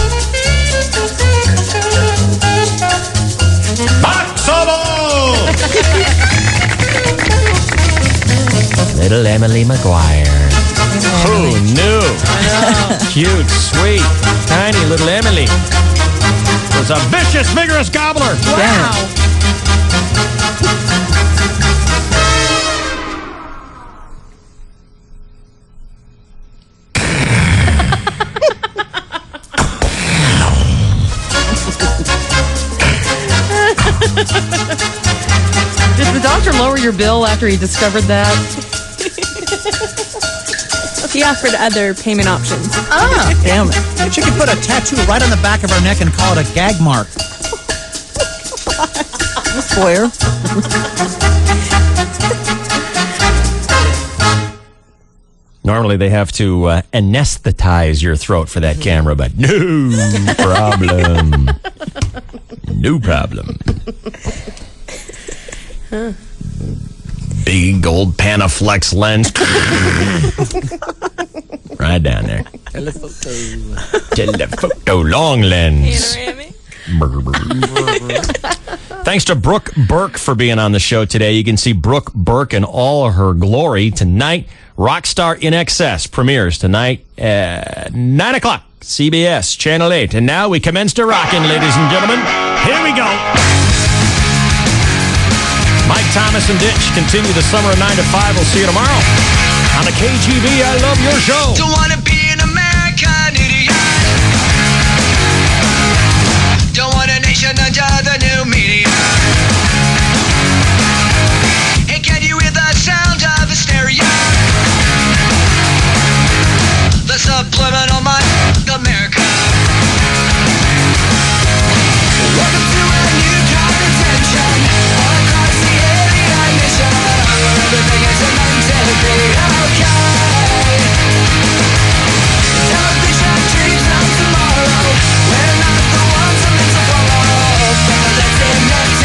Maximo! Little Emily McGuire. Who knew? Cute, sweet, tiny little Emily was a vicious, vigorous gobbler. Wow. Did the doctor lower your bill after he discovered that? She offered other payment options. Ah, damn it. She could put a tattoo right on the back of her neck and call it a gag mark. Square. Normally they have to anesthetize your throat for that camera, but no problem. No problem. Big old Panaflex lens. Right down there. Telephoto long lens. Thanks to Brooke Burke for being on the show today. You can see Brooke Burke in all of her glory tonight. Rockstar in Excess premieres tonight at 9 o'clock. CBS, Channel 8. And now we commence to rockin', ladies and gentlemen. Here we go. Mike Thomas and Ditch continue the summer of 9 to 5. We'll see you tomorrow on the KGB I Love Your Show. Don't wanna be an American idiot. Don't want a nation under the new media. Hey, can you hear the sound of hysteria? The subliminal mind, America. Welcome to a new job attention. All across the alien mission. Everything is meant to be okay. Television dreams of tomorrow. We're not the ones I'm meant to follow. But let's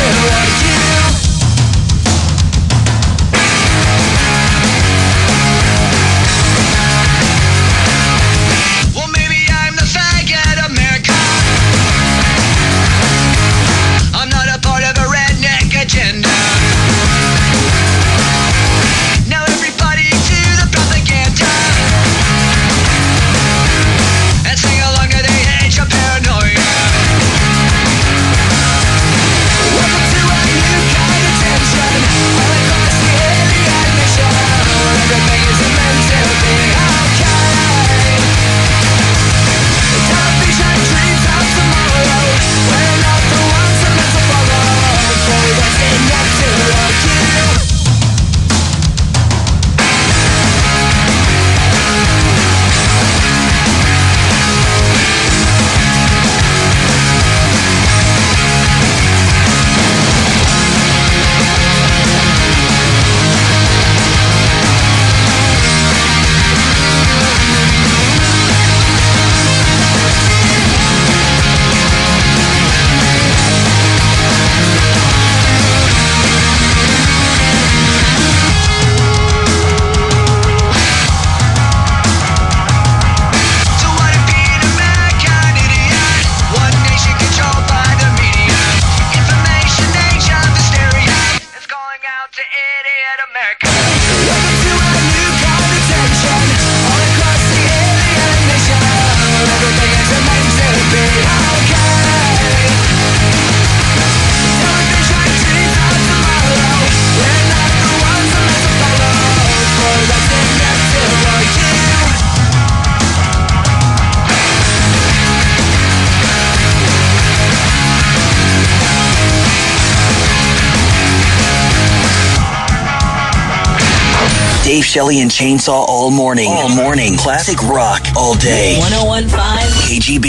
Dave Shelley and Chainsaw all morning. All morning. Classic rock all day. 101.5 KGB.